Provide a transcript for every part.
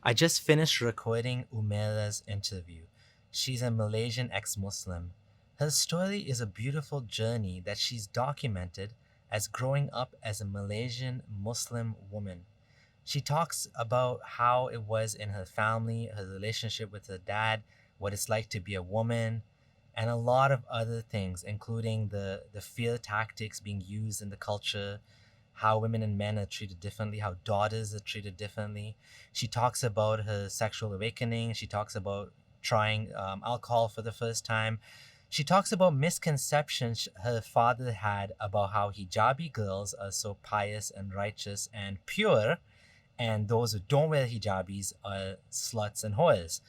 I just finished recording Umaira's interview. She's a Malaysian ex-Muslim. Her story is a beautiful journey that she's documented as growing up as a Malaysian Muslim woman. She talks about how it was in her family, her relationship with her dad, what it's like to be a woman, and a lot of other things, including the fear tactics being used in the culture, how women and men are treated differently, how daughters are treated differently. She talks about her sexual awakening. She talks about trying alcohol for the first time. She talks about misconceptions her father had about how hijabi girls are so pious and righteous and pure, and those who don't wear hijabis are sluts and whores.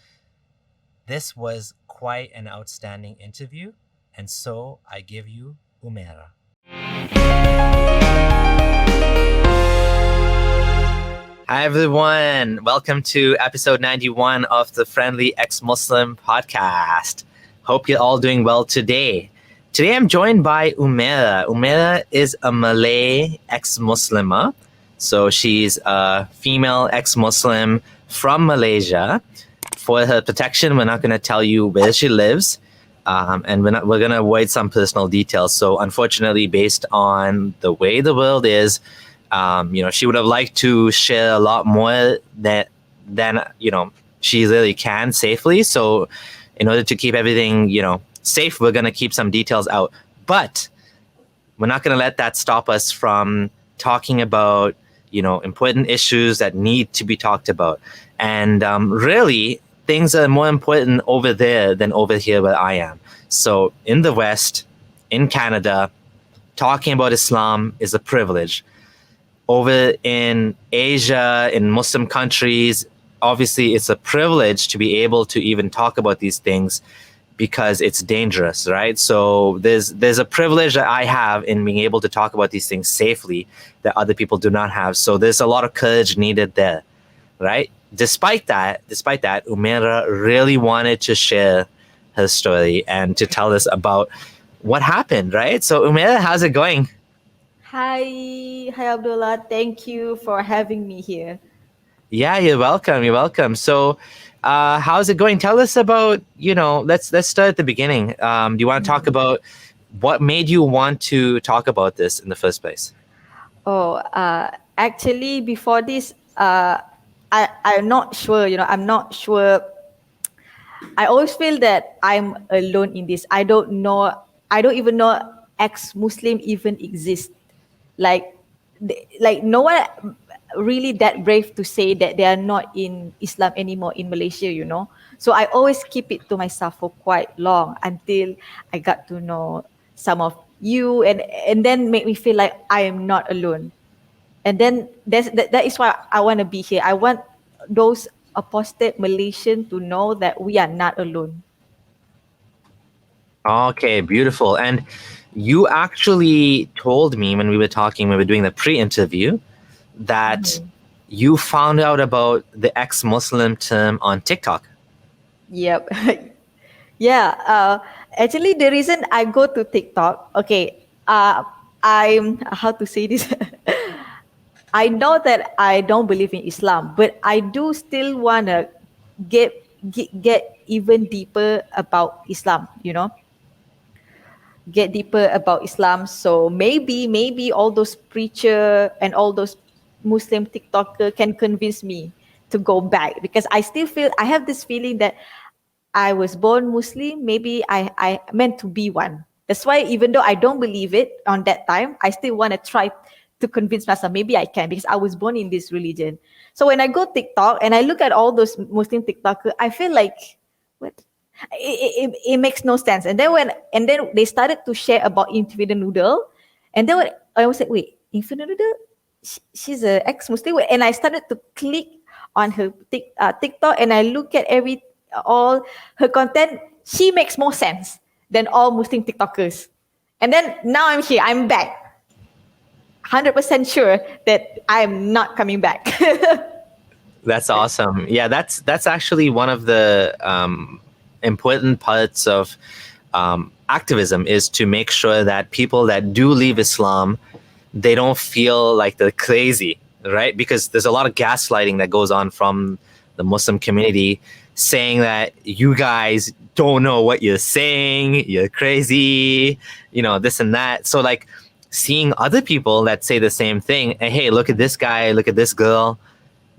This was quite an outstanding interview, and so I give you Umaira. Hi everyone, welcome to episode 91 of the Friendly Ex-Muslim podcast. Hope you're all doing well today. Today I'm joined by Umaira. Umaira is a Malay ex-Muslimah. So she's a female ex-Muslim from Malaysia. For her protection, we're not going to tell you where she lives, and we're going to avoid some personal details. So unfortunately, based on the way the world is, she would have liked to share a lot more than she really can safely. So in order to keep everything, safe, we're going to keep some details out. But we're not going to let that stop us from talking about, important issues that need to be talked about. And really, things are more important over there than over here where I am. So in the West, in Canada, talking about Islam is a privilege. Over in Asia, in Muslim countries, obviously it's a privilege to be able to even talk about these things because it's dangerous, right? So there's a privilege that I have in being able to talk about these things safely that other people do not have. So there's a lot of courage needed there, right? Despite that, Umaira really wanted to share her story and to tell us about what happened, right? So Umaira, how's it going? Hi Abdullah. Thank you for having me here. Yeah, you're welcome. So how's it going? Tell us about, let's start at the beginning. Do you want to talk about what made you want to talk about this in the first place? Actually, before this, I'm not sure. I'm not sure. I always feel that I'm alone in this. I don't even know ex-Muslim even exist. Like no one really that brave to say that they are not in Islam anymore in Malaysia. So I always keep it to myself for quite long until I got to know some of you, and then make me feel like I am not alone. And then that is why I want to be here. I want those apostate Malaysian to know that we are not alone. Okay, beautiful. And you actually told me when we were doing the pre-interview, that you found out about the ex-Muslim term on TikTok. Yep. Yeah. Actually, the reason I go to TikTok, I'm how to say this. I know that I don't believe in Islam, but I do still wanna get even deeper about Islam. Get deeper about Islam. So maybe all those preacher and all those Muslim TikToker can convince me to go back, because I still feel I have this feeling that I was born Muslim. Maybe I meant to be one. That's why even though I don't believe it on that time, I still want to try to convince myself maybe I can, because I was born in this religion. So when I go TikTok and I look at all those Muslim TikTokers, I feel like, what? It makes no sense. And then they started to share about Infinite Noodle, and then I was like, wait, Infinite Noodle, she's an ex-Muslim, and I started to click on her TikTok, and I look at all her content. She makes more sense than all Muslim TikTokers. And then now I'm here, I'm back, 100% sure that I'm not coming back. That's awesome. Yeah, that's actually one of the important parts of activism, is to make sure that people that do leave Islam, they don't feel like they're crazy, right? Because there's a lot of gaslighting that goes on from the Muslim community, saying that you guys don't know what you're saying, you're crazy, this and that. So like seeing other people that say the same thing, hey, look at this guy, look at this girl,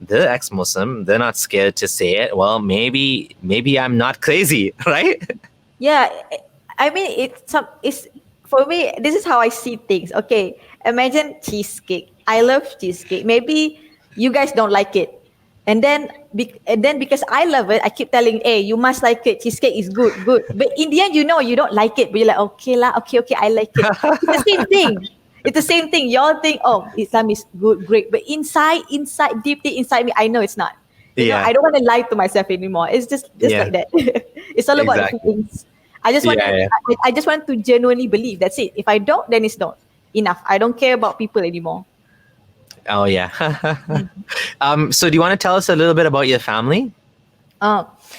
they're ex-Muslim, they're not scared to say it. Well, maybe I'm not crazy, right? Yeah, I mean, it's for me. This is how I see things. Okay, imagine cheesecake. I love cheesecake. Maybe you guys don't like it, and then because I love it, I keep telling, hey, you must like it. Cheesecake is good, good. But in the end, you don't like it. But you're like, okay lah, okay, I like it. It's the same thing. It's the same thing. Y'all think, oh, Islam is good, great, but inside, deeply inside me, I know it's not. I don't want to lie to myself anymore. It's just like that. It's all about the feelings. I just want to genuinely believe. That's it. If I don't, then it's not enough. I don't care about people anymore. Oh yeah. So do you want to tell us a little bit about your family?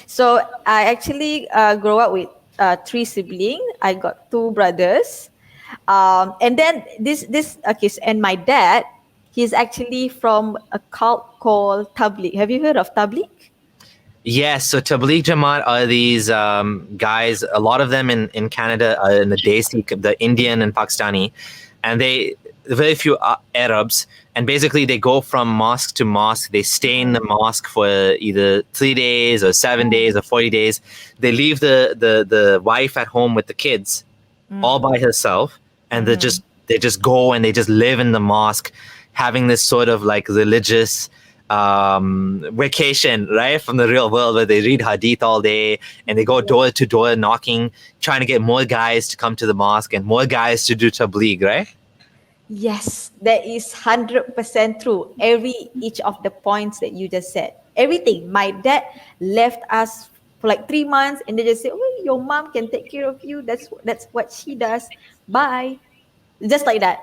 So I actually grew up with 3 siblings. I got 2 brothers, and then and my dad. He's actually from a cult called Tabligh. Have you heard of Tabligh? Yes. So Tabligh Jamaat are these guys, a lot of them in Canada, in the Desi, the Indian and Pakistani, and very few Arabs. And basically they go from mosque to mosque. They stay in the mosque for either 3 days or 7 days or 40 days. They leave the wife at home with the kids all by herself. And they just go and they just live in the mosque, having this sort of like religious vacation, right, from the real world, where they read hadith all day and they go door to door knocking, trying to get more guys to come to the mosque and more guys to do tabligh, right? Yes, that is 100% true. Each of the points that you just said, everything. My dad left us for like 3 months, and they just say, "Oh, your mom can take care of you. That's what she does. Bye," just like that.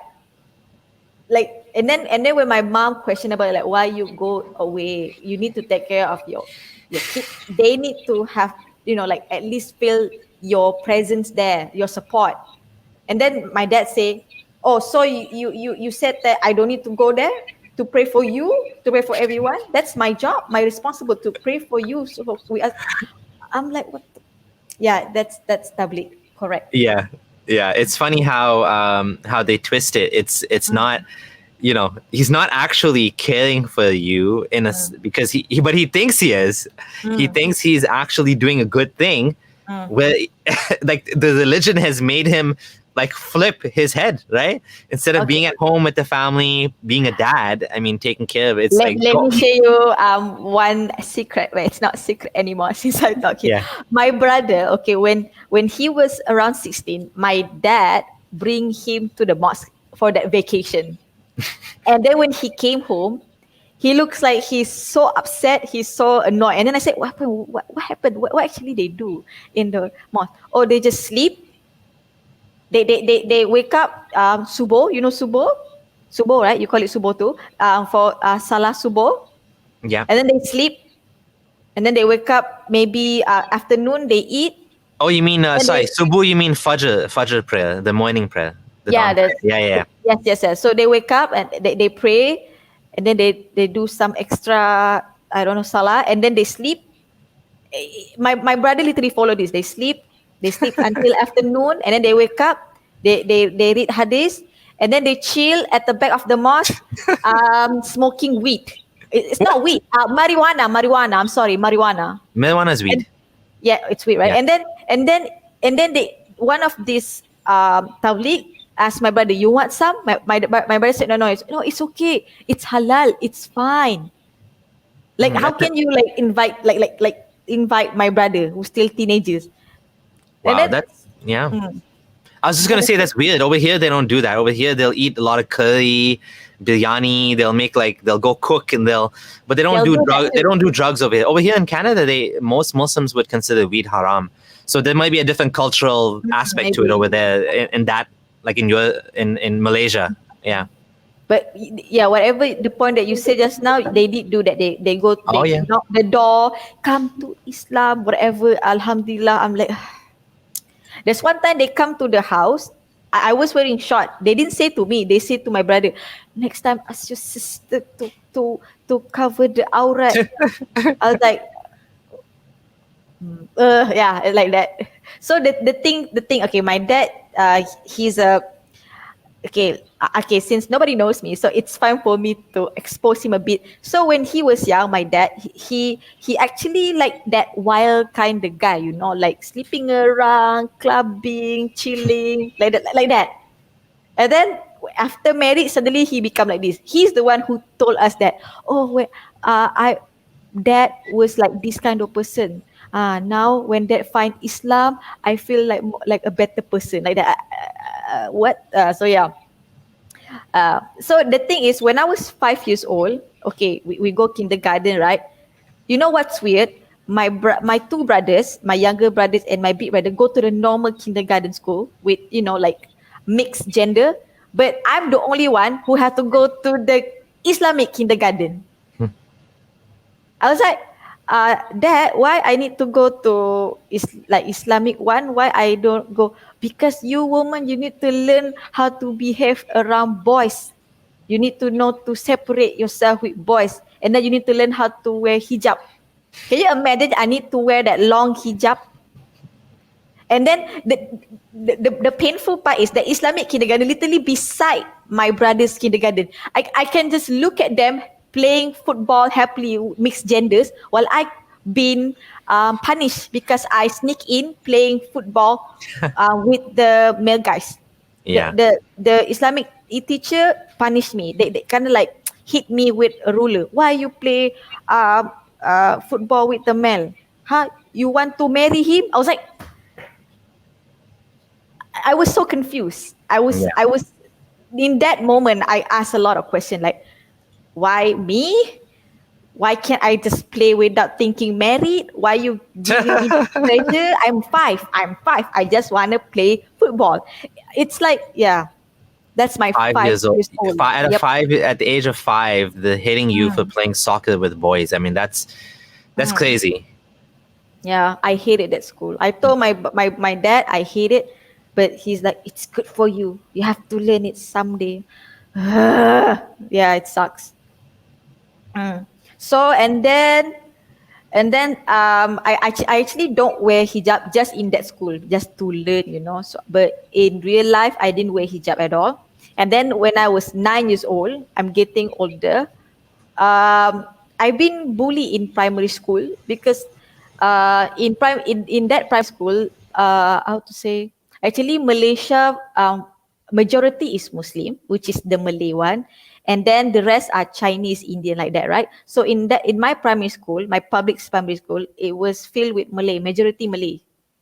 Like, and then when my mom questioned about like why you go away, you need to take care of your kids. They need to have like at least feel your presence there, your support. And then my dad say, "Oh, so you said that I don't need to go there to pray for you, to pray for everyone? That's my job, my responsible to pray for you." So I'm like, what? Yeah, that's Tabligh, correct? Yeah. It's funny how they twist it. It's not, he's not actually caring for you because but he thinks he is. He thinks he's actually doing a good thing. Where like the religion has made him like flip his head, right? Instead of being at home with the family, being a dad, taking care of it. Let me share you one secret. Well, it's not secret anymore since I talk here. Yeah. My brother, when he was around 16, my dad bring him to the mosque for that vacation. And then when he came home, he looks like he's so upset, he's so annoyed. And then I said, what happened? What happened? What actually they do in the mosque? Oh, they just sleep. They wake up, subuh, subuh? Subuh, right? You call it subuh too. For salah subuh. Yeah. And then they sleep. And then they wake up, maybe afternoon, they eat. Oh, you mean, subuh, you mean Fajr prayer, the morning prayer. Yeah. Yes. So they wake up and they pray. And then they do some extra, I don't know, salah. And then they sleep. My brother literally follow this. They sleep until afternoon, and then they wake up, they read hadith, and then they chill at the back of the mosque, smoking weed. It's not weed, marijuana. I'm sorry, marijuana. Marijuana is weed. It's weed, right? Yeah. And then they, one of these tabligh asked my brother, "You want some?" My brother said, "No, it's okay. It's halal. It's fine." Like, how can you like invite my brother who's still teenagers? Wow, that's I was just gonna say that's weird. Over here they don't do that. Over here they'll eat a lot of curry, biryani. They'll go cook but they don't do drugs. They don't do drugs over here. Over here in Canada, most Muslims would consider weed haram. So there might be a different cultural aspect to it over there in that, like in Malaysia. Yeah. But yeah, whatever the point that you said just now, they did do that. They go, knock the door, come to Islam, whatever. Alhamdulillah. I'm like, there's one time they come to the house, I was wearing short. They didn't say to me. They said to my brother, next time ask your sister to cover the aurat. I was like, yeah, like that. So the thing. Okay, my dad, he's a okay, since nobody knows me, so it's fine for me to expose him a bit. So when he was young, my dad, he actually like that wild kind of guy, like sleeping around, clubbing, chilling, like that. And then after married, suddenly he become like this. He's the one who told us that, oh, wait, I dad was like this kind of person. Now when dad find Islam, I feel like a better person, like that. What? So yeah. So the thing is, when I was 5 years old, okay, we go kindergarten, right? You know what's weird? My two brothers, my younger brothers and my big brother, go to the normal kindergarten school with like mixed gender, but I'm the only one who had to go to the Islamic kindergarten. I was like, Dad, why I need to go to Islamic one? Why I don't go? Because you woman, you need to learn how to behave around boys. You need to know to separate yourself with boys, and then you need to learn how to wear hijab. Can you imagine? I need to wear that long hijab. And then the painful part is that Islamic kindergarten literally beside my brother's kindergarten. I can just look at them playing football happily, mixed genders, while I been punished because I sneak in playing football with the male guys. Yeah. The Islamic teacher punished me. They kind of like hit me with a ruler. Why you play football with the male? Huh? You want to marry him? I was so confused. I was in that moment. I asked a lot of questions like, why me? Why can't I just play without thinking married? Why you giving me this pressure? I'm five. I just want to play football. It's like, yeah, that's my 5 years old. years old. Yep. At the age of 5, the hitting you for playing soccer with boys. I mean, that's crazy. Yeah, I hated that school. I told my dad I hate it, but he's like, it's good for you. You have to learn it someday. Yeah, it sucks. So I actually don't wear hijab just in that school, just to learn. So, but in real life, I didn't wear hijab at all. And then when I was 9 years old, I'm getting older. I've been bullied in primary school because in that primary school, how to say? Actually, Malaysia majority is Muslim, which is the Malay one, and then the rest are Chinese, Indian, like that, right? So in my primary school, my public primary school, it was filled with Malay, majority Malay,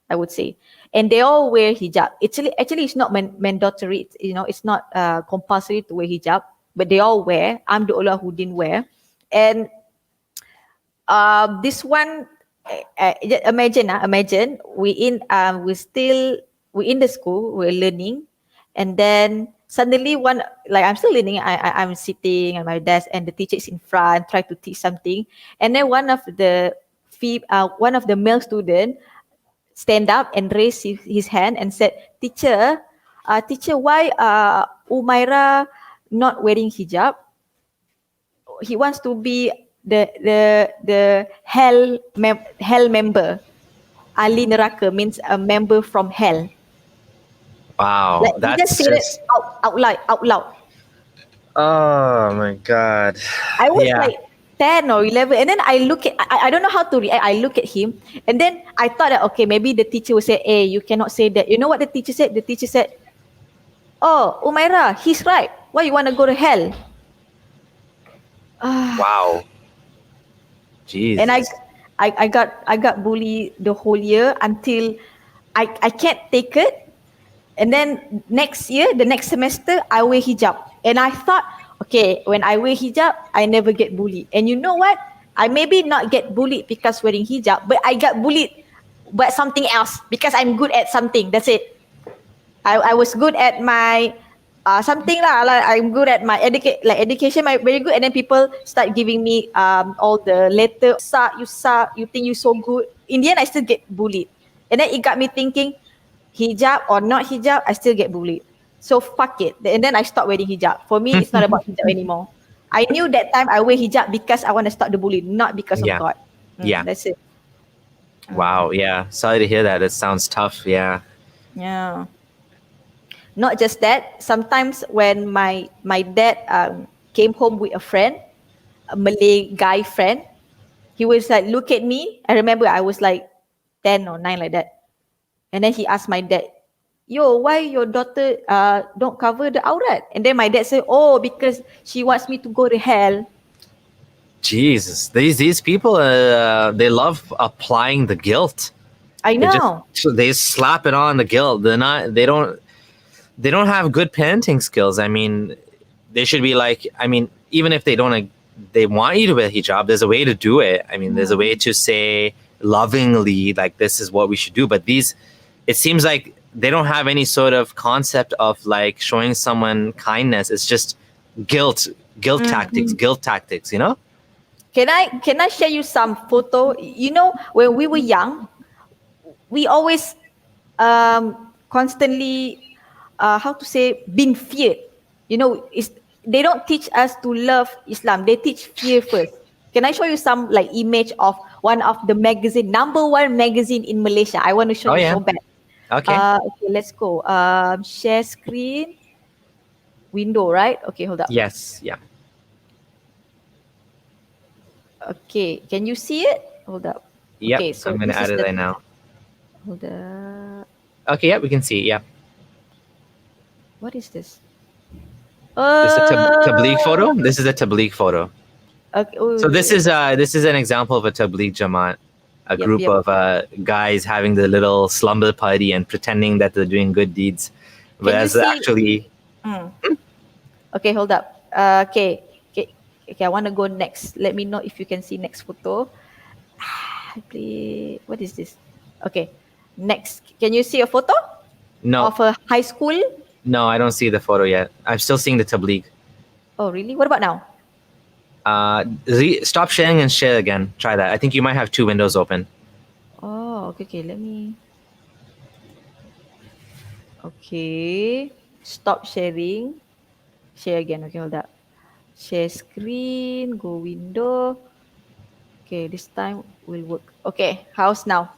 I would say, and they all wear hijab. Actually, it's not mandatory. It's not compulsory to wear hijab, but they all wear. I'm the only one who didn't wear, and this one, imagine we in the school, we're learning, and then suddenly I'm still learning. I'm sitting at my desk, and the teacher is in front, try to teach something, and then one of the male student stand up and raise his hand and said, "Teacher, why Umaira not wearing hijab? He wants to be the hell member. Ali neraka means a member from hell." Wow, Like, he just said it out loud. Oh my God. I was Yeah. like 10 or 11, and then I don't know how to react. I look at him, and then I thought that, okay, maybe the teacher will say, "Hey, you cannot say that." You know what the teacher said? The teacher said, "Oh, Umaira, he's right. Why you want to go to hell?" Wow. Jesus. And I got bullied the whole year until I can't take it. And then the next semester, I wear hijab. And I thought, okay, when I wear hijab, I never get bullied. And you know what? I maybe not get bullied because wearing hijab, but I got bullied by something else because I'm good at something. That's it. I was good at my something lah. Like I'm good at my education, very good. And then people start giving me all the letter, you suck, you think you so good. In the end, I still get bullied. And then it got me thinking, hijab or not hijab, I still get bullied. So fuck it. And then I stopped wearing hijab. For me, it's not about hijab anymore. I knew that time I wear hijab because I want to stop the bullying, not because of Yeah. God. Yeah. That's it. Wow. Yeah. Sorry to hear that. It sounds tough. Yeah. Yeah. Not just that. Sometimes when my dad came home with a friend, a Malay guy friend, he was like, look at me. I remember I was like 10 or 9 like that. And then he asked my dad, yo, why your daughter don't cover the aurat? And then my dad said, oh, because she wants me to go to hell. Jesus, these people, they love applying the guilt. I know. They slap it on the guilt. They don't have good parenting skills. I mean, they should be like, I mean, even if they don't, they want you to wear hijab, there's a way to do it. I mean, there's a way to say lovingly, like, this is what we should do. But it seems like they don't have any sort of concept of like showing someone kindness. It's just guilt tactics, you know? Can I share you some photo? You know, when we were young, we always constantly been feared. You know, they don't teach us to love Islam. They teach fear first. Can I show you some like image of one of the magazine, number 1 magazine in Malaysia? I want to show you so bad. Okay. Okay, let's go. Share screen. Window, right? Okay, hold up. Yes. Yeah. Okay, can you see it? Hold up. Yep. Okay, so I'm gonna add it right now. Hold up. Okay. Yeah, we can see. Yeah. What is this? This is a tabligh photo. This is a tabligh photo. Okay. So this is an example of a tabligh jamaat, a group of guys having the little slumber party and pretending that they're doing good deeds, whereas actually. Okay, hold up. Okay, I want to go next. Let me know if you can see next photo. What is this? Okay, next. Can you see a photo? No. Of a high school? No, I don't see the photo yet. I'm still seeing the tabligh. Oh, really? What about now? Stop sharing and share again. Try that. I think you might have 2 windows open. Oh, okay. Let me. Okay. Stop sharing. Share again. Okay, hold up. Share screen. Go window. Okay, this time will work. Okay, how's now?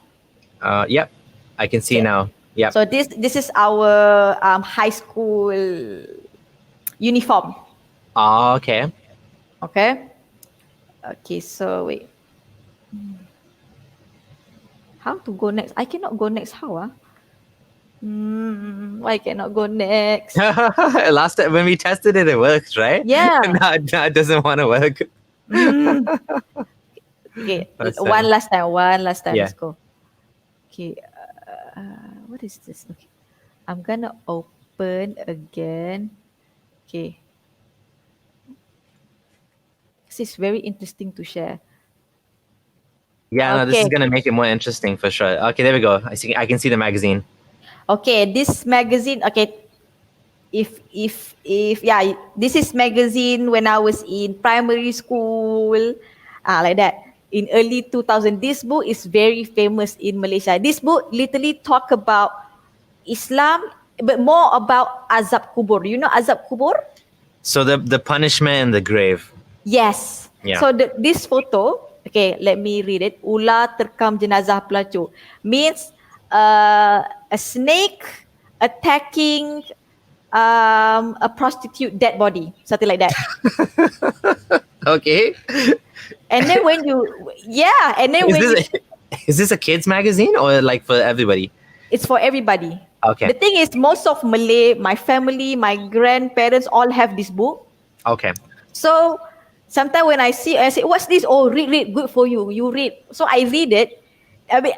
Yep. I can see now. Yep. So this is our high school uniform. Oh, okay. Okay. Okay, so wait. How to go next? I cannot go next. How? Why cannot go next? Last time when we tested it, it worked, right? Yeah. Now it doesn't want to work. Okay, one last time. Yeah. Let's go. Okay, what is this? Okay, I'm gonna open again. Okay, this is very interesting to share. Yeah, no, this is gonna make it more interesting for sure. Okay, there we go. I can see the magazine. Okay, this magazine. Okay, if this is magazine when I was in primary school, like that. In early 2000, this book is very famous in Malaysia. This book literally talk about Islam, but more about azab kubur. You know azab kubur? So the punishment in the grave. Yes. Yeah. So this photo, okay, let me read it. Ular terkam jenazah pelacur means a snake attacking a prostitute dead body, something like that. Okay. And then is this a kids magazine or like for everybody? It's for everybody. Okay. The thing is, most of Malay, my family, my grandparents all have this book. Okay. So sometimes when I say, what's this? Oh, read, good for you. You read. So I read it. I mean,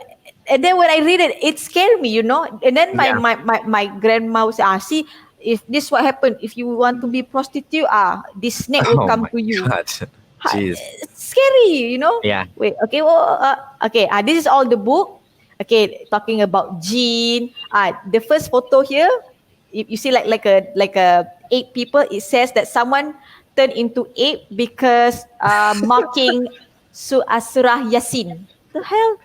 and then when I read it, it scared me, you know. And then my grandma would say, see, if this what happened, if you want to be prostitute, this snake will come to you. God. Jeez. It's scary, you know. Yeah. Wait. Okay. This is all the book. Okay, talking about jinn. The first photo here, you see like a 8 people. It says that someone turned into 8 because mocking Surah Yasin. The hell?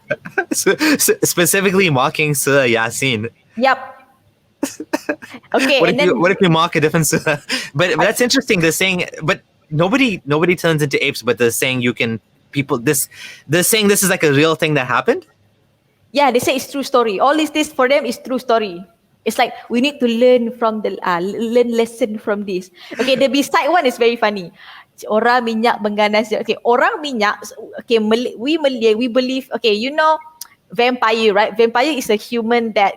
Specifically mocking Surah Yasin. Yep. Okay, What and if then you mock a different surah? But that's interesting. They're saying, but nobody turns into apes. But they're saying you can people this. They're saying this is like a real thing that happened. yeah, they say it's true story. All this for them is true story. It's like we need to learn from the learn lesson from this. Okay, the beside one is very funny. Orang minyak mengganas. Okay, orang minyak. Okay, we Malay we believe. Okay, you know, vampire, right? Vampire is a human that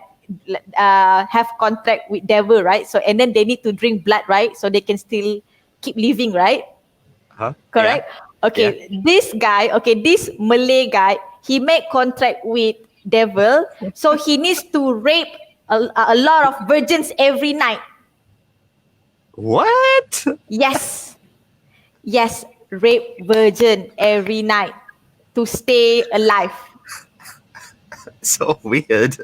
have contract with devil, right? So and then they need to drink blood, right? So they can still keep living, right? Huh? Correct. Yeah. Okay, this guy, okay, this Malay guy, he made contract with devil, so he needs to rape a lot of virgins every night. What? Yes, yes, rape virgin every night to stay alive. So weird.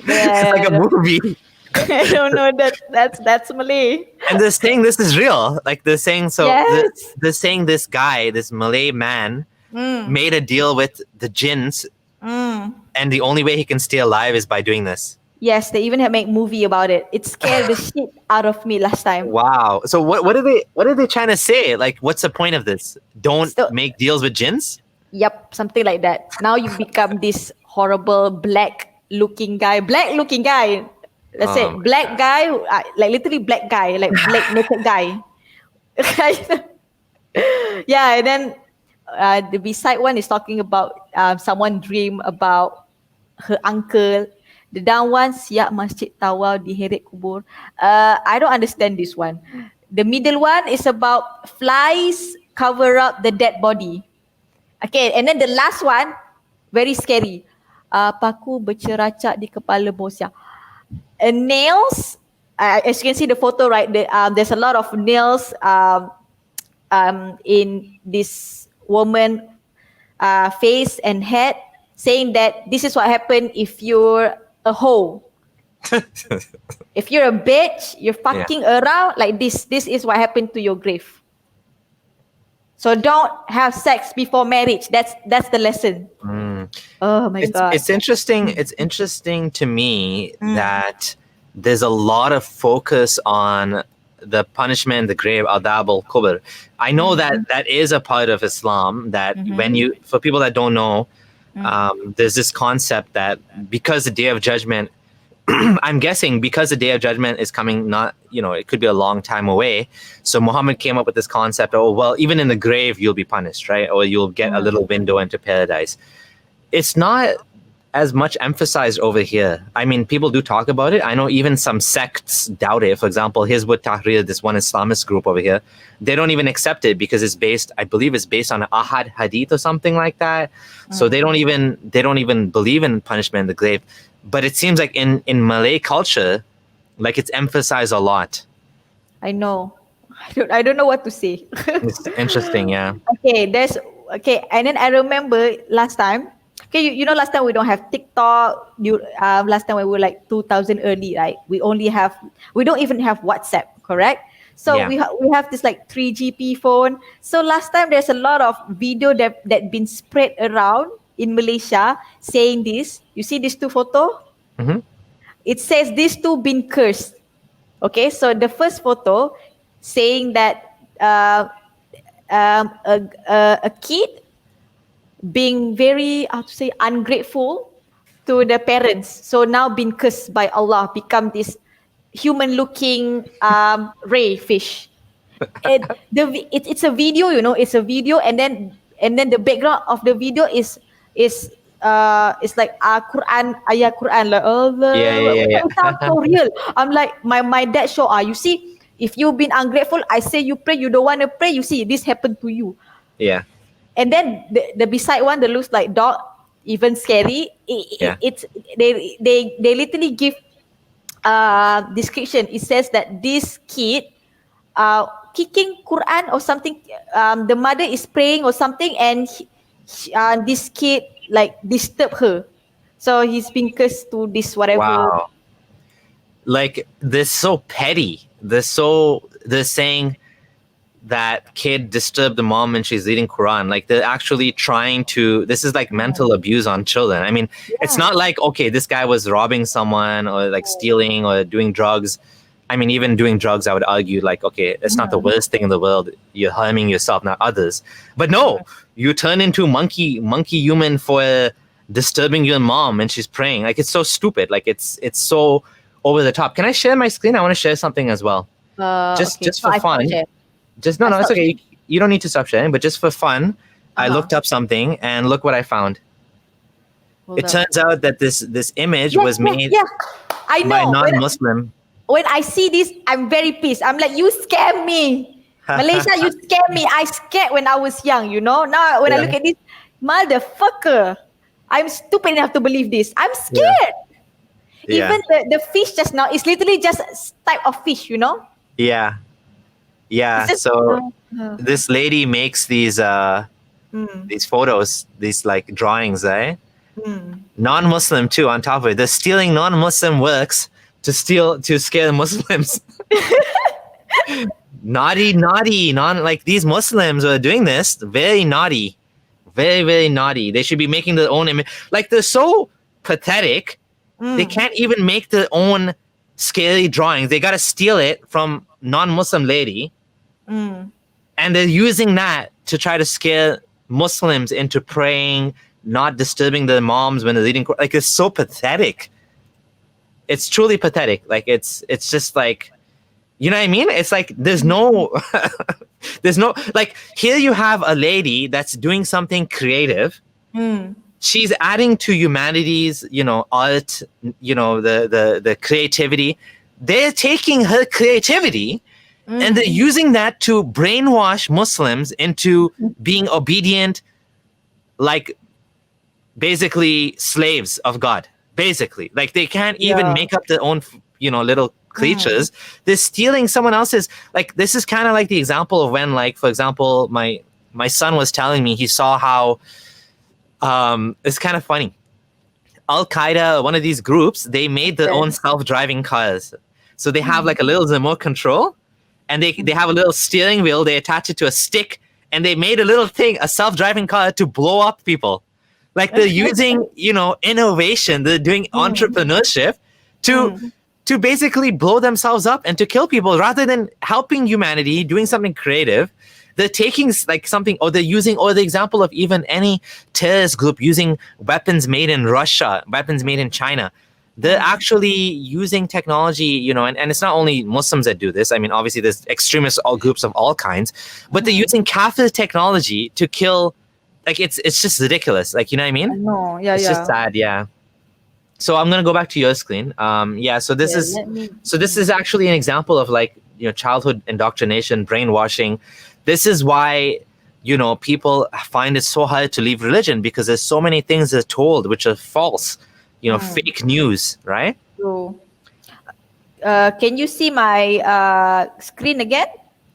Yeah, It's like a movie. I don't know that's Malay. And they're saying this is real. Like they're saying so. Yes. They're saying this guy, this Malay man, made a deal with the jinns, and the only way he can stay alive is by doing this. Yes, they even have make movie about it. It scared the shit out of me last time. Wow. So what are they trying to say? Like, what's the point of this? Don't So- make deals with jinns? Yep, something like that. Now you become this horrible black looking guy. Let's say Oh my black guy, like literally black guy, like black naked guy. Yeah, and then the beside one is talking about someone dream about her uncle. The down one siap masjid tawaf di heret kubur. I don't understand this one. The middle one is about flies cover up the dead body. Okay, and then the last one very scary. Paku berceracak di kepala bosnya. Nails. As you can see the photo, right? There's a lot of nails in this woman face and head, saying that this is what happened if you're a hoe. If you're a bitch, you're fucking around like this. This is what happened to your grave. So don't have sex before marriage. That's the lesson. Oh my god. It's interesting. It's interesting to me that there's a lot of focus on the punishment, the grave, adab al-kubr. I know that is a part of Islam. That when you, for people that don't know, there's this concept that because the Day of Judgment, I'm guessing because the Day of Judgment is coming, not, it could be a long time away. So Muhammad came up with this concept, oh, well, even in the grave, you'll be punished, right? Or you'll get a little window into paradise. It's not as much emphasized over here. I mean, people do talk about it. I know even some sects doubt it. For example, Hizb ut-Tahrir, this one Islamist group over here, they don't even accept it because it's based, I believe it's based on an ahad hadith or something like that. So they don't even believe in punishment in the grave. But it seems like in Malay culture, like it's emphasized a lot. I know. I don't know what to say. It's interesting, yeah. Okay, and then I remember last time. Okay, you know last time we don't have TikTok. Last time we were like 2000 early, right? We don't even have WhatsApp, correct? So we have this like 3GP phone. So last time there's a lot of video that been spread around in Malaysia saying this. You see these two photo? It says these two been cursed. Okay, so the first photo saying that a kid being very, how to say, ungrateful to the parents. So now been cursed by Allah, become this human-looking ray fish. And it's a video, it's a video, and then the background of the video is like Quran, ayat Quran, like Allah. Yeah. It sounds so real. I'm like my dad show. You see, if you've been ungrateful, I say you pray, you don't want to pray. You see, this happened to you. Yeah. And then the beside one that looks like dog, even scary. It's they literally give description. It says that this kid kicking Quran or something. The mother is praying or something, and this kid like disturb her. So he's been cursed to this whatever. Wow. Like they're so petty. They're saying that kid disturbed the mom when she's reading Quran. Like they're actually trying to, this is like mental abuse on children. I mean, it's not like, okay, this guy was robbing someone or like stealing or doing drugs. I mean, even doing drugs, I would argue like, okay, it's not the worst thing in the world. You're harming yourself, not others. But no, you turn into monkey human for disturbing your mom and she's praying. Like it's so stupid. Like it's so over the top. Can I share my screen? I want to share something as well. Just for fun. Just no, it's okay. You don't need to stop sharing, but just for fun, I looked up something and look what I found. It turns out that this image was made I know. by a non-Muslim. When I see this, I'm very pissed. I'm like, you scare me. Malaysia, you scare me. I scared when I was young, you know. Now when I look at this, motherfucker, I'm stupid enough to believe this. I'm scared. Even the fish just now is literally just a type of fish, you know. So this lady makes these photos, these like drawings, right? Non-Muslim too on top of it. They're stealing non-Muslim works to scare Muslims. Naughty, like these Muslims who are doing this, very naughty, very, very naughty. They should be making their own image. Like they're so pathetic. They can't even make their own scary drawings. They got to steal it from non-Muslim lady. And they're using that to try to scare Muslims into praying, not disturbing their moms when they're reading. Like it's so pathetic. It's truly pathetic. Like it's just like, you know what I mean? It's like there's no like here you have a lady that's doing something creative. She's adding to humanity's, art, the creativity. They're taking her creativity and they're using that to brainwash Muslims into being obedient, like basically slaves of God. Basically, like they can't even make up their own, little creatures. They're stealing someone else's. Like this is kind of like the example of when, like, for example, my son was telling me he saw how it's kind of funny. Al-Qaeda, one of these groups, they made their own self-driving cars. So they have like a little remote control and they have a little steering wheel. They attach it to a stick and they made a little thing, a self-driving car to blow up people. Like they're using, innovation. They're doing entrepreneurship to basically blow themselves up and to kill people rather than helping humanity, doing something creative. They're taking like something, or they're using, or the example of even any terrorist group using weapons made in Russia, weapons made in China. They're actually using technology, and it's not only Muslims that do this. I mean, obviously there's extremist all groups of all kinds, but they're using Kafir technology to kill. Like it's just ridiculous. Like, you know what I mean? No, it's just sad. So I'm gonna go back to your screen. So this is actually an example of like, childhood indoctrination, brainwashing. This is why, people find it so hard to leave religion because there's so many things they're told which are false, fake news, right? True. Can you see my screen again?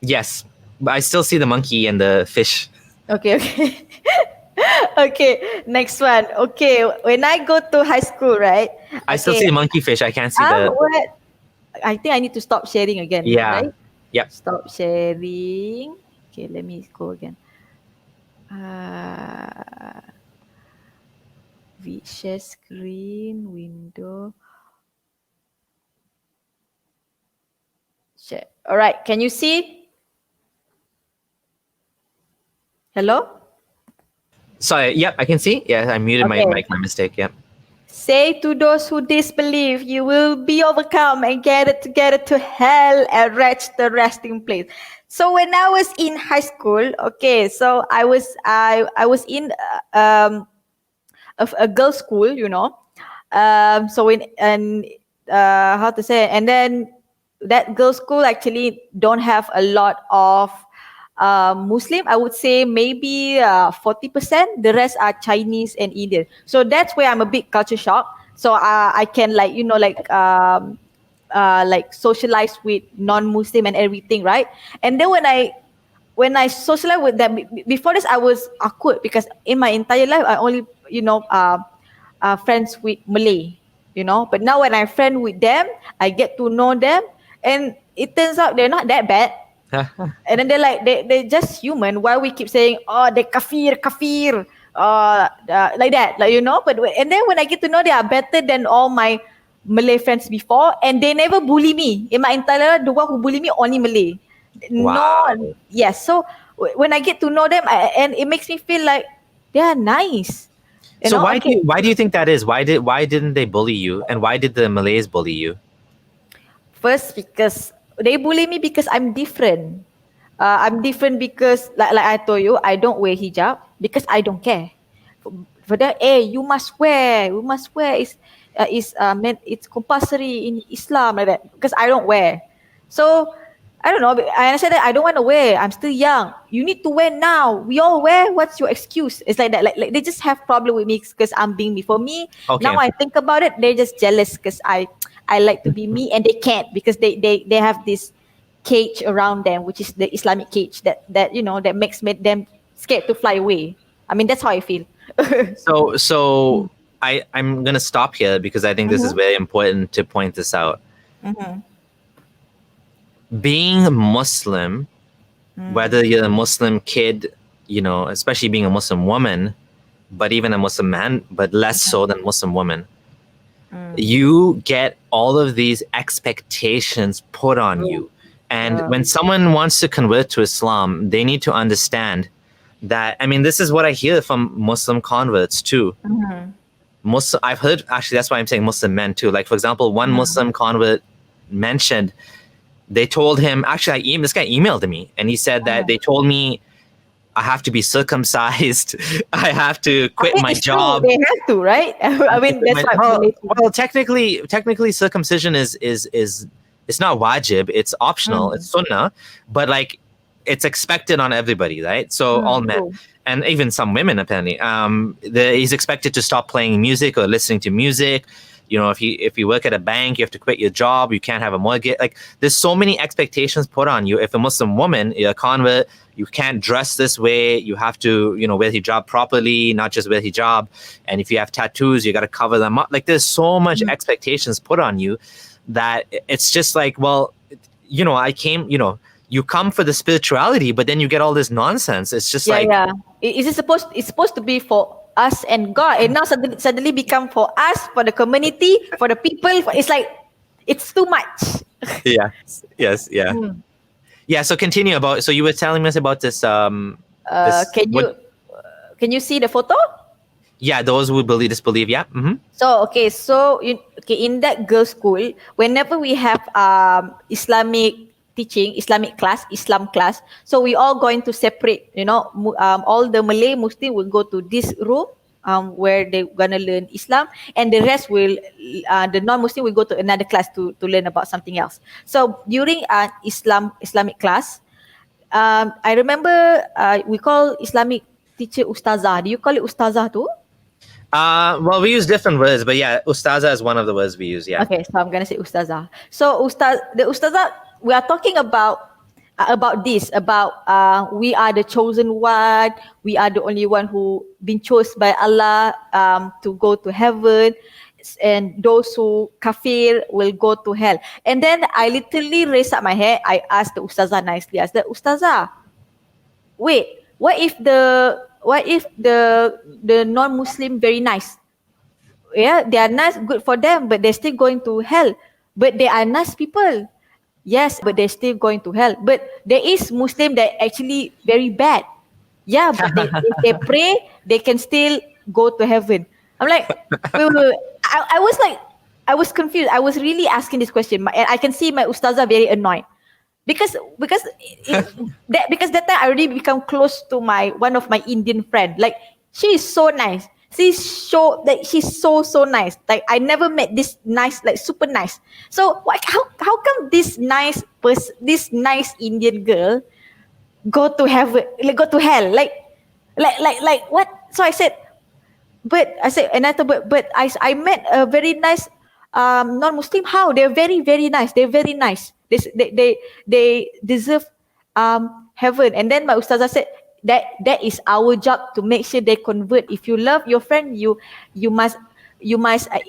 Yes, but I still see the monkey and the fish. Okay. Okay, next one. Okay, when I go to high school, right? I still see the monkey fish. I can't see what? I think I need to stop sharing again. Yeah. Right? Yep. Stop sharing. Okay, let me go again. Share screen, window. Share. All right, can you see? Hello? Sorry, yep, I can see. Yeah, I muted my mic, my mistake, yep. Say to those who disbelieve, you will be overcome and gathered together to hell and wretch the resting place. So when I was in high school, so I was in a girls' school, So how to say, and then that girls' school actually don't have a lot of Muslim. I would say maybe 40%. The rest are Chinese and Indian. So that's where I'm a bit culture shock. So I can like socialize with non-Muslim and everything, right? And then when I socialize with them, before this I was awkward because in my entire life I only friends with Malay, But now when I'm friend with them, I get to know them, and it turns out they're not that bad. And then they're like, they're just human. Why we keep saying, oh, they kafir, like that, like, you know. But and then when I get to know they are better than all my Malay friends before, and they never bully me. In my entire life, the one who bully me only Malay. No, Wow. yes. So when I get to know them, and it makes me feel like they are nice. You So know, okay. why do you think that is? Why didn't they bully you, and why did the Malays bully you? First, because they bully me because I'm different. I'm different because, like I told you, I don't wear hijab because I don't care. For that, you must wear. You must wear. It's compulsory in Islam, like that. Because I don't wear. So I don't know. I said that I don't want to wear. I'm still young. You need to wear now. We all wear. What's your excuse? It's like that. Like they just have problem with me because I'm being me. For me, Okay. now I think about it, they're just jealous because I like to be me and they can't because they have this cage around them, which is the Islamic cage that you know that makes them scared to fly away. I mean, that's how I feel. So I'm gonna stop here because I think this is very important to point this out. Being Muslim, whether you're a Muslim kid, you know, especially being a Muslim woman, but even a Muslim man, but less so than Muslim woman, you get all of these expectations put on you. And when someone wants to convert to Islam, they need to understand that, I mean, this is what I hear from Muslim converts too. I've heard, actually, that's why I'm saying Muslim men too. Like, for example, one Muslim convert mentioned, they told him, actually, this guy emailed me and he said that they told me I have to be circumcised. I have to quit my job. True. They have to, right? I mean, that's what. Well, technically, circumcision is it's not wajib. It's optional. It's sunnah, but like it's expected on everybody, right? So all men and even some women apparently. He's expected to stop playing music or listening to music. You know, if you work at a bank, you have to quit your job. You can't have a mortgage. Like, there's so many expectations put on you. If a Muslim woman, you're a convert, you can't dress this way. You have to, you know, wear hijab properly, not just wear hijab. And if you have tattoos, you got to cover them up. Like, there's so much expectations put on you that it's just like, well, you know, you come for the spirituality, but then you get all this nonsense. It's just It's supposed to be for us and God, and now suddenly become for us, for the community, for the people. It's like it's too much. Yes. Yeah. So continue about. So you were telling us about this. Can you see the photo? Yeah, those who disbelieve. Yeah. So in that girls' school, whenever we have Islamic teaching, Islamic class, Islam class, so we all going to separate. You know, all the Malay Muslim will go to this room where they gonna learn Islam, and the rest will, the non-Muslim will go to another class to learn about something else. So during Islamic class, I remember we call Islamic teacher Ustazah. Do you call it Ustazah too? Well, we use different words, but yeah, Ustaza is one of the words we use. Yeah. Okay, so I'm gonna say Ustazah. So the Ustazah, we are talking about this, about we are the chosen one. We are the only one who been chosen by Allah to go to heaven, and those who kafir will go to hell. And then I literally raised up my hair. I asked the Ustazah nicely. I said, Ustazah, wait, what if the non-Muslim very nice? Yeah, they are nice, good for them, but they're still going to hell. But they are nice people. Yes, but they're still going to hell. But there is Muslim that actually very bad. Yeah, but if they pray, they can still go to heaven. I'm like, wait. I was like, I was confused. I was really asking this question. And I can see my Ustazah very annoyed. Because that time I already become close to one of my Indian friend. Like, she is so nice. She's so nice. Like, I never met this nice, like super nice. So how come this nice Indian girl go to heaven, like go to hell? Like what? So I said, but I met a very nice non-Muslim. How? They're very, very nice. They're very nice. They deserve heaven. And then my Ustazah said that is our job to make sure they convert. If you love your friend, you must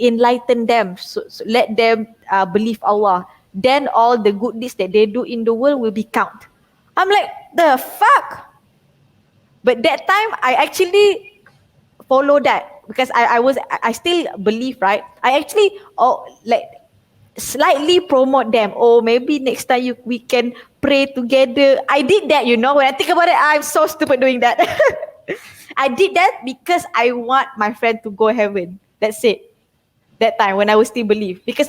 enlighten them. So let them believe Allah. Then all the good deeds that they do in the world will be count. I'm like, the fuck? But that time, I actually follow that because I still believe, right? I actually like slightly promote them. Oh, maybe next time we can pray together. I did that, when I think about it, I'm so stupid doing that. I did that because I want my friend to go heaven. That's it. That time when I was still believe, because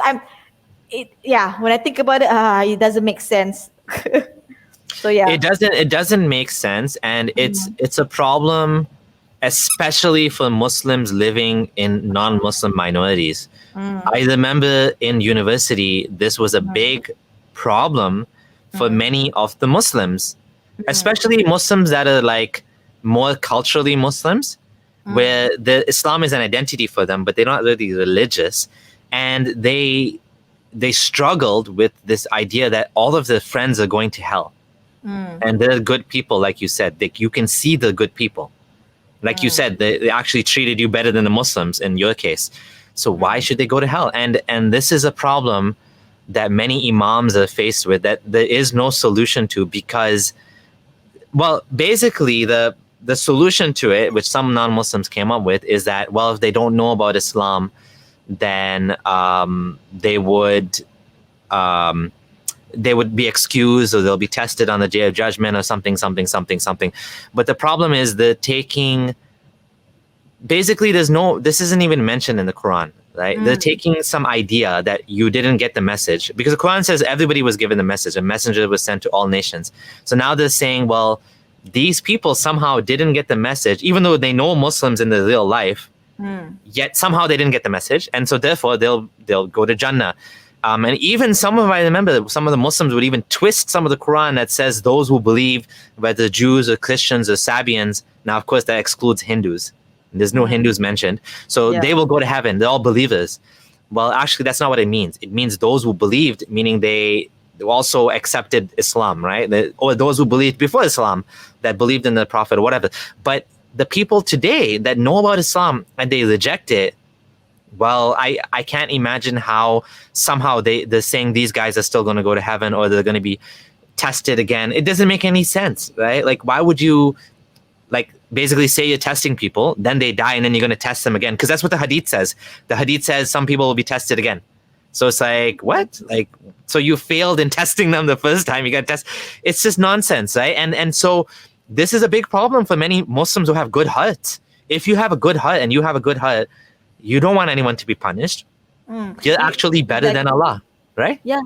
when I think about it, it doesn't make sense. So yeah. It doesn't make sense, and it's a problem, especially for Muslims living in non-Muslim minorities. I remember in university, this was a big problem for many of the Muslims, especially Muslims that are like more culturally Muslims, where Islam is an identity for them, but they're not really religious, and they struggled with this idea that all of their friends are going to hell, and they're good people, like you said. You can see the good people. Like you said, they actually treated you better than the Muslims in your case. So why should they go to hell? And this is a problem that many imams are faced with, that there is no solution to, because, well, basically the solution to it, which some non-Muslims came up with, is that, well, if they don't know about Islam, then they would be excused, or they'll be tested on the day of judgment, or something. But the problem is basically this isn't even mentioned in the Quran, right? They're taking some idea that you didn't get the message, because the Quran says everybody was given the message, a messenger was sent to all nations. So now they're saying, well, these people somehow didn't get the message, even though they know Muslims in the real life, yet somehow they didn't get the message, and so therefore they'll go to Jannah. And even I remember some of the Muslims would even twist some of the Quran that says those who believe, whether Jews or Christians or Sabians. Now, of course, that excludes Hindus. There's no Hindus mentioned. So they will go to heaven. They're all believers. Well, actually, that's not what it means. It means those who believed, meaning they also accepted Islam, right? Or those who believed before Islam, that believed in the Prophet or whatever. But the people today that know about Islam and they reject it, well, I can't imagine how somehow they're saying these guys are still going to go to heaven, or they're going to be tested again. It doesn't make any sense, right? Like, why would you, like, basically say you're testing people, then they die, and then you're going to test them again? Because that's what the hadith says. The hadith says some people will be tested again. So it's like, what? Like, so you failed in testing them the first time, you got to test. It's just nonsense, right? And so this is a big problem for many Muslims who have good hearts. If you have a good heart and you have a good heart, you don't want anyone to be punished. You're actually better than Allah, right? Yeah.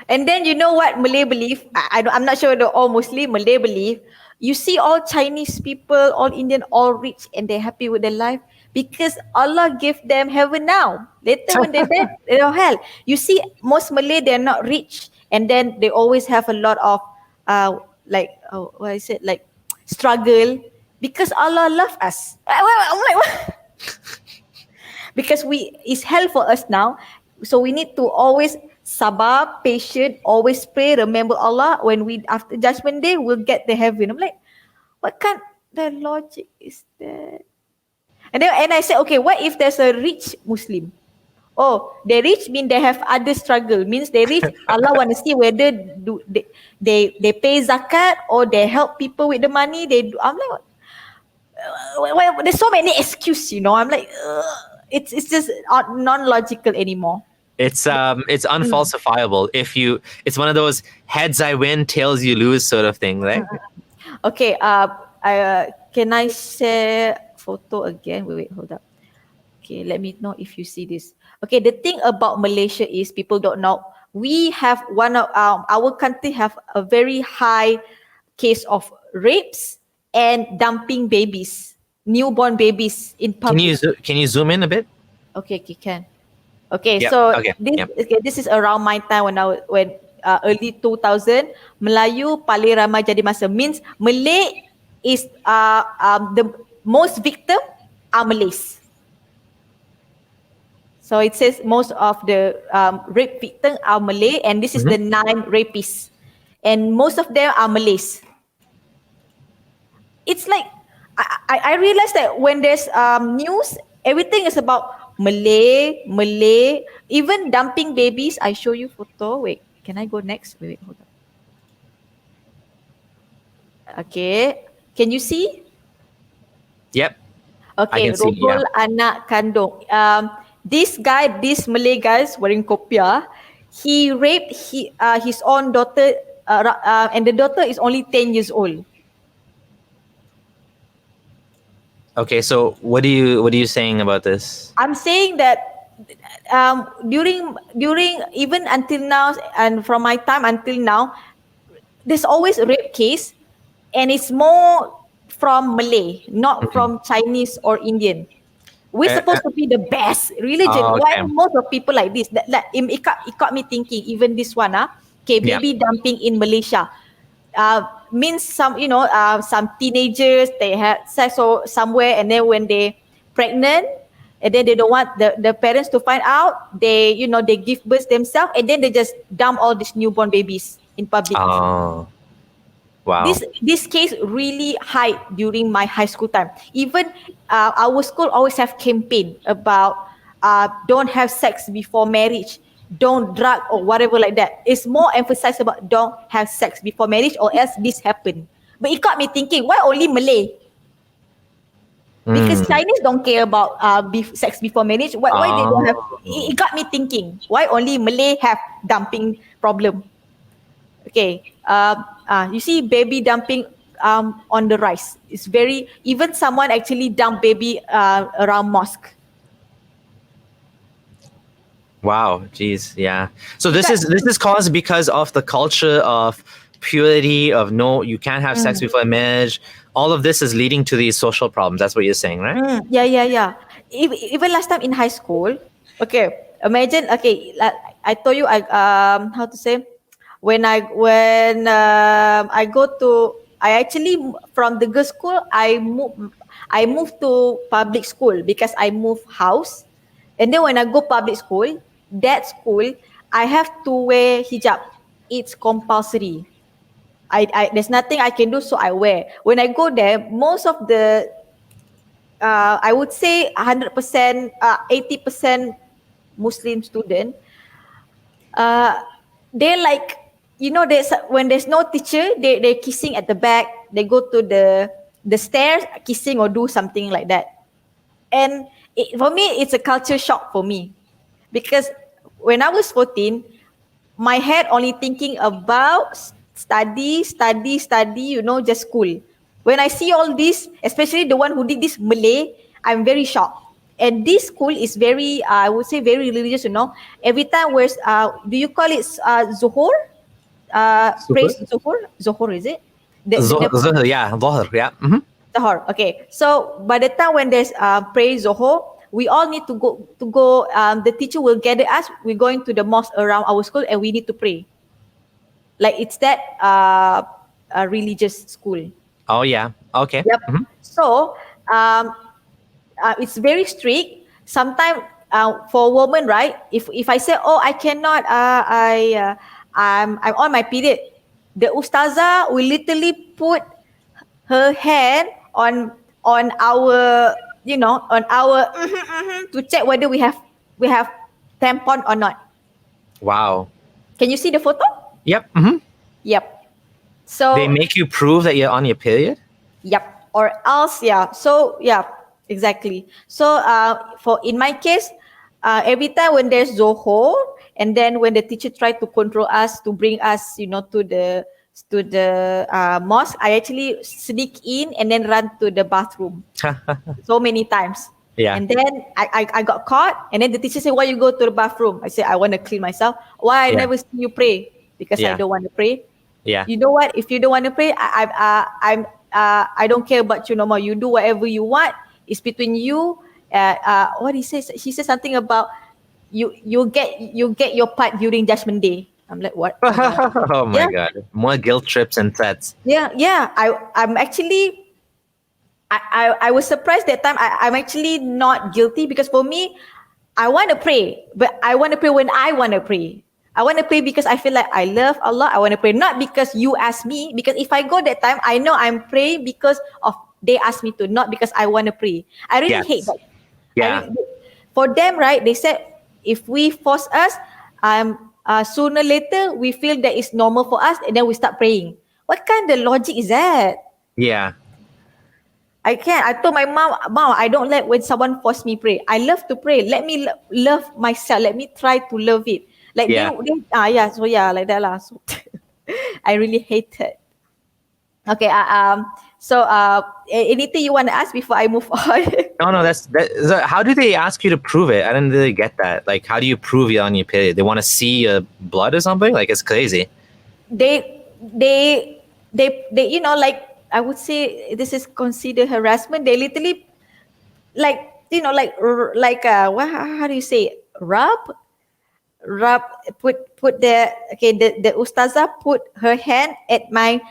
And then you know what Malay believe? I'm not sure the all Muslim Malay believe. You see all Chinese people, all Indian, all rich, and they're happy with their life because Allah gave them heaven now. Later when they're dead, they're hell. You see most Malay, they're not rich, and then they always have a lot of like struggle because Allah loves us. I'm like, what? Because it's hell for us now. So we need to always sabar, patient, always pray, remember Allah. When we, after judgment day, we'll get the heaven. I'm like, what kind of logic is that? And I said, okay, what if there's a rich Muslim? Oh, they rich mean they have other struggle. Means they rich, Allah want to see whether they pay zakat or they help people with the money. They do. I'm like, well, there's so many excuses, I'm like, it's just non-logical anymore. It's unfalsifiable. It's one of those heads I win, tails you lose sort of thing, right? Okay. Can I share photo again? Wait, hold up. Okay, let me know if you see this. Okay, the thing about Malaysia is people don't know. We have one of our country have a very high case of rapes and dumping babies, newborn babies in public. Can you zoom in a bit? Okay, can. Okay, yep. so okay. This is around my time when early 2000, Melayu paling ramai jadi masa. Means Malay is the most victim are Malays. So it says most of the rape victims are Malay, and this is the 9 rapists, and most of them are Malays. It's like I realized that when there's news, everything is about Malay. Even dumping babies. I show you photo. Wait, can I go next? Wait, hold on. Okay. Can you see? Yep, I Okay, can see. Yeah. rogol anak kandung. This guy, this Malay guy wearing kopiah, he raped his own daughter, and the daughter is only 10 years old. Okay, so what are you saying about this? I'm saying that during even until now, and from my time until now, there's always a rape case, and it's more from Malay, not from Chinese or Indian. We're Uh, uh, supposed to be the best religion. oh, Why okay. most of people like this? It got me thinking. Even this one, okay, Yeah. baby dumping in Malaysia, means some teenagers they had sex or somewhere, and then when they pregnant, and then they don't want the parents to find out. They give birth themselves, and then they just dump all these newborn babies in public. Oh, wow. This case really high during my high school time. Even our school always have campaign about don't have sex before marriage, don't drug or whatever like that. It's more emphasized about don't have sex before marriage or else this happen. But it got me thinking, why only Malay? Because Chinese don't care about sex before marriage. Why they don't have? It got me thinking. Why only Malay have dumping problem? Okay. You see baby dumping on the rise. It's very, even someone actually dump baby around mosque. Wow, geez, yeah. So this is caused because of the culture of purity, of no, you can't have sex before marriage. All of this is leading to these social problems. That's what you're saying, right? Yeah. Even last time in high school, okay, imagine, okay, like I told you, how to say, when I go to, I actually from the girls' school, I moved to public school because I moved house, and then when I go public school, that school, I have to wear hijab. It's compulsory. There's nothing I can do, so I wear. When I go there, most of the I would say 100%, 80% Muslim student, they like, when there's no teacher, they're kissing at the back. They go to the stairs, kissing or do something like that. And for me, it's a culture shock for me, because when I was 14, my head only thinking about study, just school. When I see all this, especially the one who did this Malay, I'm very shocked. And this school is very, I would say, very religious. Every time where's, do you call it Zuhur? Praise Zuhur? Zuhur, is it? Zuhr, yeah, Dhuhr, yeah. Zuhur. Okay. So by the time when there's praise Zuhur, we all need to go. The teacher will gather us. We're going to the mosque around our school, and we need to pray. Like it's that a religious school. Oh, yeah. Okay. Yep. So it's very strict. Sometimes for a woman, right? If I say, oh, I cannot, I'm on my period, the ustazah will literally put her hand on our, on our to check whether we have tampon or not. Wow. Can you see the photo? Yep. Yep. So They make you prove that you're on your period? yep. Or else, yeah. So yeah, exactly. So for in my case, every time when there's Zoho, and then when the teacher tried to control us to bring us, to the mosque, I actually sneak in and then run to the bathroom so many times. Yeah. And then I got caught, and then the teacher said, "Why you go to the bathroom?" I said, "I want to clean myself." Why I Yeah. never see you pray? Because I Yeah. don't want to pray. Yeah. You know what? If you don't want to pray, I don't care about you no more. You do whatever you want. It's between you. What he says? He says something about you get your part during Judgment Day. I'm like, what? Oh my Yeah. God. More guilt trips and threats. Yeah. I'm actually. I was surprised that time. I'm actually not guilty, because for me, I want to pray, but I want to pray when I want to pray. I want to pray because I feel like I love Allah. I want to pray, not because you ask me. Because if I go that time, I know I'm praying because of they ask me to, not because I want to pray. I really Yes. hate that. Yeah. For them, right? They said if we force us, sooner or later we feel that it's normal for us, and then we start praying. What kind of logic is that? Yeah. I can't. I told my mom, I don't like when someone force me pray. I love to pray. Let me love myself. Let me try to love it. Like Yeah. so yeah, like that lah. So I really hate it. Okay. Anything you want to ask before I move on? No, so how do they ask you to prove it? I didn't really get that. Like, how do you prove you're on your period? They want to see your blood or something? Like, it's crazy. they like I would say this is considered harassment. They literally like how do you say it? Rub put the ustazah put her hand at my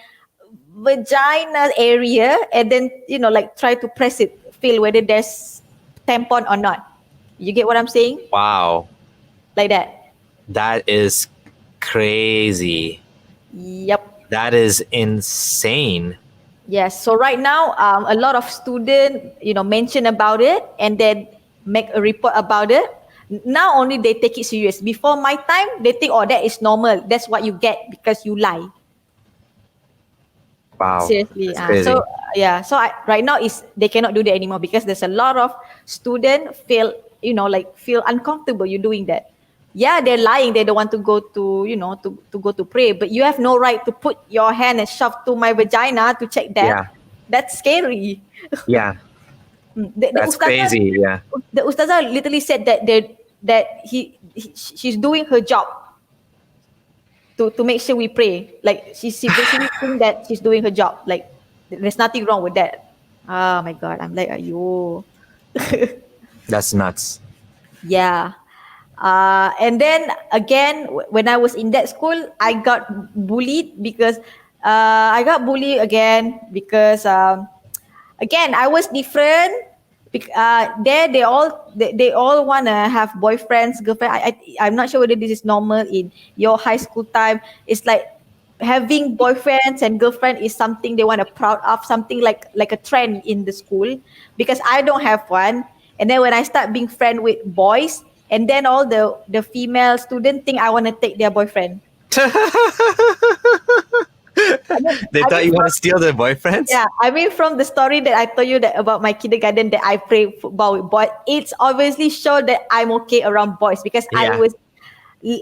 vagina area and then like try to press it, feel whether there's tampon or not. You get what I'm saying? Wow. Like that. That is crazy. Yep. That is insane. Yes. So right now, a lot of students, mention about it and then make a report about it. Now only they take it serious. Before my time, they think, oh, that is normal. That's what you get because you lie. Wow. Seriously. That's crazy. Right now they cannot do that anymore because there's a lot of students feel uncomfortable you doing that. Yeah, they're lying. They don't want to go to, to go to pray. But you have no right to put your hand and shove to my vagina to check that. Yeah. That's scary. Yeah. That's crazy. Yeah. The ustazah literally said that she's doing her job to make sure we pray. Like she basically think that she's doing her job. Like there's nothing wrong with that. Oh my God. I'm like, ayo. That's nuts. Yeah. And then again, when I was in that school, I got bullied because again I was different. There they all wanna have boyfriends, girlfriend. I'm not sure whether this is normal in your high school time. It's like having boyfriends and girlfriend is something they want to proud of, something like a trend in the school. Because I don't have one, and then when I start being friend with boys. And then all the female students think I want to take their boyfriend. They thought you want to steal their boyfriends? Yeah, I mean from the story that I told you that about my kindergarten that I play football with boys, it's obviously shown that I'm okay around boys because Yeah.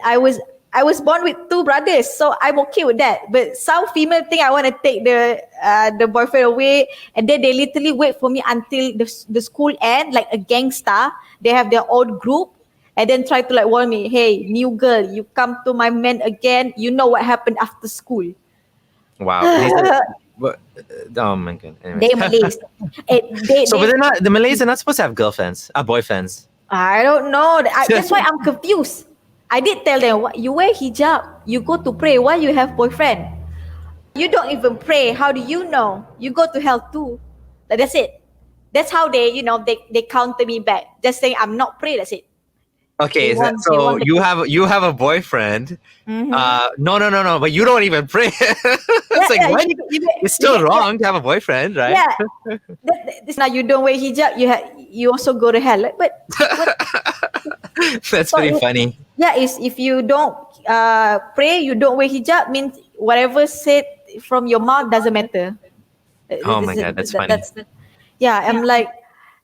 I was born with two brothers, so I'm okay with that. But some female think I want to take the boyfriend away, and then they literally wait for me until the school end, like a gangster. They have their own group. And then try to like warn me, hey, new girl, you come to my man again, you know what happened after school. Wow. Oh my God. Anyway. They're Malays. But the Malays are not supposed to have girlfriends, boyfriends. I don't know. That's why I'm confused. I did tell them, you wear hijab, you go to pray, why you have boyfriend? You don't even pray, how do you know? You go to hell too. Like, that's it. That's how they counter me back. Just saying I'm not pray, that's it. Okay, so you have a boyfriend. Mm-hmm. No, but you don't even pray. What? It's still wrong to have a boyfriend, right? Yeah. Now you don't wear hijab, you also go to hell. But that's pretty funny. Yeah, if you don't pray, you don't wear hijab, means whatever said from your mouth doesn't matter. Oh my God, that's funny. I'm like.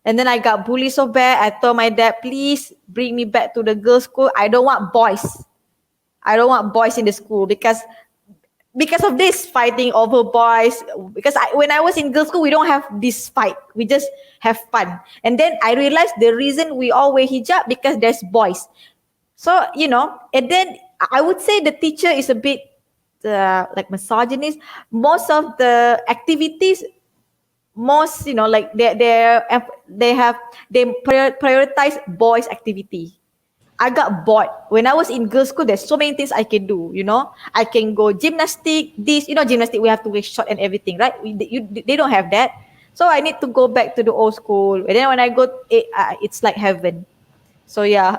And then I got bullied so bad. I told my dad, please bring me back to the girls' school. I don't want boys. I don't want boys in the school because of this fighting over boys. Because when I was in girls' school, we don't have this fight. We just have fun. And then I realized the reason we all wear hijab because there's boys. So, and then I would say the teacher is a bit like misogynist. Most of the activities like they prioritize boys activity. I got bored when I was in girls' school. There's so many things I can do. I can go gymnastic. Gymnastic we have to wear short and everything, right? They don't have that, so I need to go back to the old school. And then when I go, it's like heaven. So yeah.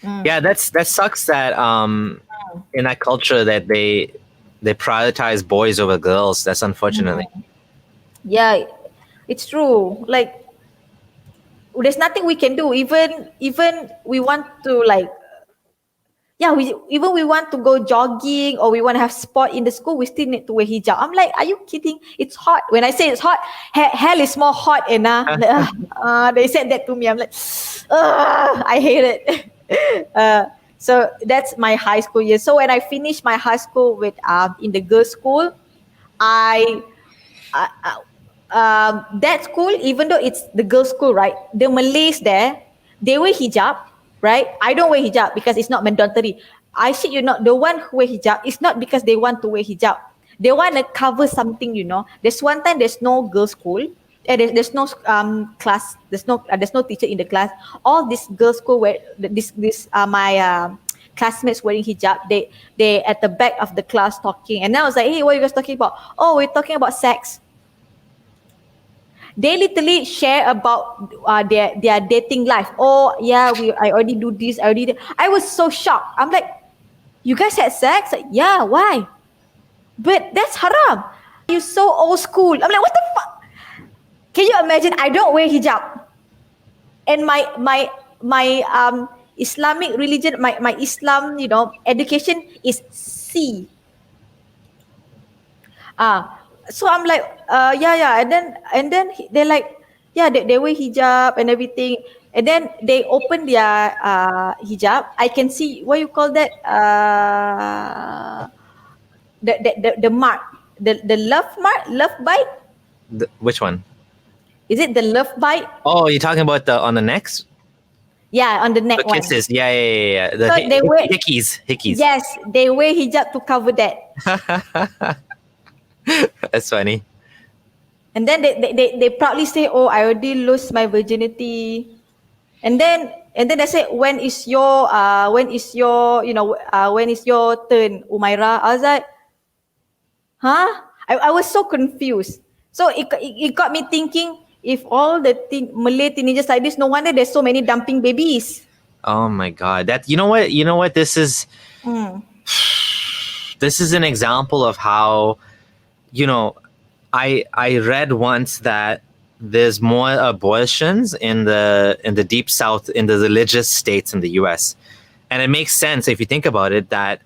Yeah, that sucks that in that culture that they prioritize boys over girls. That's unfortunately. Yeah, it's true. Like, there's nothing we can do. Even we want to like Yeah, we want to go jogging or we want to have sport in the school, we still need to wear hijab. I'm like, are you kidding? It's hot. When I say it's hot, hell is more hot, they said that to me. I'm like, I hate it. So that's my high school years. So when I finished my high school with in the girls' school, I that school, even though it's the girls' school, right? The Malays there, they wear hijab, right? I don't wear hijab because it's not mandatory. I shit you not, the one who wear hijab, it's not because they want to wear hijab. They want to cover something, There's one time there's no girls' school. There's no class. There's no teacher in the class. All this girls' school where my classmates wearing hijab. They at the back of the class talking, and I was like, hey, what are you guys talking about? Oh, we're talking about sex. They literally share about their dating life. Oh yeah, I already do this. I was so shocked. I'm like, you guys had sex? Like, yeah, why? But that's haram. You're so old school. I'm like, what the fuck? Can you imagine? I don't wear hijab, and my Islamic religion, my Islam, education is C. So I'm like, yeah, and then they're like, yeah, they wear hijab and everything, and then they open their hijab. I can see, what you call that, the mark, the love bite. Which one? Is it the love bite? Oh, you're talking about on the necks? Yeah, on the neck The one. kisses. Yeah. The So they wear hickeys. Yes, they wear hijab to cover that. That's funny. And then they proudly say, oh, I already lost my virginity. And then they say, when is your turn, Umaira? I was like, huh? I was so confused. So it got me thinking, if all the Malay teenagers like this, no wonder there's so many dumping babies. Oh my God. That you know what this is this is an example of how, I read once that there's more abortions in the deep south, in the religious states in the US. And it makes sense if you think about it, that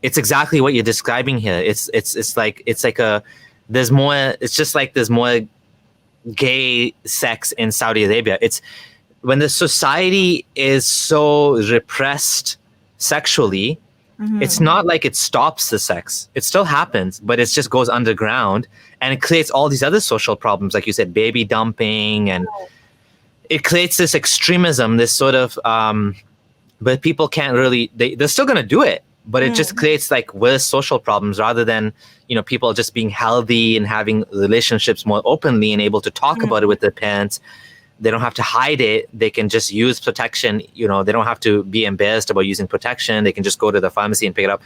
it's exactly what you're describing here. It's just like there's more gay sex in Saudi Arabia. It's when the society is so repressed sexually, it's not like it stops the sex. It still happens, but it just goes underground, and it creates all these other social problems, like you said, baby dumping, and it creates this extremism, this sort of but people can't really, they're still going to do it, but it just creates like worse social problems, rather than people just being healthy and having relationships more openly and able to talk about it with their parents. They don't have to hide it. They can just use protection. They don't have to be embarrassed about using protection. They can just go to the pharmacy and pick it up.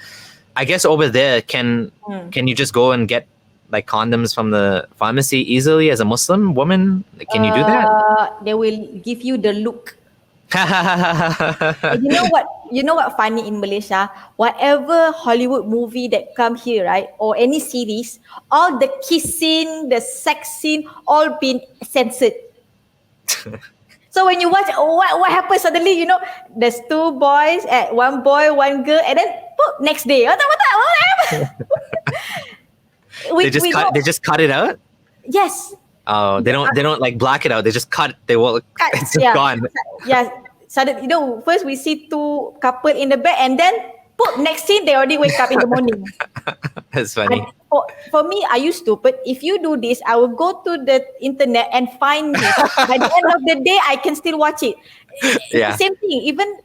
I guess over there, can you just go and get like condoms from the pharmacy easily as a Muslim woman? Can you do that? They will give you the look. You know what funny in Malaysia? Whatever Hollywood movie that come here, right, or any series, all the kissing, the sex scene, all been censored. So when you watch, what happens suddenly? There's two boys, one boy, one girl, and then next day, what happened? They just cut it out. Yes. Oh, they don't like black it out. They just cut. They will. It's just gone. Yeah. Suddenly, first we see two couple in the bed, and then next scene they already wake up in the morning. That's funny. And for me, I used to, but if you do this, I will go to the internet and find it. By the end of the day, I can still watch it. Yeah. Same thing. Even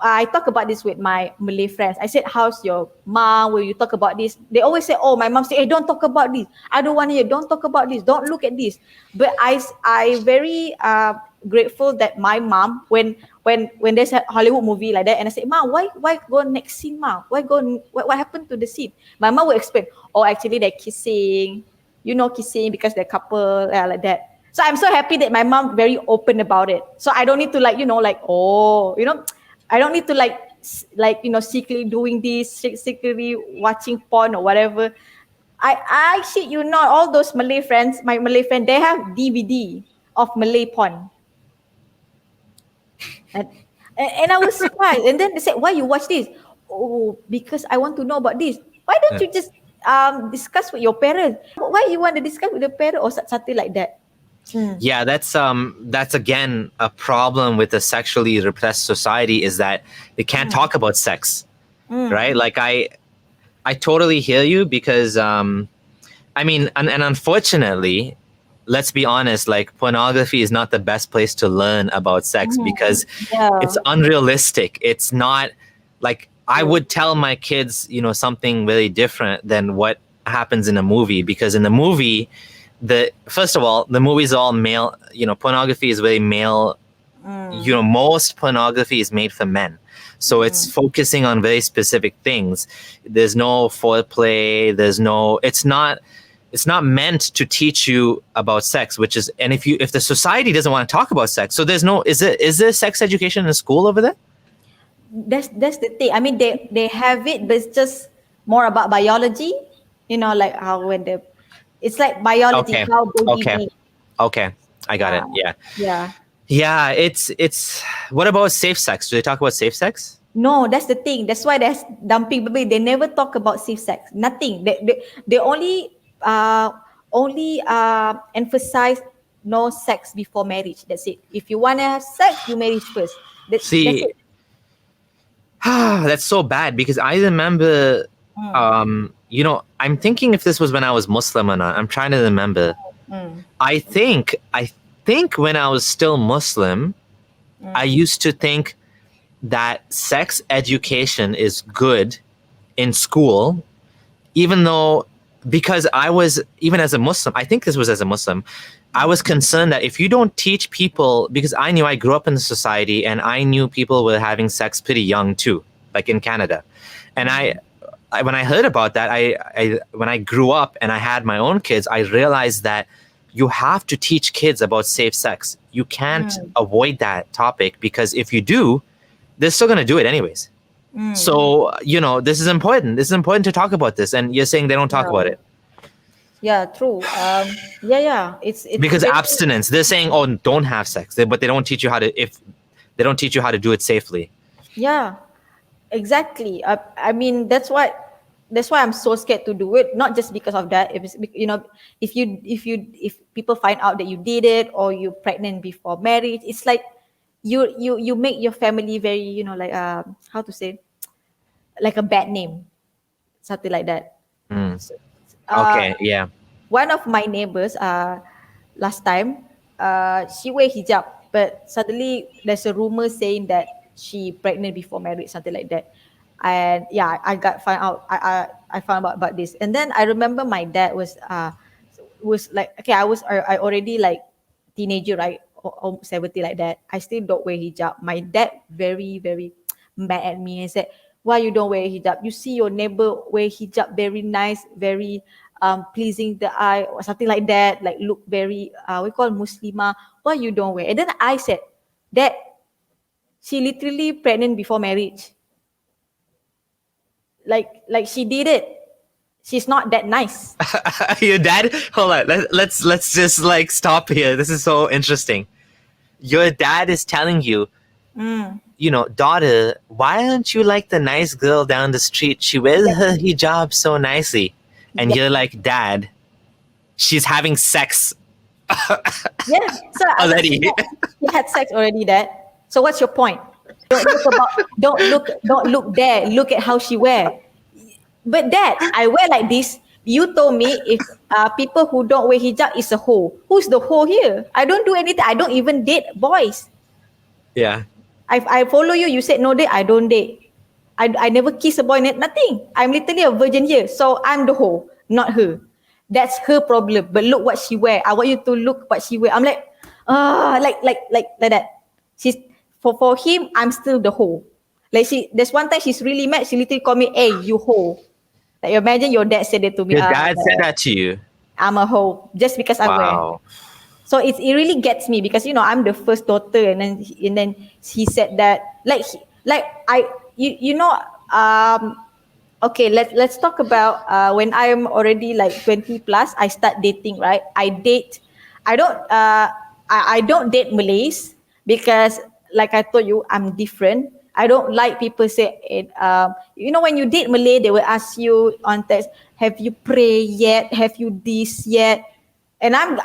I talk about this with my Malay friends. I said, how's your mom? Will you talk about this? They always say, oh, my mom say, hey, don't talk about this. I don't want to hear. Don't talk about this. Don't look at this. But I very grateful that my mom, when there's a Hollywood movie like that, and I say, Ma, why go next scene, Ma? What happened to the scene? My mom will explain, oh, actually they're kissing, kissing because they're couple, like that. So I'm so happy that my mom very open about it. So I don't need to I don't need to secretly doing this, secretly watching porn or whatever. I shit you not, all those Malay friends, my Malay friend, they have DVD of Malay porn. And And I was surprised. And then they said, why you watch this? Oh, because I want to know about this. Why don't you just discuss with your parents? Why you want to discuss with the parent or something like that? Yeah, that's again a problem with a sexually repressed society, is that they can't talk about sex, right? Like I totally hear you, because I mean, and unfortunately, let's be honest, like pornography is not the best place to learn about sex, because Yeah. it's unrealistic. It's not like, I would tell my kids, something really different than what happens in a movie, because in the movie, first of all, the movie is all male, pornography is very male. Most pornography is made for men. So it's focusing on very specific things. There's no foreplay, it's not meant to teach you about sex, which is, and if the society doesn't want to talk about sex, so is there sex education in school over there? That's the thing. I mean, they have it, but it's just more about biology. Like how it's like biology. Okay. How body Okay. made. Okay. I got it. Yeah. Yeah. Yeah. It's, what about safe sex? Do they talk about safe sex? No, that's the thing. That's why there's dumping baby. They never talk about safe sex. Nothing. They only emphasize no sex before marriage. That's it. If you want to have sex, you marry first. That's it. That's so bad, because I remember, I'm thinking if this was when I was Muslim or not. I'm trying to remember. I think when I was still Muslim, I used to think that sex education is good in school, even though, because I was, even as a Muslim, I think this was as a Muslim, I was concerned that if you don't teach people, because I knew I grew up in the society and I knew people were having sex pretty young too, like in Canada. And I when I heard about that, when I grew up and I had my own kids, I realized that you have to teach kids about safe sex. You can't avoid that topic, because if you do, they're still going to do it anyways. So, this is important. This is important to talk about this. And you're saying they don't talk about it. Yeah, true. Yeah. It's Because abstinence, they're saying, oh, don't have sex, but they don't teach you how to do it safely. Yeah, exactly. I mean, that's why I'm so scared to do it. Not just because of that. If people find out that you did it, or you're pregnant before marriage, it's like you make your family very, like how to say, like a bad name, something like that. Okay, yeah. One of my neighbors, last time, she wear hijab, but suddenly there's a rumor saying that she pregnant before marriage, something like that. And yeah, I found out. I found out about this, and then I remember my dad was like, okay, I already like teenager, right, or 70 like that. I still don't wear hijab. My dad very very mad at me and said, why you don't wear hijab? You see your neighbor wear hijab, very nice, very pleasing the eye, or something like that, like look very we call Muslimah. Why you don't wear? And then I said, Dad, she literally pregnant before marriage. Like she did it. She's not that nice. Your dad, hold on, let's just like stop here. This is so interesting. Your dad is telling you, daughter, why aren't you like the nice girl down the street? She wears her hijab so nicely. And you're like, Dad, she's having sex. Yeah. So already. She had sex already, Dad. So what's your point? Don't look there. Look at how she wear. But Dad, I wear like this. You told me if people who don't wear hijab is a hoe. Who's the hoe here? I don't do anything. I don't even date boys. Yeah. I follow you. You said no date. I don't date. I never kiss a boy. Nothing. I'm literally a virgin here. So I'm the hoe, not her. That's her problem. But look what she wear. I want you to look what she wear. I'm like, like that. She's for him. I'm still the hoe. Like there's one time she's really mad. She literally called me, "Hey, you hoe." Like imagine your dad said it to me. Your dad said that to you. I'm a hoe just because I wear. So it really gets me because I'm the first daughter, and then he said that okay, let's talk about when I'm already like 20 plus, I start dating, right? I don't date Malays because like I told you, I'm different. I don't like people say it. When you date Malay, they will ask you on text, "Have you prayed yet? Have you this yet?" And I'm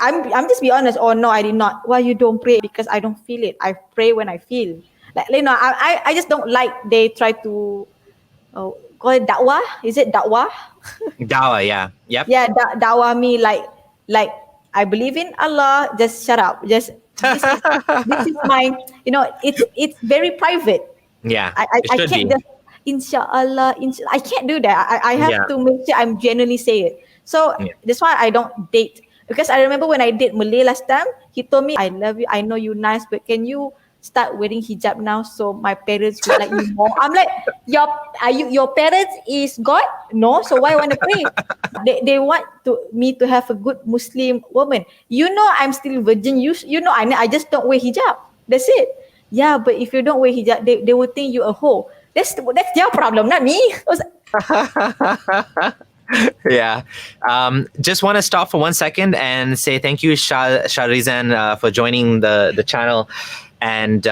just be honest. Oh no, I did not. Why you don't pray? Because I don't feel it. I pray when I feel. I just don't like they try to call it da'wah. Is it da'wah? Dawah, yeah. Yep. Yeah, da'wah me like I believe in Allah. Just shut up. Just this is my it's very private. Yeah. It I should can't be. just inshallah, I can't do that. I have Yeah. to make sure I'm genuinely say it. So Yeah. that's why I don't date. Because I remember when I date Malay last time, he told me, I love you, I know you nice, but can you start wearing hijab now so my parents will like you more? I'm like, your parents is God? No, so why want to pray? They want me to have a good Muslim woman. I'm still virgin. I just don't wear hijab. That's it. Yeah, but if you don't wear hijab, they will think you a hoe. That's their problem, not me. Yeah. Just want to stop for 1 second and say thank you, Sharizan, for joining the channel. And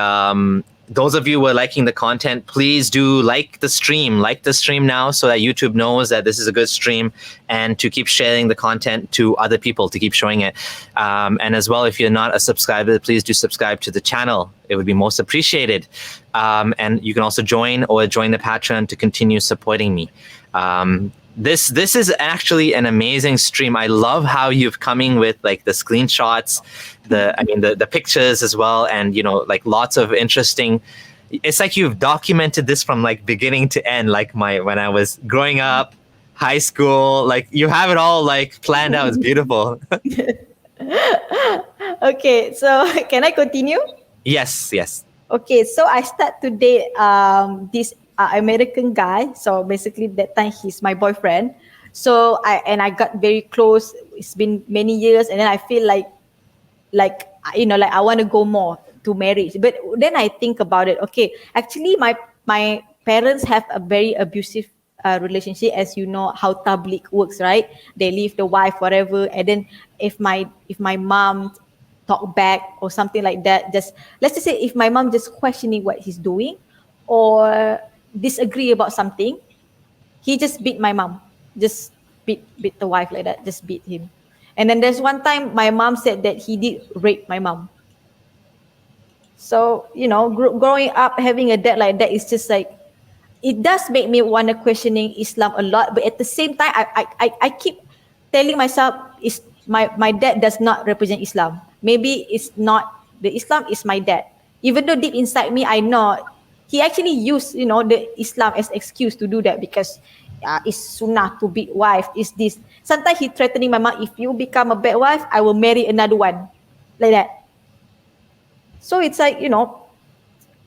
those of you who are liking the content, please do like the stream now so that YouTube knows that this is a good stream, and to keep sharing the content to other people, to keep showing it. And as well, if you're not a subscriber, please do subscribe to the channel. It would be most appreciated. And you can also join the Patreon to continue supporting me. This is actually an amazing stream. I love how you've coming with like the screenshots, the pictures as well, and like lots of interesting. It's like you've documented this from like beginning to end, like when I was growing up, high school. Like you have it all like planned out. It's beautiful. Okay, so can I continue? Yes. Okay, so I start to date this American guy. So basically that time he's my boyfriend. So I got very close. It's been many years, and then I feel like I want to go more to marriage. But then I think about it. Okay, actually my parents have a very abusive relationship, as you know how tabligh works, right? They leave the wife whatever, and then if my mom talk back or something like that, let's just say if my mom just questioning what he's doing or disagree about something, he just beat my mom, just beat the wife like that, just beat him. And then there's one time my mom said that he did rape my mom. So growing up having a dad like that is just like, it does make me want to questioning Islam a lot. But at the same time, I keep telling myself, is my dad does not represent Islam. Maybe it's not the Islam is my dad. Even though deep inside me, I know he actually used the Islam as excuse to do that, because it's sunnah to beat wife. Is this sometimes he threatening my mom, if you become a bad wife, I will marry another one, like that. So it's like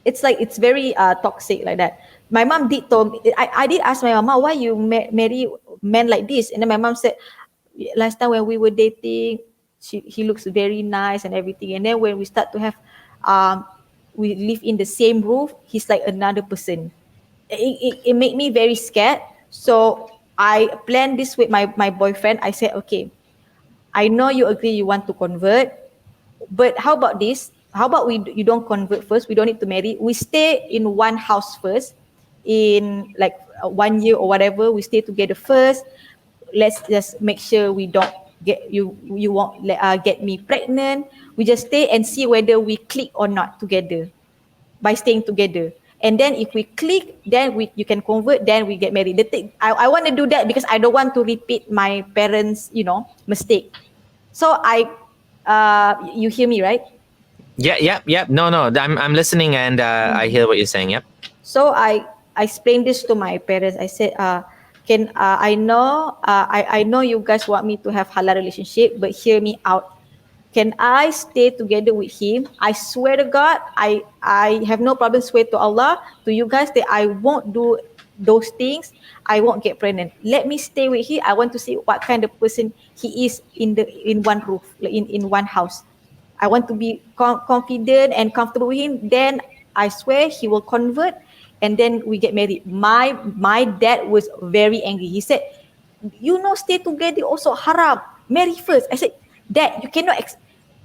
it's very toxic like that. My mom did told me, I did ask my mama, why you marry men like this? And then my mom said, last time when we were dating, he looks very nice and everything. And then when we start to have, we live in the same roof, he's like another person. It made me very scared. So I planned this with my boyfriend. I said, okay, I know you agree you want to convert, but how about this? How about you don't convert first? We don't need to marry. We stay in one house first, in like 1 year or whatever. We stay together first. Let's just make sure we don't get you won't get me pregnant. We just stay and see whether we click or not together by staying together. And then if we click, then you can convert, then we get married. I want to do that because I don't want to repeat my parents mistake. So you hear me, right? Yeah. No. I'm listening, and I hear what you're saying. Yep. So I explained this to my parents. I said, I know you guys want me to have halal relationship, but hear me out. Can I stay together with him? I swear to God, I have no problem, swear to Allah, to you guys, that I won't do those things. I won't get pregnant. Let me stay with him. I want to see what kind of person he is in one roof, in one house. I want to be confident and comfortable with him. Then I swear he will convert, and then we get married. My dad was very angry. He said, stay together also haram. Marry first. I said, Dad, you cannot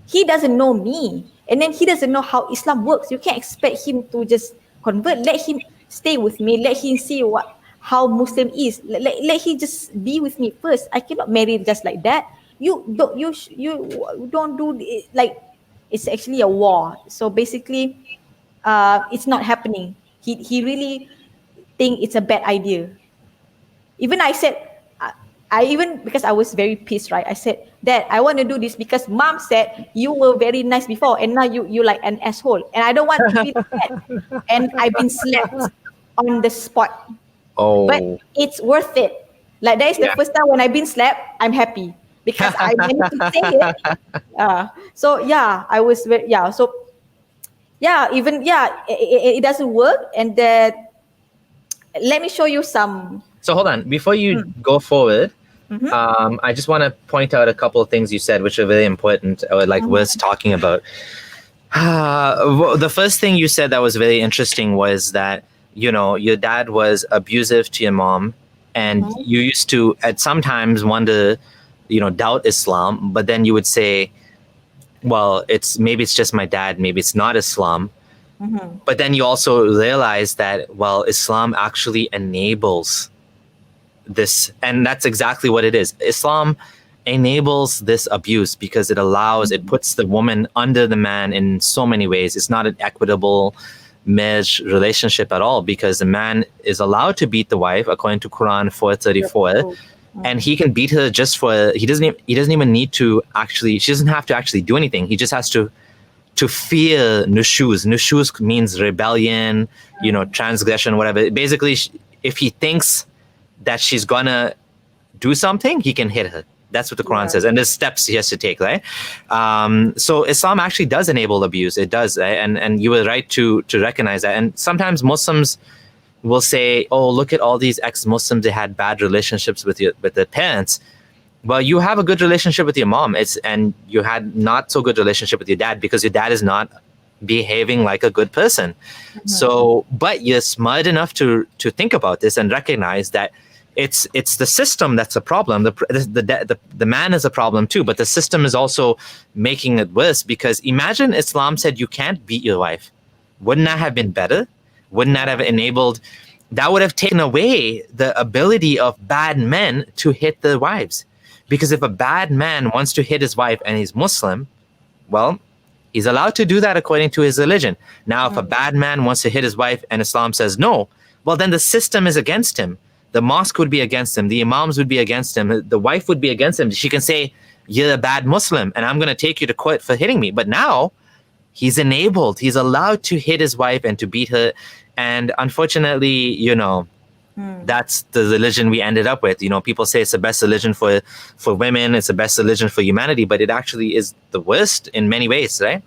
he doesn't know me, and then he doesn't know how Islam works. You can't expect him to just convert. Let him stay with me. Let him see how Muslim is. Let he just be with me first. I cannot marry just like that. You don't do it, like it's actually a war. So basically, it's not happening. He really think it's a bad idea. Even I said, because I was very pissed, right? I said, Dad, I want to do this because Mom said you were very nice before, and now you like an asshole, and I don't want to be that. And I've been slapped on the spot. Oh. But it's worth it. Like that is the first time when I've been slapped, I'm happy because I managed to say it. So yeah, I was very, So yeah, even it doesn't work, and then let me show you some. So hold on, before you go forward, I just want to point out a couple of things you said, which are very important, or like worth talking about. The first thing you said that was very interesting was that, you know, your dad was abusive to your mom, and you used to at sometimes wonder, you know, doubt Islam, but then you would say, well, maybe it's just my dad, maybe it's not Islam. But then you also realize that, well, Islam actually enables this, and that's exactly what it is. Islam enables this abuse because it puts the woman under the man in so many ways. It's not an equitable marriage relationship at all, because the man is allowed to beat the wife according to Quran 434, and he can beat her just for, he doesn't even need to actually, she doesn't have to actually do anything. He just has to fear nushuz. Nushuz means rebellion, you know, transgression, whatever. Basically, if he thinks that she's gonna do something, he can hit her. That's what the Quran says, and there's steps he has to take, right? So Islam actually does enable abuse. It does, right? And you were right to recognize that. And sometimes Muslims will say, "Oh, look at all these ex-Muslims. They had bad relationships with their parents." Well, you have a good relationship with your mom, and you had not so good relationship with your dad because your dad is not behaving like a good person. So, but you're smart enough to think about this and recognize that it's the system that's a problem. The man is a problem too, but the system is also making it worse, because imagine Islam said you can't beat your wife. Wouldn't that have been better? Wouldn't that have enabled? That would have taken away the ability of bad men to hit their wives. Because if a bad man wants to hit his wife and he's Muslim, well, he's allowed to do that according to his religion. Now, if a bad man wants to hit his wife and Islam says no, well, then the system is against him. The mosque would be against him. The imams would be against him. The wife would be against him. She can say, you're a bad Muslim and I'm going to take you to court for hitting me. But now he's enabled. He's allowed to hit his wife and to beat her. And unfortunately, you know, that's the religion we ended up with. You know, people say it's the best religion for women, it's the best religion for humanity, but it actually is the worst in many ways, right?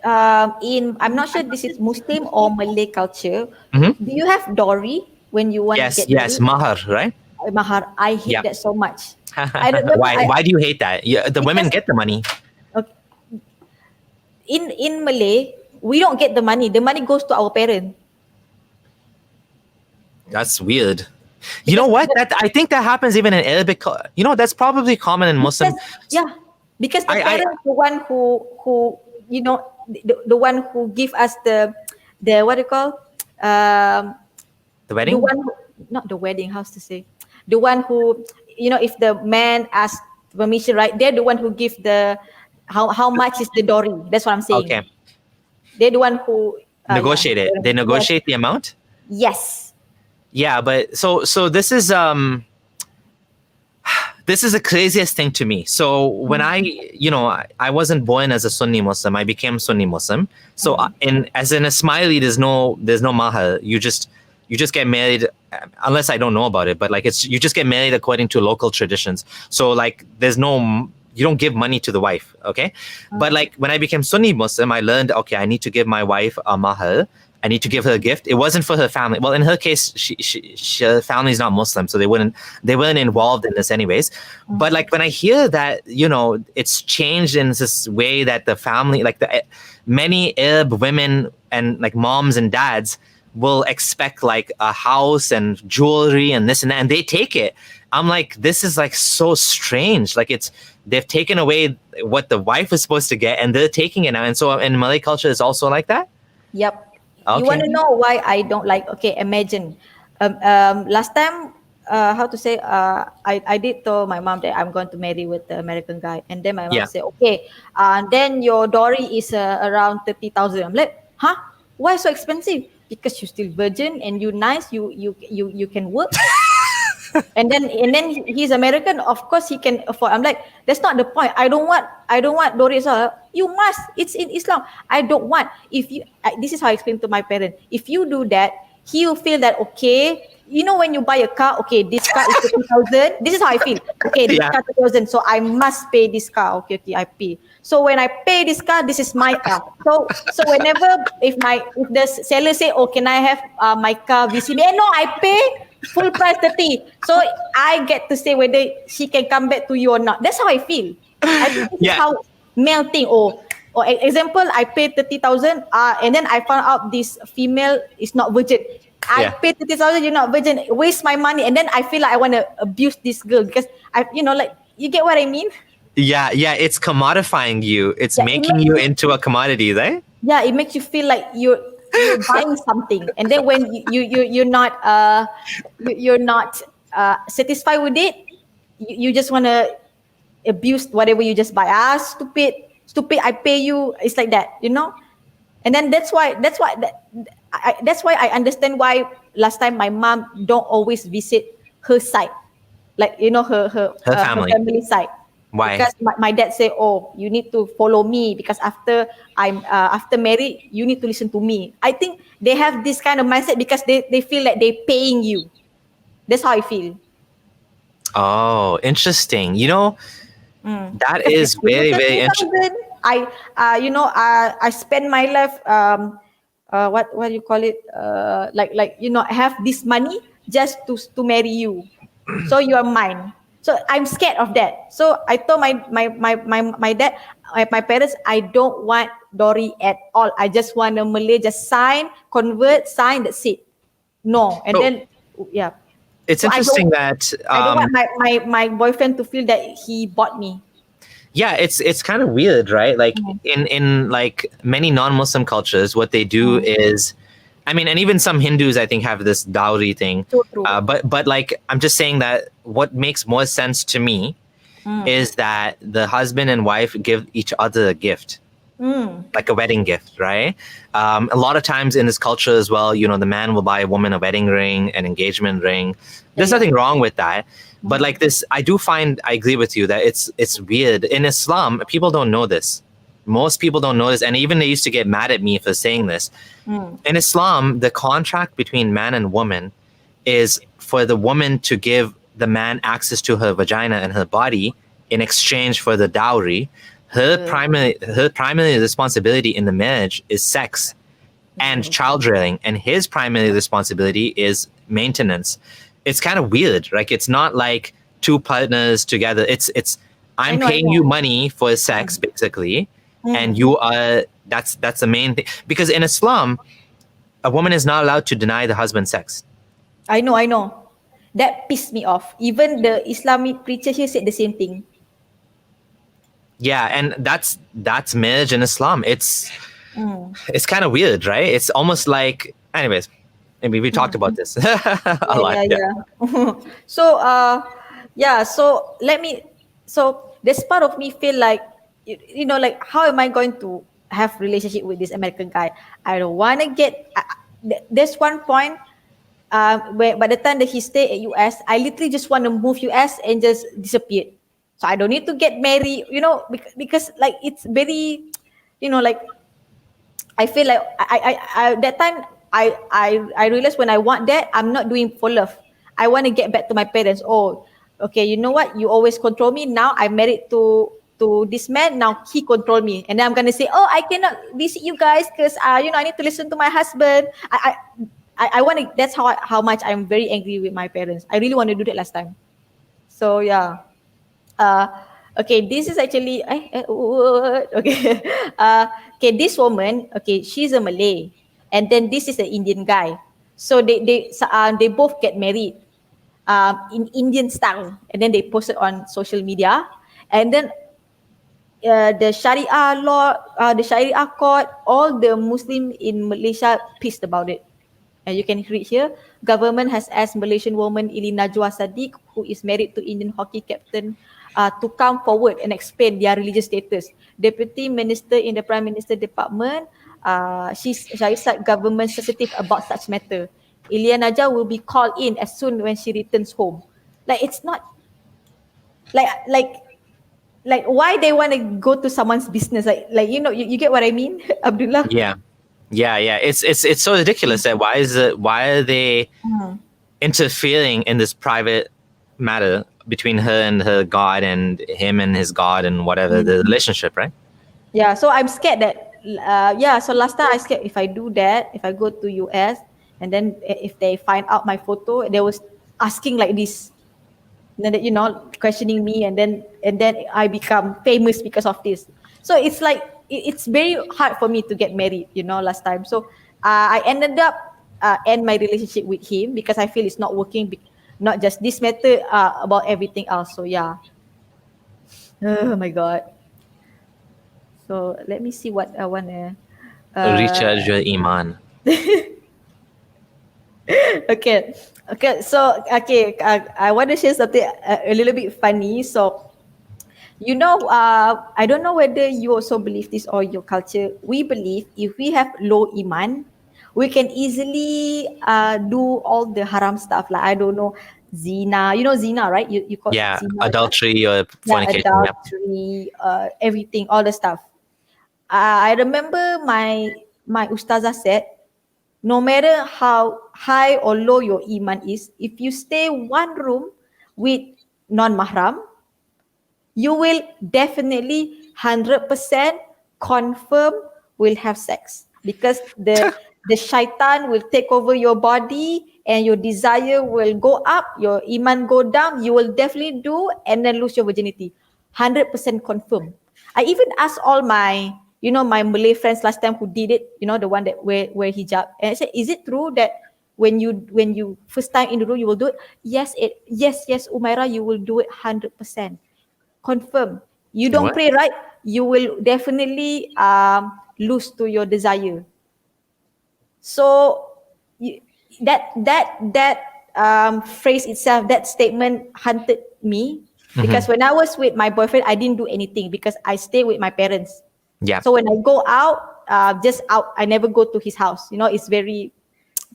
I'm not sure this is Muslim or Malay culture. Do you have dowry when you want to get married? Yes, mahar, right? Mahar. I hate that so much. I don't know why do you hate that? The women get the money. Okay. In Malay, we don't get the money. The money goes to our parents. That's weird. You know what? I think that happens even in Arabic. You know, that's probably common in Muslim. Because the parents, the one who you know, the one who give us the what do you call the wedding? The one not the wedding. How's to say? The one who, you know, if the man asks permission, right? They're the one who give the how much is the dowry. That's what I'm saying. Okay. They're the one who negotiate it. They negotiate the amount. Yes. Yeah, but so this is the craziest thing to me. So when I wasn't born as a Sunni Muslim, I became Sunni Muslim. So as an Ismaili, there's no mahar. You just get married, unless I don't know about it, but like you just get married according to local traditions. So like you don't give money to the wife, okay? But like when I became Sunni Muslim, I learned, okay, I need to give my wife a mahar. I need to give her a gift. It wasn't for her family. Well, in her case, her family's not Muslim, so they weren't involved in this anyways. But like when I hear that, you know, it's changed in this way that the family, like many Arab women and like moms and dads will expect like a house and jewelry and this and that, and they take it. I'm like, this is like so strange. Like they've taken away what the wife is supposed to get, and they're taking it now. And so in Malay culture, it's also like that. Yep. Okay. You want to know why I don't like? Okay, imagine. Last time, how to say? I did tell my mom that I'm going to marry with the American guy, and then my mom Yeah. said, okay, then your dowry is around 30,000. I'm like, huh? Why so expensive? Because you're still virgin and you nice. You can work. And then he's American. Of course he can afford. I'm like, that's not the point. I don't want dowry. You must. It's in Islam. I don't want. If you, this is how I explain to my parents. If you do that, he will feel that okay. You know when you buy a car, okay, this car is 30,000. This is how I feel. Okay, this car 30,000, so I must pay this car. Okay, I pay. So when I pay this car, this is my car. So whenever if the seller say, oh, can I have my car VCB? No, I pay full price 30. So I get to say whether she can come back to you or not. That's how I feel. I think this is how male think. Or example, I paid 30,000, and then I found out this female is not virgin. I paid 30,000, you're not virgin. Waste my money, and then I feel like I want to abuse this girl because like you get what I mean. Yeah, it's commodifying you. It's making you into a commodity, right? Yeah, it makes you feel like you're buying something, and then when you're not satisfied with it, you just want to abuse whatever you just buy. Stupid, I pay you. It's like that, and then that's why I understand why last time my mom don't always visit her side, like her family side. Why? Because my dad say, oh, you need to follow me because after married, you need to listen to me. I think they have this kind of mindset because they feel like they're paying you. That's how I feel. Oh, interesting. That is very, very interesting. I spend my life, what do you call it? I have this money just to marry you. So you are mine. So I'm scared of that. So I told my dad, my parents, I don't want dowry at all. I just want a Malay, just convert, sign, that's it. No. And then, yeah. It's interesting that I don't want my boyfriend to feel that he bought me. Yeah, it's kind of weird, right? Like in like many non-Muslim cultures, what they do is, I mean, and even some Hindus, I think, have this dowry thing. So true. But like, I'm just saying that what makes more sense to me is that the husband and wife give each other a gift, like a wedding gift, right? A lot of times in this culture as well, the man will buy a woman a wedding ring, an engagement ring. There's nothing wrong with that. But like this, I agree with you that it's weird. In Islam, people don't know this. Most people don't know this, and even they used to get mad at me for saying this. In Islam, the contract between man and woman is for the woman to give the man access to her vagina and her body in exchange for the dowry. Her primary responsibility in the marriage is sex and child rearing, and his primary responsibility is maintenance. It's kind of weird. Like, it's not like two partners together. It's I'm paying you money for sex, basically. And you are, that's the main thing. Because in Islam, a woman is not allowed to deny the husband sex. I know. That pissed me off. Even the Islamic preacher here said the same thing. Yeah, and that's marriage in Islam. It's kind of weird, right? It's almost like, anyways, maybe we talked about this a lot. Yeah. So this part of me feel like, like, how am I going to have relationship with this American guy? I don't want to get. There's one point where by the time that he stay at US, I literally just want to move US and just disappear. So I don't need to get married, because like it's very, like I feel like I that time I realized when I want that, I'm not doing for love. I want to get back to my parents. Oh, okay, you know what? You always control me. Now I'm married to this man. Now he control me, and then I'm gonna say, oh, I cannot visit you guys because I need to listen to my husband. I want to. That's how much I'm very angry with my parents. I really want to do that last time. So yeah. Okay, this is actually okay. Okay, this woman, okay, she's a Malay, and then this is an Indian guy. So they both get married in Indian style, and then they post it on social media, and then the Sharia law, the Sharia court, all the Muslim in Malaysia pissed about it. And you can read here, government has asked Malaysian woman Ili Najwa Sadiq, who is married to Indian hockey captain, to come forward and explain their religious status. Deputy Minister in the Prime Minister Department, she said government sensitive about such matter. Ilia Najwa will be called in as soon when she returns home. Like, it's not like why they want to go to someone's business, like you get what I mean, Abdullah? Yeah. It's so ridiculous that why are they interfering in this private matter between her and her God and him and his God and whatever the relationship, right? Yeah, so I'm scared that so last time I scared if I do that, if I go to US and then if they find out my photo, they was asking like this, and then questioning me, and then I become famous because of this. So it's like it's very hard for me to get married, last time. So I ended up end my relationship with him because I feel it's not working, not just this matter, about everything else. So yeah. Oh my God. So let me see what I want to Recharge your iman. Okay. So I want to share something a little bit funny. So I don't know whether you also believe this or your culture. We believe if we have low iman, we can easily do all the haram stuff, like, I don't know, zina. You know zina, right? You call it zina, adultery or fornication. Adultery, everything, all the stuff. I remember my ustazah said, no matter how high or low your iman is, if you stay one room with non-mahram, you will definitely 100% confirm will have sex, because the shaitan will take over your body and your desire will go up, your iman go down, you will definitely do and then lose your virginity. 100% confirm. I even asked all my my Malay friends last time who did it, the one that wear hijab, and I said, is it true that when you first time in the room you will do it? Yes, Umaira, you will do it 100%. Confirm. You don't pray, right? You will definitely lose to your desire. So that phrase itself, that statement haunted me, because when I was with my boyfriend, I didn't do anything because I stay with my parents. Yeah. So when I go out, just out, I never go to his house. It's very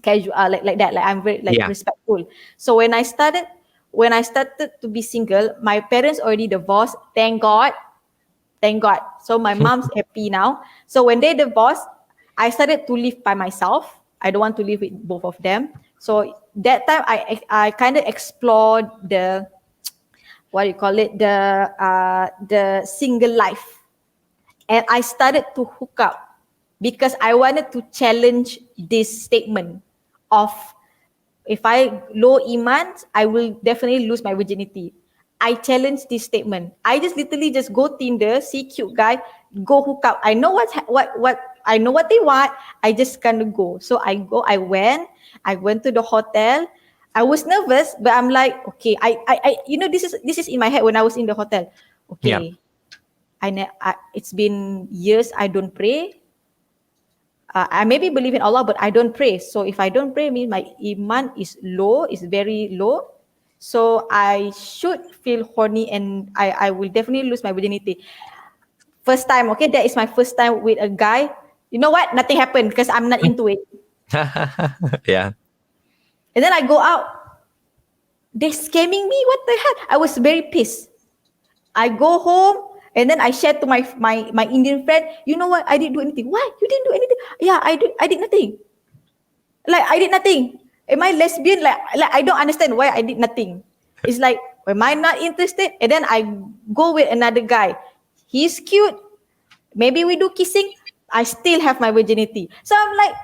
casual, like that. Like, I'm very respectful. So when I started to be single, my parents already divorced. Thank God. So my mom's happy now. So when they divorced, I started to live by myself. I don't want to live with both of them. So that time I kind of explored the the single life. And I started to hook up because I wanted to challenge this statement of, if I low iman, I will definitely lose my virginity. I challenged this statement. I just literally just go Tinder, see cute guy, go hook up. I know what I know what they want. I just kind of go. So I went to the hotel. I was nervous, but I'm like, okay, I this is in my head when I was in the hotel. Okay. Yeah. It's been years I don't pray. I maybe believe in Allah, but I don't pray. So if I don't pray, means my iman is low, is very low. So I should feel horny and I will definitely lose my virginity. First time, okay, that is my first time with a guy. You know what? Nothing happened because I'm not into it. Yeah. And then I go out. They're scamming me. What the hell? I was very pissed. I go home. And then I shared to my Indian friend, you know what? I didn't do anything. What? You didn't do anything? Yeah, I did nothing. Like, I did nothing. Am I lesbian? Like I don't understand why I did nothing. It's like, am I not interested? And then I go with another guy. He's cute. Maybe we do kissing. I still have my virginity. So I'm like,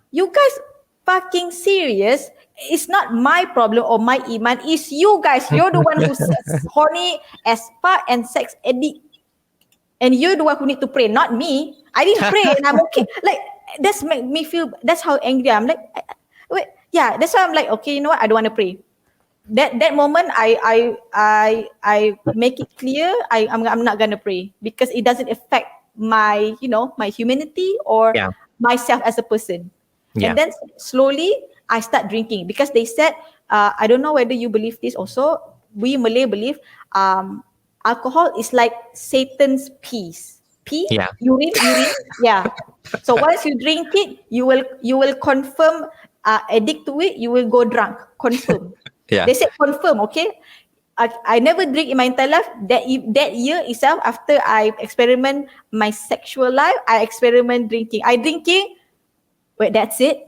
you guys fucking serious? It's not my problem or my iman. It's you guys. You're the one who's horny as fuck and sex addict. And you're the one who need to pray, not me. I didn't pray and I'm okay. Like, That's make me feel. That's how angry I'm. Like, wait, yeah. That's why I'm like, okay, you know what? I don't want to pray. That moment, I make it clear. I'm not gonna pray because it doesn't affect my, my humanity or Yeah. myself as a person. Yeah. And then slowly I start drinking because they said, I don't know whether you believe this also. We Malay believe alcohol is like Satan's peas. Pee, Yeah. urine, yeah. So once you drink it, you will confirm addict to it. You will go drunk. Confirm. Yeah. They said confirm. Okay. I never drink in my entire life. That year itself, after I experiment my sexual life, I experiment drinking. I drinking. Wait, that's it.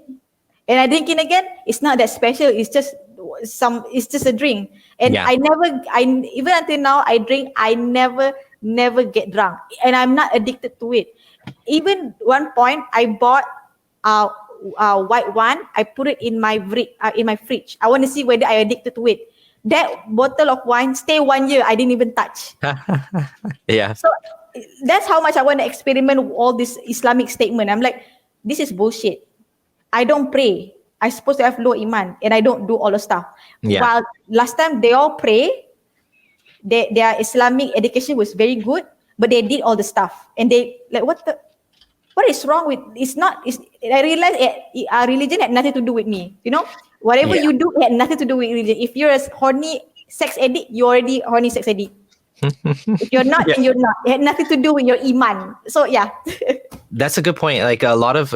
And I drinking again. It's not that special. It's just It's just a drink. And Yeah. even until now, I drink. I never get drunk, and I'm not addicted to it. Even one point, I bought white wine. I put it in my fridge. I want to see whether I addicted to it. That bottle of wine stay 1 year. I didn't even touch. Yeah. So that's how much I want to experiment with all this Islamic statement. I'm like, this is bullshit. I don't pray. I'm supposed to have low iman, and I don't do all the stuff. Yeah. While last time they all pray, their Islamic education was very good, but they did all the stuff, and they like, what is wrong with? I realized our religion had nothing to do with me. Whatever Yeah. you do, it had nothing to do with religion. If you're a horny sex addict, you're already a horny sex addict. If you're not, Yeah. then you're not. It had nothing to do with your iman. So yeah. That's a good point. Like a lot of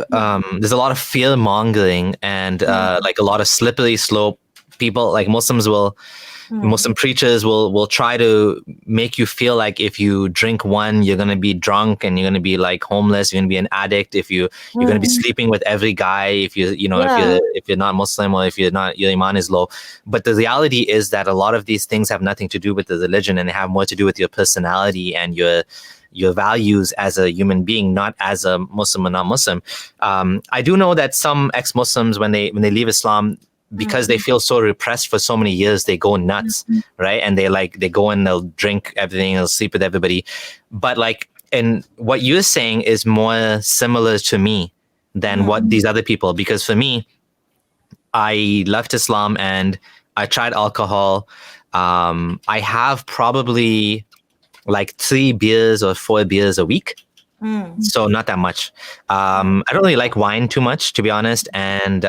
there's a lot of fear mongering and like a lot of slippery slope. People like Muslim preachers will try to make you feel like if you drink one, you're gonna be drunk and you're gonna be like homeless. You're gonna be an addict. If you're gonna be sleeping with every guy. If you're not Muslim or if you're not, your iman is low. But the reality is that a lot of these things have nothing to do with the religion, and they have more to do with your personality and your values as a human being, not as a Muslim or non-Muslim. I do know that some ex-Muslims, when they leave Islam, because they feel so repressed for so many years, they go nuts, right? And they go and they'll drink everything, they'll sleep with everybody. But like, and what you're saying is more similar to me than what these other people, because for me, I left Islam and I tried alcohol. I have probably like 3 beers or 4 beers a week. So not that much. I don't really like wine too much, to be honest. And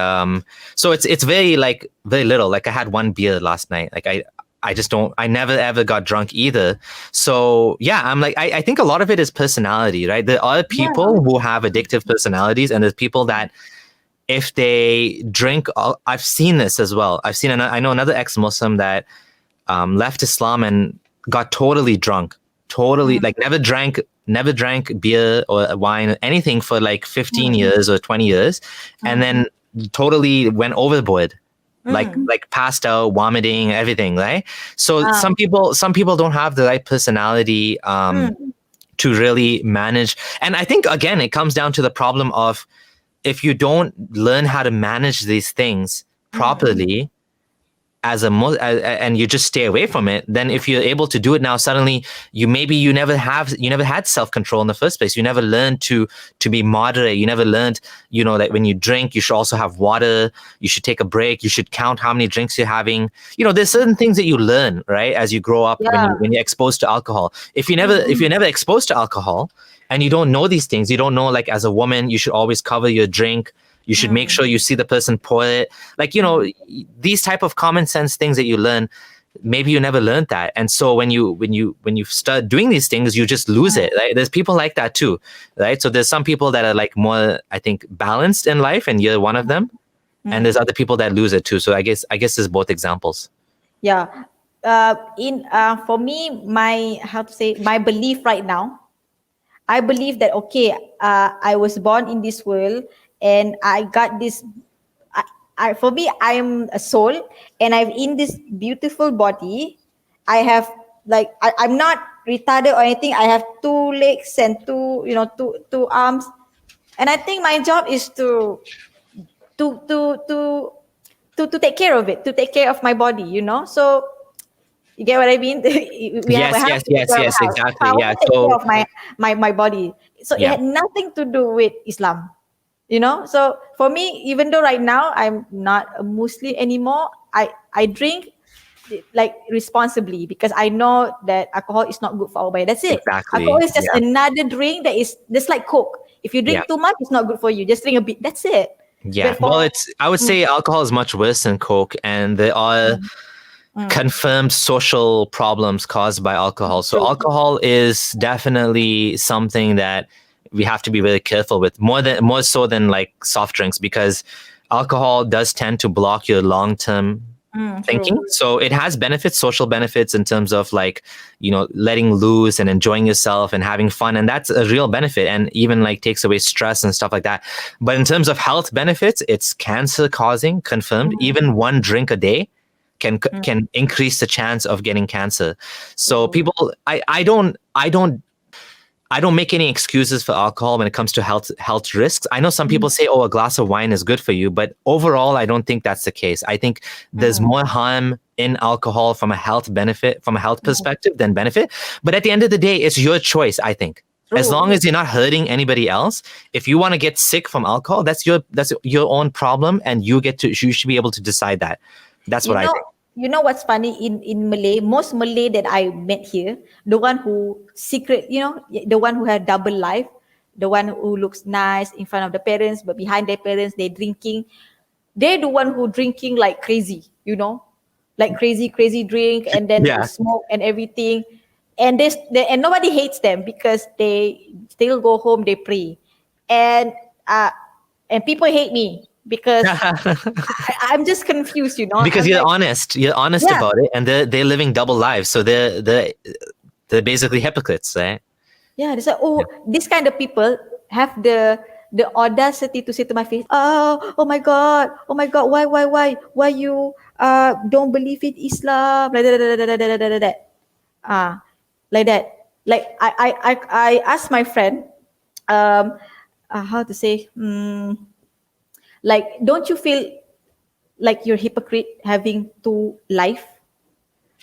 so it's very little. Like I had 1 beer last night. Like I never ever got drunk either. So yeah, I'm like, I think a lot of it is personality, right? There are people who have addictive personalities, and there's people that if they drink, I've seen this as well. I know another ex-Muslim that left Islam and got totally drunk. Totally, like never drank beer or wine or anything for like 15 years or 20 years, and then totally went overboard, like passed out, vomiting, everything, right? So some people don't have the right personality to really manage. And I think again, it comes down to the problem of if you don't learn how to manage these things properly, and you just stay away from it, then if you're able to do it now, suddenly you never had self-control in the first place. You never learned to be moderate. You never learned, that when you drink, you should also have water. You should take a break. You should count how many drinks you're having. There's certain things that you learn, right, as you grow up when you're exposed to alcohol. If you're never exposed to alcohol and you don't know these things, you don't know, like as a woman, you should always cover your drink. You should make sure you see the person pour it. Like, these type of common sense things that you learn, maybe you never learned that. And so when you start doing these things, you just lose it, right? There's people like that too, right? So there's some people that are like more, I think, balanced in life, and you're one of them. And there's other people that lose it too. So I guess there's both examples. Yeah. For me, my belief right now, I believe that, okay, I was born in this world and I got this, for me, I'm a soul and I'm in this beautiful body. I have I'm not retarded or anything. I have 2 legs and two arms. And I think my job is to take care of it, to take care of my body, So you get what I mean? Yes, exactly. I Yeah. want to take care of my body. So it Yeah. had nothing to do with Islam. So for me, even though right now I'm not a Muslim anymore, I drink like responsibly because I know that alcohol is not good for our body. That's it. Alcohol Exactly. is just Yeah. another drink that is just like Coke. If you Yeah. drink too much, it's not good for you. Just drink a bit. That's it. Yeah. But for Well, I would mm, say alcohol is much worse than Coke, and there are mm, mm, confirmed social problems caused by alcohol. So true. alcohol is definitely something that we have to be really careful with, more so than like soft drinks, because alcohol does tend to block your long-term True. thinking. So it has benefits, social benefits in terms of like, letting loose and enjoying yourself and having fun. And that's a real benefit, and even like takes away stress and stuff like that. But in terms of health benefits, it's cancer causing, confirmed. Even one drink a day can increase the chance of getting cancer. So people, I don't make any excuses for alcohol when it comes to health risks. I know some people say, "Oh, a glass of wine is good for you," but overall, I don't think that's the case. I think there's more harm in alcohol from a health perspective than benefit. But at the end of the day, it's your choice. I think, as long as you're not hurting anybody else, if you want to get sick from alcohol, that's your own problem, and you should be able to decide that. That's what I think. You know what's funny in Malay? Most Malay that I met here, the one who secret, the one who had double life, the one who looks nice in front of the parents, but behind their parents they're drinking. They're the one who drinking like crazy, like crazy drink, and then Yeah. smoke and everything. And and nobody hates them because they still go home, they pray, and and people hate me because I'm just confused, Because I'm you're like, honest. You're honest yeah, about it, and they're living double lives. So they're basically hypocrites, right? yeah. They say, oh, this kind of people have the audacity to say to my face, oh my God, why you don't believe in Islam, like that, like that. Like I asked my friend, um, how to say, like, don't you feel like you're hypocrite having two life?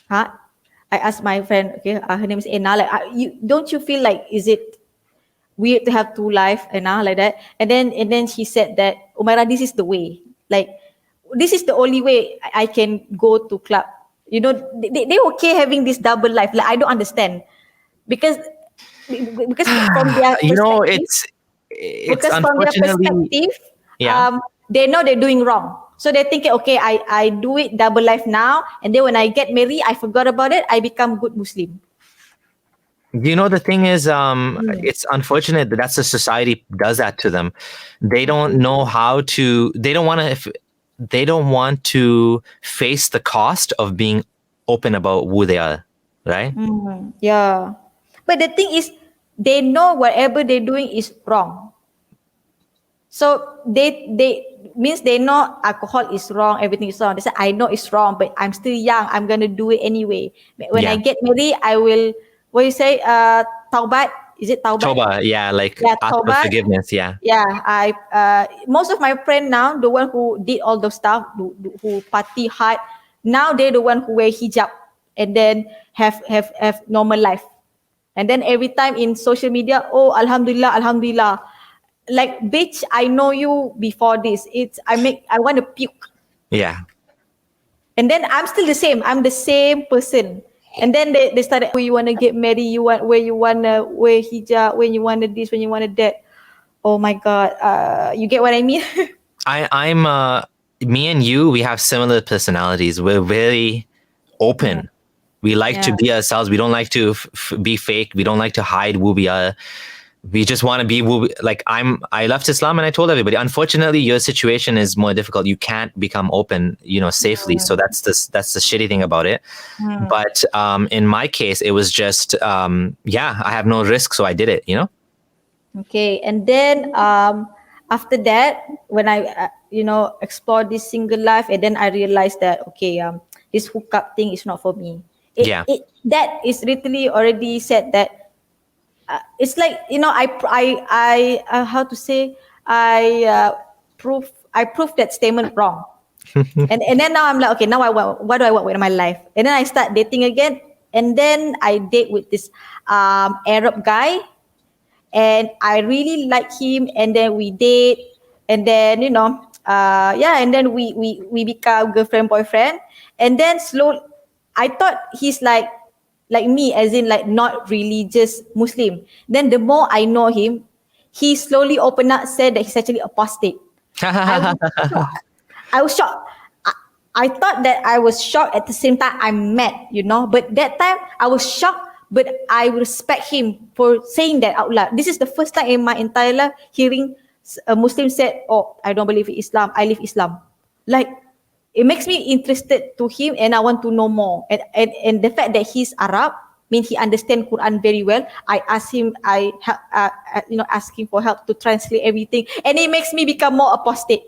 Huh? I asked my friend, okay, her name is Ena. Like, don't you feel like is it weird to have two life, Ena, like that? And then she said that, Umaira, this is the way. Like, this is the only way I can go to club. They okay having this double life. Like, I don't understand because because from their You know, perspective, it's because from their unfortunately, perspective, yeah. they know they're doing wrong. So they're thinking, okay, I do it double life now, and then when I get married, I forgot about it. I become good Muslim. The thing is, it's unfortunate that that's the society does that to them. They don't know how to. They don't want to. If they don't want to face the cost of being open about who they are, right? Yeah, but the thing is, they know whatever they're doing is wrong. So they means they know alcohol is wrong, everything is wrong. They say, I know it's wrong, but I'm still young. I'm gonna do it anyway. But when I Yeah. get married, I will. What you say? Taubat? Is it taubat? Toba, yeah, like Yeah, ask for taubat. forgiveness, yeah. Yeah, I most of my friend now, the one who did all those stuff, who party hard, now they're the one who wear hijab and then have normal life. And then every time in social media, oh, alhamdulillah, alhamdulillah. Like, bitch, I know you before this. I want to puke. Yeah. And then I'm still the same. I'm the same person. And then they started, where you want to get married, where you want to wear hijab, when you want to this, when you want to that. Oh my God. You get what I mean? I'm me and you, we have similar personalities. We're very open. We like to Yeah. be ourselves. We don't like to be fake. We don't like to hide who we are. We just want to be like I left Islam and I told everybody. Unfortunately, your situation is more difficult. You can't become open, safely. So that's the shitty thing about it. But in my case, it was just I have no risk, so I did it. Okay. And then after that, when I explored this single life, and then I realized that, okay, this hookup thing is not for me. Yeah. That is literally already said that. It's like, how to say, prove that statement wrong. and then now I'm like, okay, now what do I want with my life? And then I start dating again, and then I date with this Arab guy, and I really like him, and then we date, and then and then we become girlfriend boyfriend, and then I thought he's like me, as in like not religious Muslim. Then the more I know him, he slowly opened up, said that he's actually apostate. I was shocked. I was shocked. I thought that I was shocked, at the same time I'm mad, but that time I was shocked, but I respect him for saying that out loud. This is the first time in my entire life hearing a Muslim said, "Oh, I don't believe in Islam, I live Islam." Like, it makes me interested to him, and I want to know more. And the fact that he's Arab means he understands Quran very well. I asked him, ask him for help to translate everything, and it makes me become more apostate.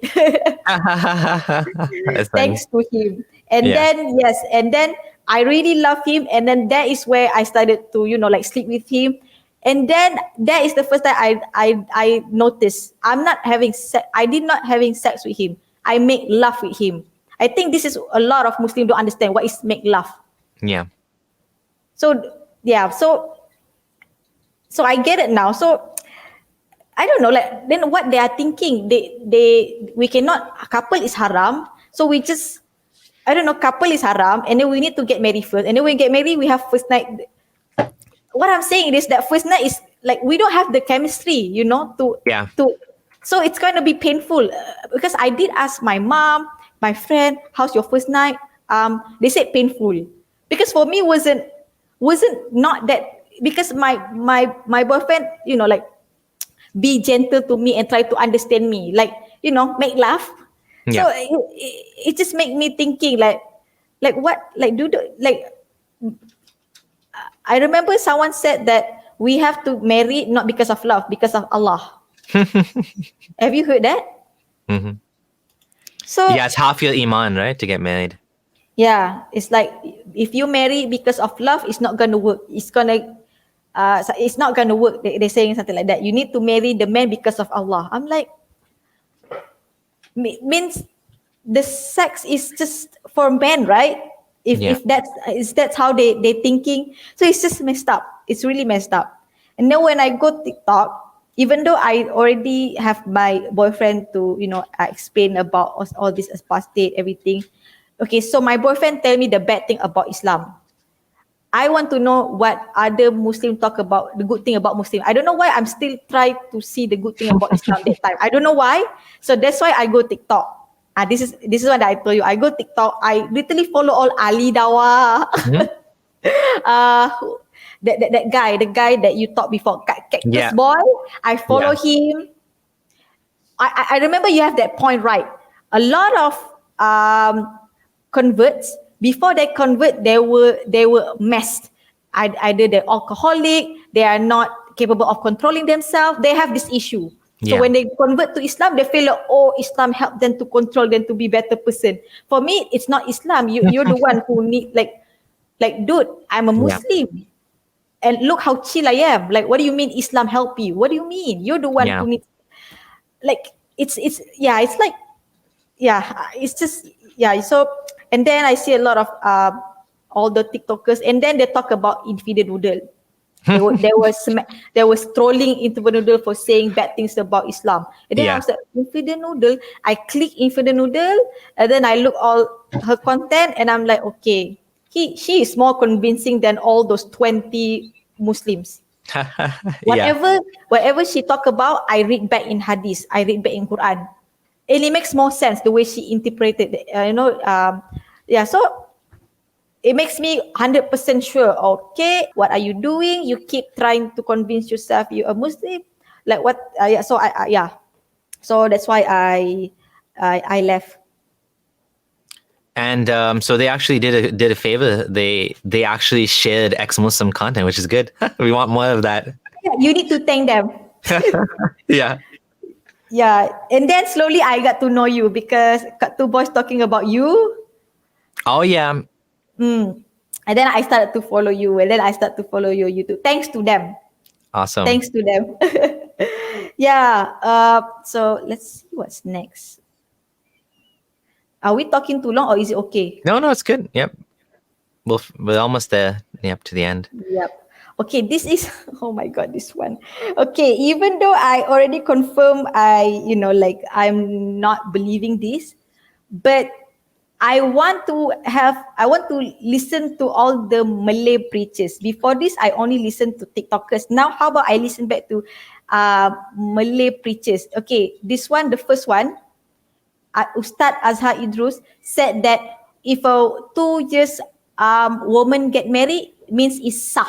Thanks to him. And then I really love him, and then that is where I started to sleep with him. And then that is the first time I noticed I'm not having sex. I did not having sex with him. I make love with him. I think this is a lot of Muslims don't understand what is make love. Yeah. So I get it now. So I don't know, like, then what they are thinking, we cannot, couple is haram, so we just, I don't know, couple is haram, and then we need to get married first, and then when we get married, we have first night. What I'm saying is that first night is like, we don't have the chemistry, so it's going to be painful, because I did ask my mom, my friend, how's your first night? They said painful, because for me wasn't not that, because my boyfriend, be gentle to me and try to understand me, like, make laugh. Yeah. So it just make me thinking like what, like I remember someone said that we have to marry not because of love, because of Allah. Have you heard that? Mm-hmm. So it's half your iman, right, to get married. Yeah, it's like, if you marry because of love, it's not gonna work. It's not gonna work. They're saying something like that. You need to marry the man because of Allah. I'm like, means the sex is just for men, right? If that's how they thinking. So it's just messed up. It's really messed up. And then when I go TikTok, even though I already have my boyfriend to explain about all this apostate, everything. Okay, so my boyfriend tell me the bad thing about Islam. I want to know what other Muslim talk about, the good thing about Muslim. I don't know why I'm still trying to see the good thing about Islam that time. I don't know why. So that's why I go TikTok. This is what I told you. I go TikTok. I literally follow all Ali Dawah. Mm-hmm. That guy, the guy that you talked before, Cactus Boy. I follow him. I remember you have that point right. A lot of converts, before they convert, they were messed. Either they're alcoholic, they are not capable of controlling themselves. They have this issue. So when they convert to Islam, they feel like, oh, Islam helped them to control them to be better person. For me, it's not Islam. You're the one who need like, dude, I'm a Muslim, and look how chill I am. Like, what do you mean Islam help you? What do you mean? You're the one who needs. Like, it's just. So, and then I see a lot of all the TikTokers, and then they talk about infidel noodle. They was trolling infidel noodle for saying bad things about Islam. And then I was like, infidel noodle. I click infidel noodle, and then I look all her content, and I'm like, okay, she is more convincing than all those 20 Muslims. Whatever she talk about, I read back in Hadith, I read back in Quran. And it makes more sense the way she interpreted it, so it makes me 100% sure, okay, what are you doing? You keep trying to convince yourself you're a Muslim. Like what, so that's why I left. And so they actually did a favor. They actually shared ex-Muslim content, which is good. We want more of that. Yeah, you need to thank them. Yeah, and then slowly I got to know you, because got two boys talking about you. Oh yeah. And then I started to follow you, and then I started to follow your YouTube. Thanks to them. Awesome. Thanks to them. So let's see what's next. Are we talking too long, or is it okay? No, it's good. Yep. We're almost there. Yep, to the end. Yep. Okay, this is oh my god, this one. Okay, even though I already confirm I'm not believing this, but I want to listen to all the Malay preachers. Before this, I only listened to TikTokers. Now, how about I listen back to Malay preachers? Okay, this one, the first one, Ustad Azhar Idrus said that if a 2 years woman get married, means it's sah.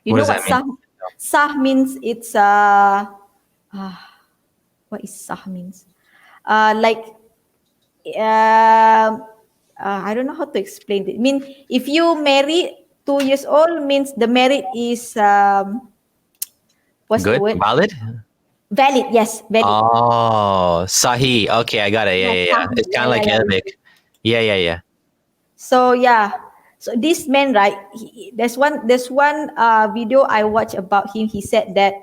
You What know does what that mean? sah? Sah means it's what is sah means? Like I don't know how to explain it. I mean, if you marry 2 years old, means the marriage is what's the Good? word? Valid? Valid. Yes, valid. Oh, Sahi. Okay, I got it. Yeah, Yeah, yeah, yeah. sah. It's kind Yeah, of yeah, like yeah. Arabic. Yeah, yeah, yeah. So yeah, so this man, right? There's one video I watched about him. He said that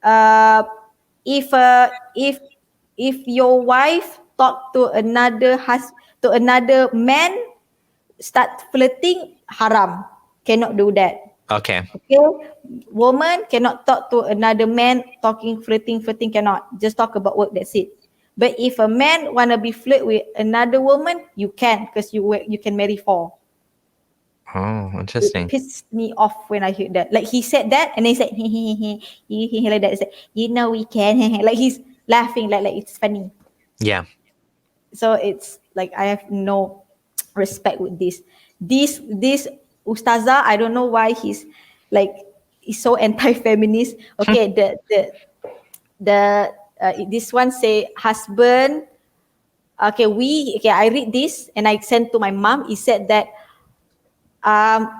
uh, if uh, if if your wife talk to to another man, start flirting, haram, cannot do that. Okay. Okay, woman cannot talk to another man, flirting cannot. Just talk about work. That's it. But if a man wanna be flirt with another woman, you can, because you can marry four. Oh, It interesting. pissed me off when I heard that. Like he said that, and then he said, like that. He said, we can, like he's laughing, like it's funny. Yeah. So it's like I have no respect with this. This Ustaza, I don't know why he's so anti-feminist. Okay, this one say husband. Okay, I read this and I sent to my mom. He said that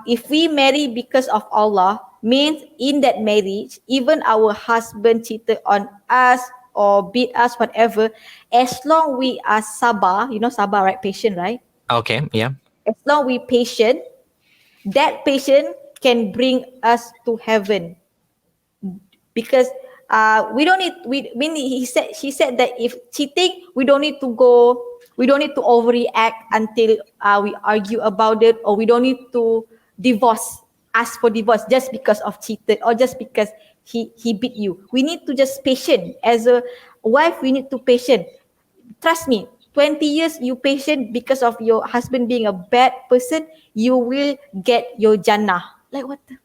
if we marry because of Allah, means in that marriage, even our husband cheated on us or beat us, whatever, as long we are sabar, sabar, right? Patient, right? Okay. Yeah. As long we patient, that patient can bring us to heaven. Because we don't need she said that if cheating, we don't need to overreact until we argue about it, or we don't need to ask for divorce just because of cheated, or just because he beat you. We need to just patient. As a wife, we need to patient. Trust me, 20 years you patient because of your husband being a bad person, you will get your jannah. Like what the?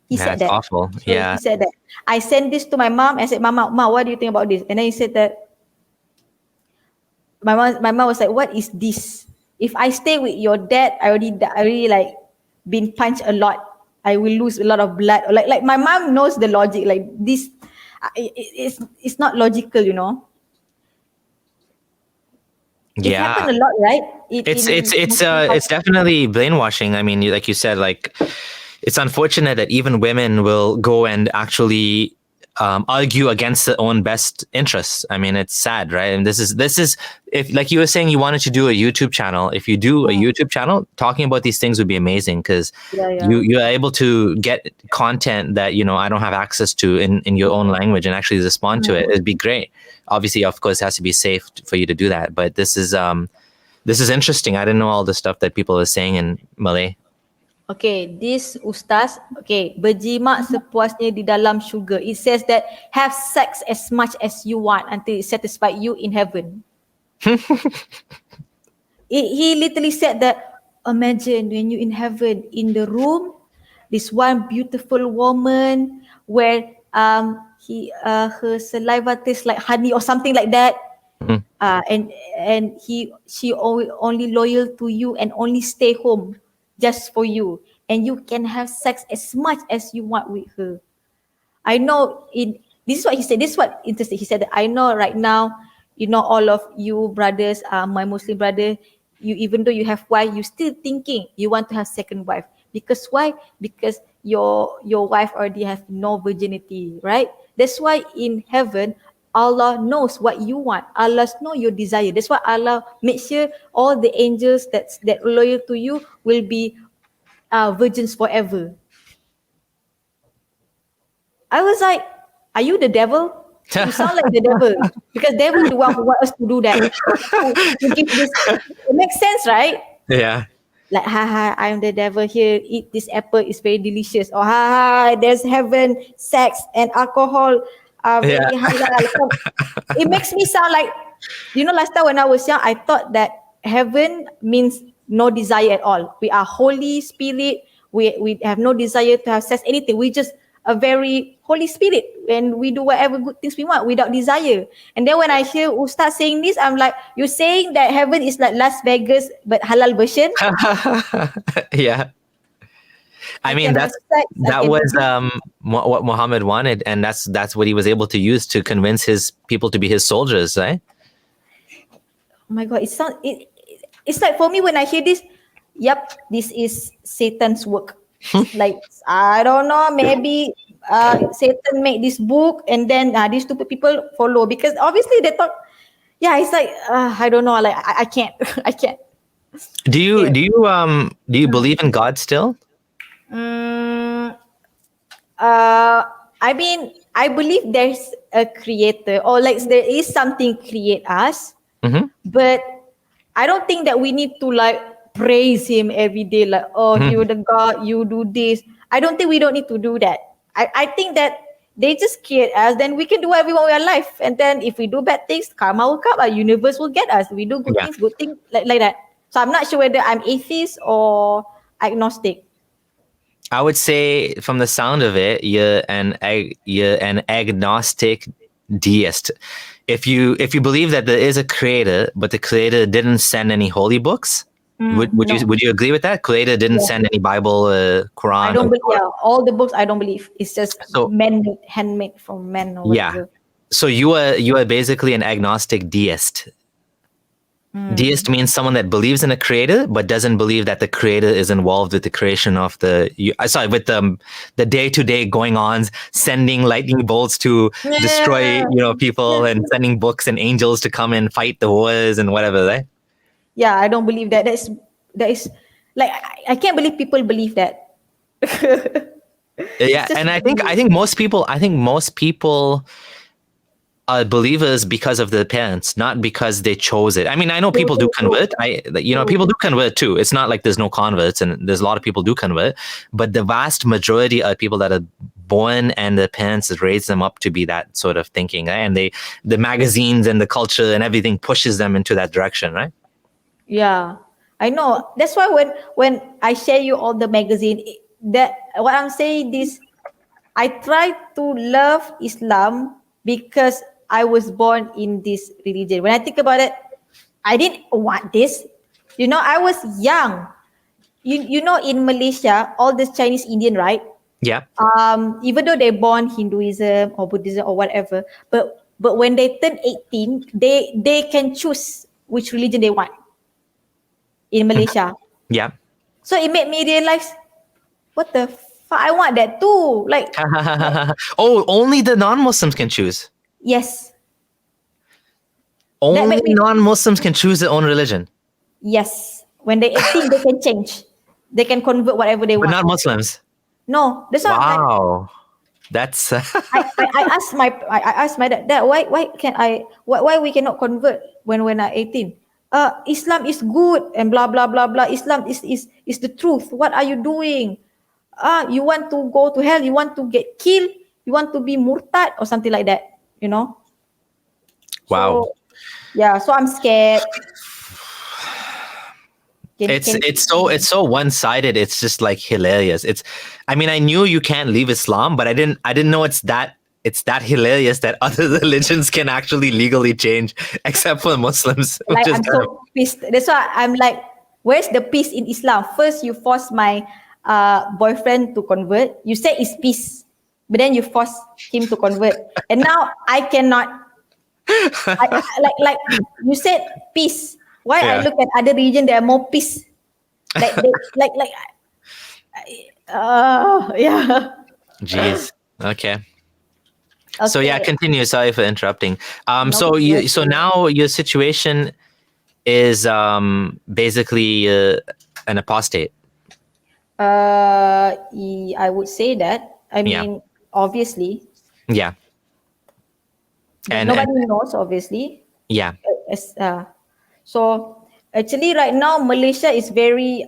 He said That's that. awful. So Yeah. he said that. I sent this to my mom. I said, Mama, what do you think about this? And then he said that my mom was like, what is this? If I stay with your dad, I already like been punched a lot. I will lose a lot of blood. Or like my mom knows the logic. Like this, it's not logical, It Yeah. happened a lot, right? It's definitely brainwashing. I mean, like you said, like it's unfortunate that even women will go and actually argue against their own best interests. I mean, it's sad, right? And this is if, like you were saying, you wanted to do a YouTube channel. If you do a YouTube channel, talking about these things would be amazing, because Yeah. you are able to get content that I don't have access to in your own language and actually respond to it. It'd be great. Obviously, of course, it has to be safe for you to do that. But this is interesting. I didn't know all the stuff that people are saying in Malay. Okay, this ustaz, okay, berjimat sepuasnya di dalam syurga. It says that have sex as much as you want until it satisfies you in heaven. He literally said that, imagine when you in heaven, in the room, this one beautiful woman where her saliva tastes like honey or something like that. And she only loyal to you and only stay home just for you, and you can have sex as much as you want with her. I know this is what he said. This is what interesting. He said that I know right now, all of you brothers, my Muslim brother, you, even though you have wife, you still thinking you want to have second wife. Because why? Because your wife already have no virginity, right? That's why in heaven, Allah knows what you want. Allah knows your desire. That's why Allah makes sure all the angels that loyal to you will be virgins forever. I was like, are you the devil? You sound like the devil, because devil the one who want us to do that. To give this, it makes sense, right? Yeah. like, ha, I'm the devil here, eat this apple, it's very delicious. Or ha, there's heaven, sex and alcohol are Yeah. very halal. So it makes me sound like, last time when I was young, I thought that heaven means no desire at all. We are Holy Spirit. We have no desire to have sex, anything. We just a very Holy Spirit, and we do whatever good things we want without desire. And then when I hear Ustaz saying this, I'm like, you're saying that heaven is like Las Vegas but halal version? Yeah. I mean, can have sex, I that can was do what Muhammad wanted, and that's what he was able to use to convince his people to be his soldiers, right? Oh my God, it's like for me when I hear this, yep, this is Satan's work. Like, I don't know, maybe Satan made this book and then these stupid people follow, because obviously they thought, yeah, it's like I don't know, like I can't, I can't. Do you Yeah. do you believe in God still? Mm, I mean, I believe there's a creator, or like there is something create us, Mm-hmm. but I don't think that we need to like praise him every day, like, oh, you're the God, you do this. I don't think we don't need to do that. I think that they just create us, then we can do whatever we want with our life. And then if we do bad things, karma will come, our universe will get us. We do good Yeah. things, good things, like that. So I'm not sure whether I'm atheist or agnostic. I would say, from the sound of it, you're an agnostic deist. If you believe that there is a creator, but the creator didn't send any holy books, would No. you agree with that? Creator didn't Yeah. send any Bible, Quran. I don't or- believe, yeah, all the books I don't believe. It's just So man-made, handmade from men or yeah, whatever. so you are basically an agnostic deist. Deist means someone that believes in a creator but doesn't believe that the creator is involved with the creation of with the day-to-day going-ons, sending lightning bolts to destroy people, and sending books and angels to come and fight the wars and whatever, right? Yeah, I don't believe that. That is like I can't believe people believe that. Yeah, It's just and I think most people are believers because of their parents, not because they chose it. I mean, I know people do convert. People do convert too. It's not like there's no converts, and there's a lot of people do convert, but the vast majority are people that are born and their parents raise them up to be that sort of thinking, right? And the magazines and the culture and everything pushes them into that direction, right? Yeah, I know. That's why when I share you all the magazine, that what I'm saying is, I try to love Islam because I was born in this religion. When I think about it, I didn't want this. I was young. In Malaysia, all this Chinese Indian, right? Yeah. Even though they're born Hinduism or Buddhism or whatever, but when they turn 18, they can choose which religion they want in Malaysia. Yeah. So it made me realize, what the fuck, I want that too. Like, Oh, only the non-Muslims can choose. yes, Only made me- non-Muslims can choose their own religion, yes. When they're 18, they can change. They can convert whatever they but want. not Muslims. No, that's why I'm like, Wow, that's I asked my dad, why we cannot convert when we're 18? Islam is good and blah blah blah blah. Islam is the truth. What are you doing? You want to go to hell? You want to get killed? You want to be murtad or something like that? wow. So, yeah. So I'm scared. It's so one-sided. It's just like hilarious. I mean, I knew you can't leave Islam, but I didn't know it's that hilarious that other religions can actually legally change, except for Muslims. Like, which is I'm so pissed. That's why I'm like, where's the peace in Islam? First, you force my boyfriend to convert. You say it's peace, but then you force him to convert, and now I cannot. Like you said, peace. Why I Yeah. look at other region, there are more peace. Like they, yeah. Jeez. Okay. So yeah, Okay. continue. Sorry for interrupting. No So problem. now your situation is basically an apostate. I would say that. I Yeah. mean, obviously, Yeah. but And nobody knows. Obviously, yeah. so Actually, right now, Malaysia is very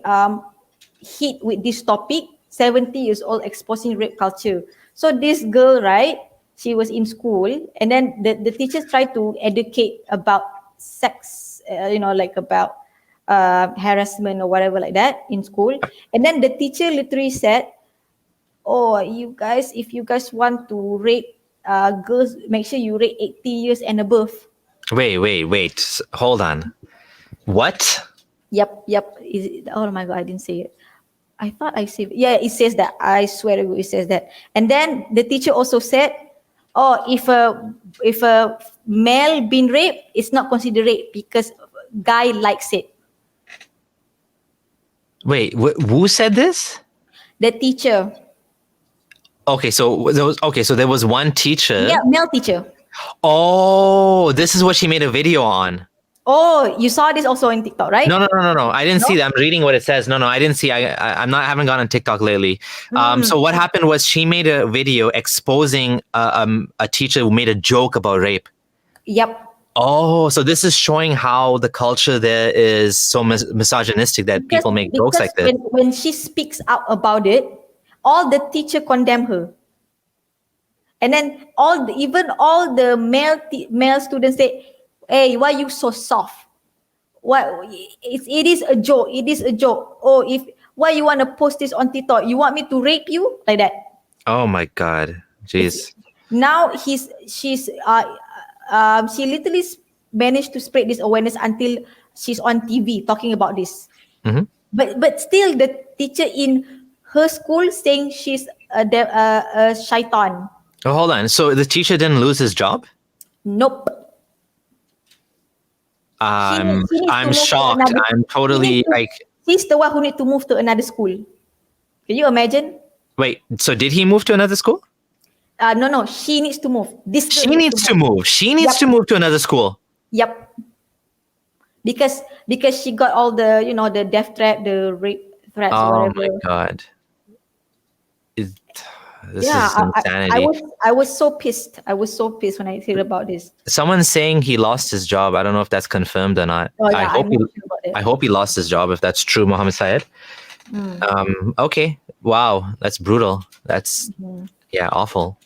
hit with this topic. 70 years old exposing rape culture. So this girl, right? She was in school, and then the teachers tried to educate about sex, like about harassment or whatever like that in school. And then the teacher literally said, "Oh, you guys, if you guys want to rate girls, make sure you rate 80 years and above." Wait. Hold on. What? Yep. Oh my god, I didn't say it. I thought I said, yeah, it says that. I swear to you, it says that. And then the teacher also said, "Oh, if a male been raped, it's not considered rape because guy likes it." Wait, who said this? The teacher, Okay, so there was one teacher. yeah, male teacher. Oh, this is what she made a video on. Oh, you saw this also on TikTok, right? No. I didn't No? see that. I'm reading what it says. No, I didn't see. Haven't gone on TikTok lately. So what happened was she made a video exposing a teacher who made a joke about rape. Yep. Oh, so this is showing how the culture there is so misogynistic that people make jokes like this. When she speaks out about it, all the teacher condemn her. And then even all the male students say, "Hey, why you so soft? Why it is a joke. It is a joke. Oh, why you want to post this on TikTok? You want me to rape you?" Like that. Oh my God, jeez. Now she literally managed to spread this awareness until she's on TV talking about this. Mhm. But still, the teacher in her school saying she's a shaitan. Oh, hold on. So the teacher didn't lose his job? Nope. She needs to I'm move to shocked. another- I'm totally like. She's the one who need to move to another school. Can you imagine? Wait. So did he move to another school? No. She needs to move. This She girl needs to move. She needs Yep. to move to another school. Yep. Because she got all the the death threat, the rape threats, Oh whatever. my God. This Yeah, is insanity. I was so pissed. I was so pissed when I heard about this. Someone's saying he lost his job. I don't know if that's confirmed or not. Oh, yeah, I I'm not sure about it. hope he lost his job if that's true, Mohammed Syed. Okay. Wow. That's brutal. That's yeah, awful.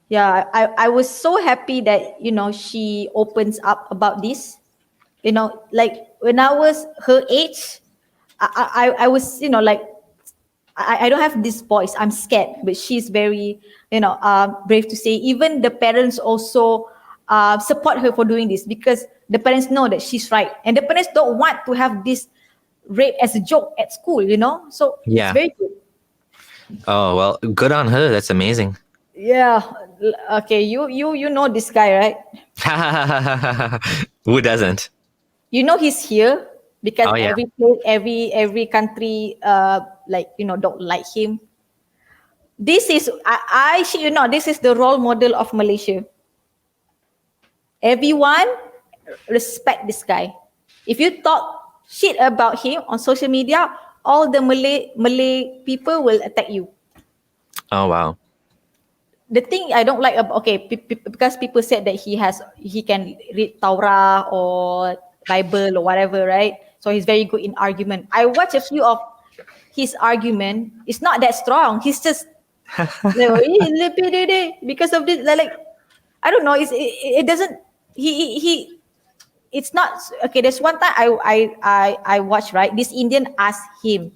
Yeah, I was so happy that she opens up about this. Like when I was her age, I was like I don't have this voice. I'm scared, but she's very brave to say. Even the parents also support her for doing this because the parents know that she's right, and the parents don't want to have this rape as a joke at school. So Yeah. it's very good. Oh well, good on her. That's amazing. Yeah. Okay. You know this guy, right? Who doesn't? He's here because Oh, yeah. every place, every country don't like him. This is I should this is the role model of Malaysia. Everyone respect this guy. If you talk shit about him on social media, all the Malay people will attack you. Oh wow. The thing I don't like about because people said that he can read Torah or Bible or whatever, right? So he's very good in argument. I watched a few of his argument. It's not that strong. He's just because of this. Like I don't know. It doesn't. He. It's not okay. There's one time I watched, right. This Indian asked him,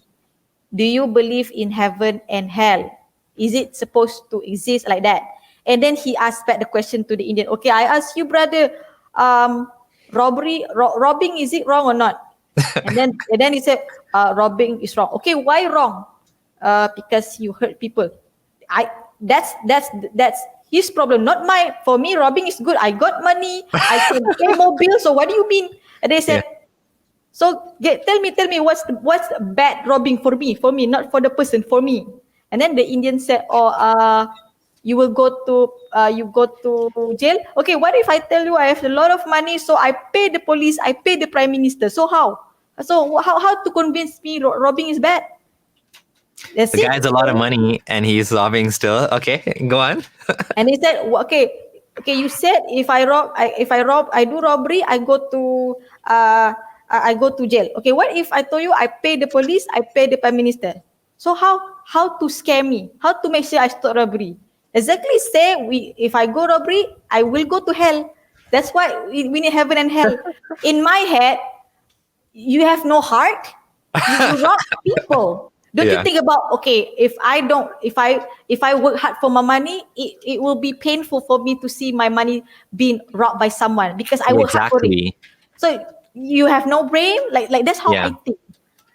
"Do you believe in heaven and hell? Is it supposed to exist like that?" And then he asked back the question to the Indian. "Okay, I ask you, brother, robbing, is it wrong or not?" And then he said, "Robbing is wrong." "Okay, why wrong?" Because you hurt people." That's his problem, not my. For me, robbing is good. I got money. I can pay more bills. So what do you mean? And they said, "So tell me what's bad robbing for me, not for the person, for me." And then the Indian said, "Oh, you will go to jail." "Okay, what if I tell you I have a lot of money, so I pay the police, I pay the prime minister? So how to convince me robbing is bad?" The guy has a lot of money and he's robbing still. Okay, go on. And he said, "Okay, you said if I do robbery, I go to I go to jail. Okay, what if I told you I pay the police, I pay the prime minister? So how to scare me? How to make sure I stop robbery? Exactly say if I go robbery, I will go to hell. That's why we need heaven and hell. In my head, you have no heart. You rob people. Don't you Yeah. think about, okay, if I work hard for my money, it will be painful for me to see my money being robbed by someone because I work hard for it. Exactly. So you have no brain? Like that's how I Yeah. think.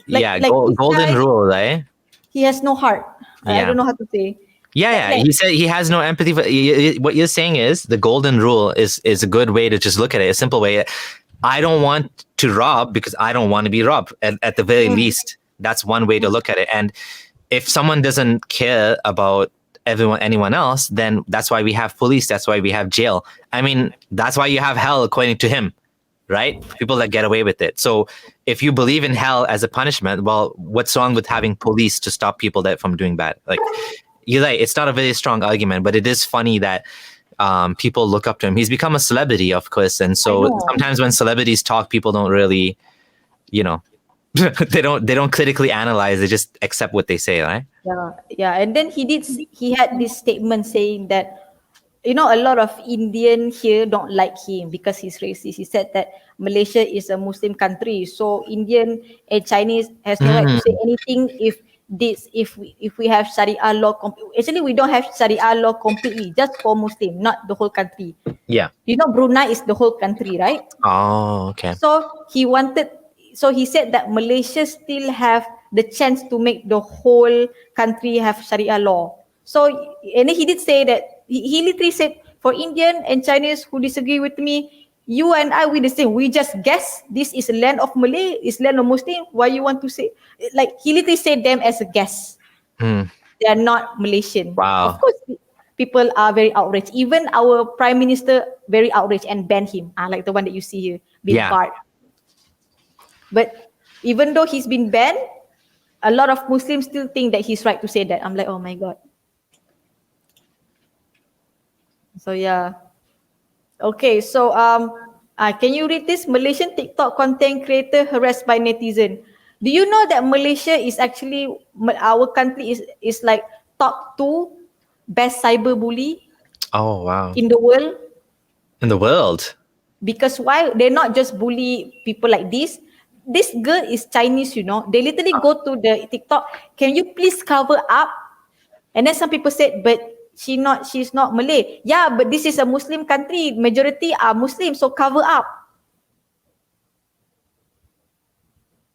Yeah. Like this Golden guy, rule, right? he has no heart. I Yeah. don't know how to say. Yeah, yeah. He said he has no empathy for what you're saying is the golden rule is a good way to just look at it, a simple way. I don't want to rob because I don't want to be robbed at the very least. That's one way to look at it. And if someone doesn't care about anyone else, then that's why we have police, that's why we have jail. I mean, that's why you have hell according to him, right? People that get away with it. So if you believe in hell as a punishment, well, what's wrong with having police to stop people from doing bad? Like, you're right, it's not a very strong argument, but it is funny that people look up to him. He's become a celebrity, of course, and so sometimes when celebrities talk, people don't really, they don't critically analyze. They just accept what they say, right? Yeah. And then he had this statement saying that, a lot of Indian here don't like him because he's racist. He said that Malaysia is a Muslim country, so Indian and Chinese has no right to say anything if we have Sharia law. Actually, we don't have Sharia law completely, just for Muslim, not the whole country. Yeah. Brunei is the whole country, right? Oh, okay. So he said that Malaysia still have the chance to make the whole country have Sharia law. So, and he did say that, he literally said, for Indian and Chinese who disagree with me, you and I, we the same. We just guess this is a land of Malay, is land of Muslim. Why you want to say? Like, he literally said them as a guess. They are not Malaysian. Wow. Of course, people are very outraged. Even our prime minister very outraged and banned him. Like the one that you see here, being barred. But even though he's been banned, a lot of Muslims still think that he's right to say that. I'm like, oh my God. So yeah. Okay, so can you read this? Malaysian TikTok content creator harassed by netizen. Do you know that Malaysia is actually, our country is like top 2 best cyber bully? Oh, wow. In the world. In the world? Because why? They're not just bully people like this. This girl is Chinese, They literally go to the TikTok, can you please cover up? And then some people said, but she's not Malay. Yeah, but this is a Muslim country. Majority are Muslim, so cover up.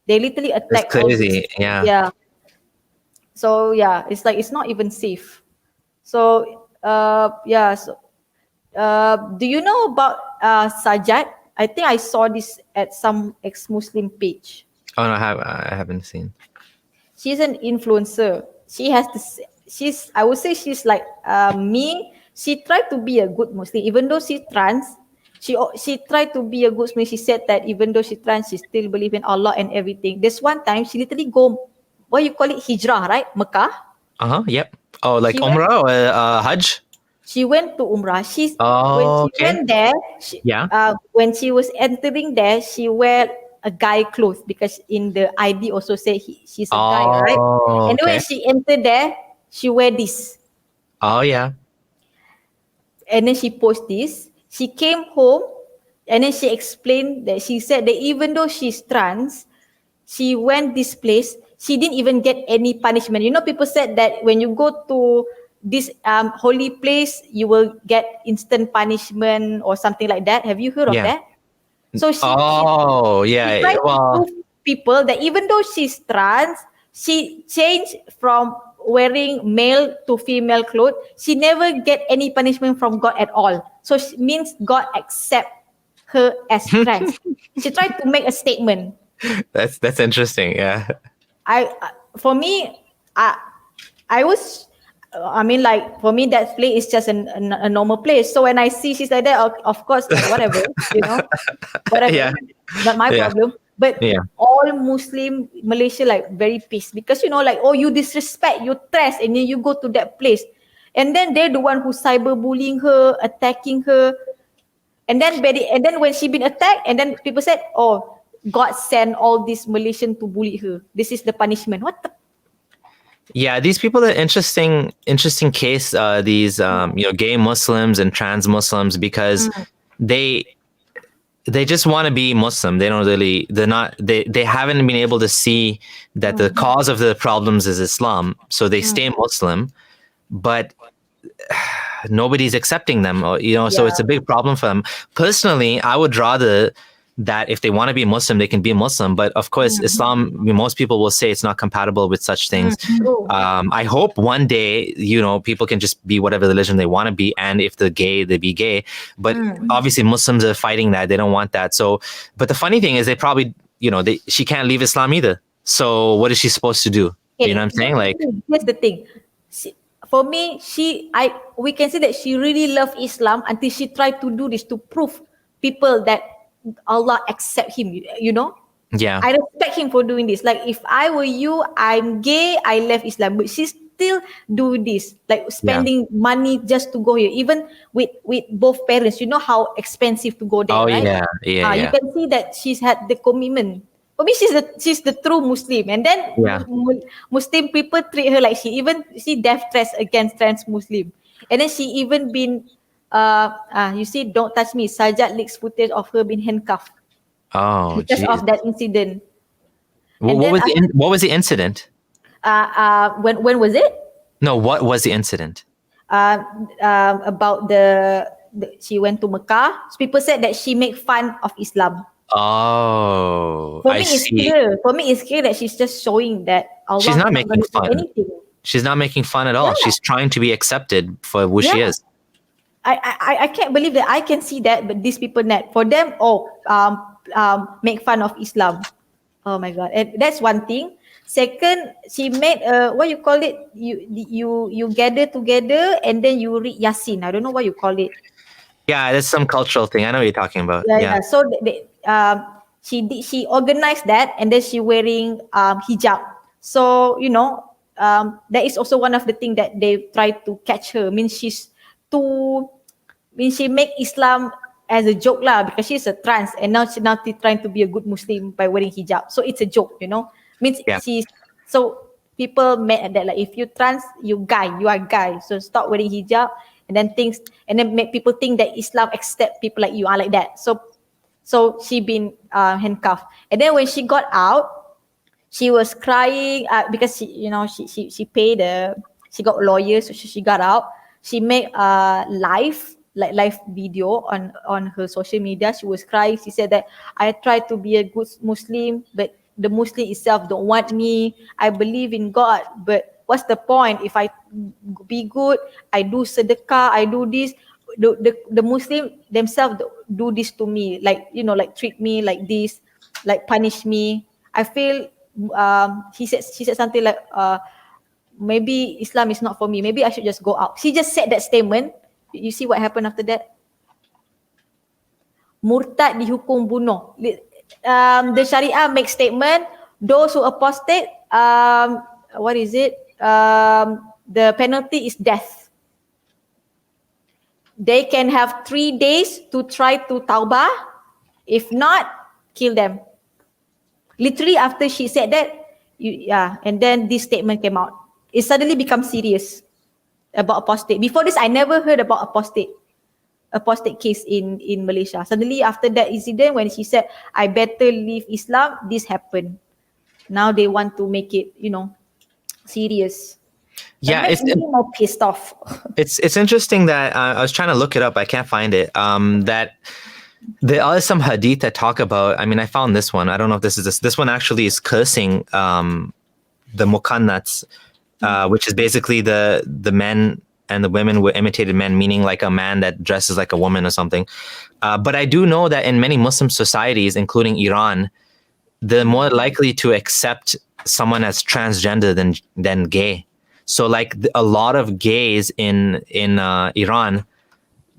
They literally attack. That's crazy. Yeah. Yeah. So yeah, it's like it's not even safe. So yeah. So do you know about Sajad? I think I saw this at some ex-Muslim page. Oh no, I haven't seen. She's an influencer. She has this. I would say she's like me. She tried to be a good Muslim, even though she's trans. She tried to be a good Muslim. She said that even though she's trans, she still believe in Allah and everything. There's one time she literally go, what you call it, hijrah, right? Mecca. Yep. Oh, like Umrah or Hajj? She went to Umrah. When she went there, when she was entering there, she wear a guy clothes because in the ID also say she's a guy, right? And when she entered there, she wear this. Oh yeah. And then she post this. She came home and then she explained that she said that even though she's trans, she went this place, she didn't even get any punishment. People said that when you go to this holy place, you will get instant punishment or something like that. Have you heard of that? So she tried to prove people that even though she's trans, she changed from wearing male to female clothes. She never get any punishment from God at all. So it means God accept her as trans. She tried to make a statement. That's interesting. Yeah. For me, for me, that place is just a normal place. So when I see she's like that, of course, whatever, whatever, not my problem. But all Muslim Malaysia like very pissed because you disrespect, you trash, and then you go to that place, and then they're the one who cyberbullying her, attacking her, and then when she been attacked, and then people said, God sent all these Malaysian to bully her. This is the punishment. What the? Yeah, these people are interesting case. These gay Muslims and trans Muslims, because they just want to be Muslim. They don't really. They haven't been able to see that the cause of the problems is Islam, so they stay Muslim, but nobody's accepting them. So it's a big problem for them. Personally, I would rather that if they want to be Muslim, they can be Muslim. But of course, Islam, most people will say it's not compatible with such things. I hope one day, people can just be whatever religion they want to be. And if they're gay, they be gay. But obviously Muslims are fighting that. They don't want that. So, but the funny thing is they probably, she can't leave Islam either. So what is she supposed to do? You know what I'm saying? Like, here's the thing. For me, we can say that she really loved Islam until she tried to do this to prove people that Allah accept him, Yeah. I respect him for doing this. Like, if I were you, I'm gay, I left Islam, but she still do this, like spending money just to go here, even with both parents. You know how expensive to go there, right? Yeah. You can see that she's had the commitment. For me, she's the true Muslim, and then Muslim people treat her like she death threats against trans Muslim, and then she even been you see, don't touch me. Sajat leaks footage of her being handcuffed. Oh, because of that incident. What was the incident? When was it? No, what was the incident? About she went to Mecca. People said that she made fun of Islam. Oh, For me, it's clear that she's just showing that Allah she's not making fun. Anything. She's not making fun at all. She's trying to be accepted for who she is. I can't believe that I can see that, but these people not. For them, make fun of Islam. Oh my God. And that's one thing. Second, she made what you call it? You gather together and then you read Yasin. I don't know what you call it. Yeah, that's some cultural thing. I know what you're talking about. Yeah. So she organized that, and then she wearing hijab. So that is also one of the things that they try to catch her. She make Islam as a joke lah, because she's a trans, and now she's trying to be a good Muslim by wearing hijab. So it's a joke, so people mad at that, like, if you trans, you are guy, so stop wearing hijab, and then make people think that Islam accept people like you are like that. So she been handcuffed, and then when she got out, she was crying because she paid she got lawyers, so she got out. She made live video on her social media. She was crying. She said that I tried to be a good Muslim, but the Muslim itself don't want me. I believe in God, but what's the point if I be good? I do sedekah, I do this. The Muslim themselves do this to me, like treat me like this, like punish me. I feel she said something like maybe Islam is not for me. Maybe I should just go out. She just said that statement. You see what happened after that? Murtad dihukum bunuh. The Sharia makes statement. Those who apostate, what is it? The penalty is death. They can have 3 days to try to tawbah. If not, kill them. Literally after she said that, and then this statement came out. It suddenly becomes serious about apostate. Before this, I never heard about apostate case in Malaysia. Suddenly after that incident, when she said, I better leave Islam, this happened. Now they want to make it, serious. Yeah, it's more pissed off. It's interesting that I was trying to look it up. I can't find it. That there are some hadith that talk about. I mean, I found this one. I don't know if this one actually is cursing the mukannats, which is basically the men and the women were imitated men, meaning like a man that dresses like a woman or something. But I do know that in many Muslim societies, including Iran, they're more likely to accept someone as transgender than gay. So like a lot of gays in Iran,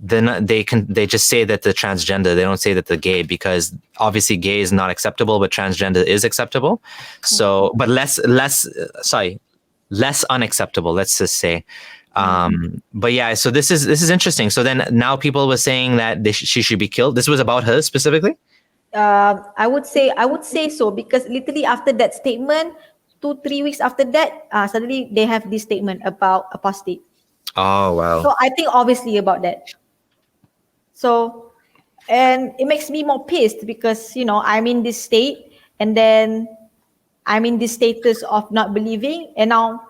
then they just say that they're transgender. They don't say that they're gay, because obviously gay is not acceptable, but transgender is acceptable. So, but less unacceptable, let's just say. But yeah, so this is interesting. So then now people were saying that she should be killed. This was about her specifically? I would say so, because literally after that statement, 2-3 weeks after that, suddenly they have this statement about apostate. Oh wow. So I think obviously about that. So, and it makes me more pissed because I'm in this state, and then I'm in this status of not believing, and now,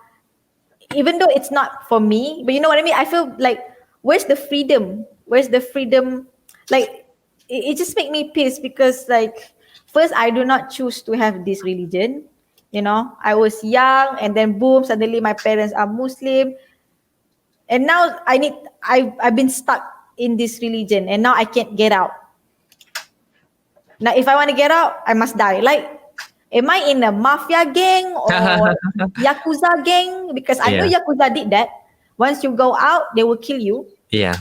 even though it's not for me, but you know what I mean, I feel like, where's the freedom? Where's the freedom? Like, it just make me pissed because, like, first, I do not choose to have this religion. I was young, and then boom, suddenly my parents are Muslim, and now I've been stuck in this religion, and now I can't get out. Now, if I want to get out, I must die. Like, am I in a mafia gang or yakuza gang? Because I know Yeah. yakuza did that. Once you go out, they will kill you. Yeah.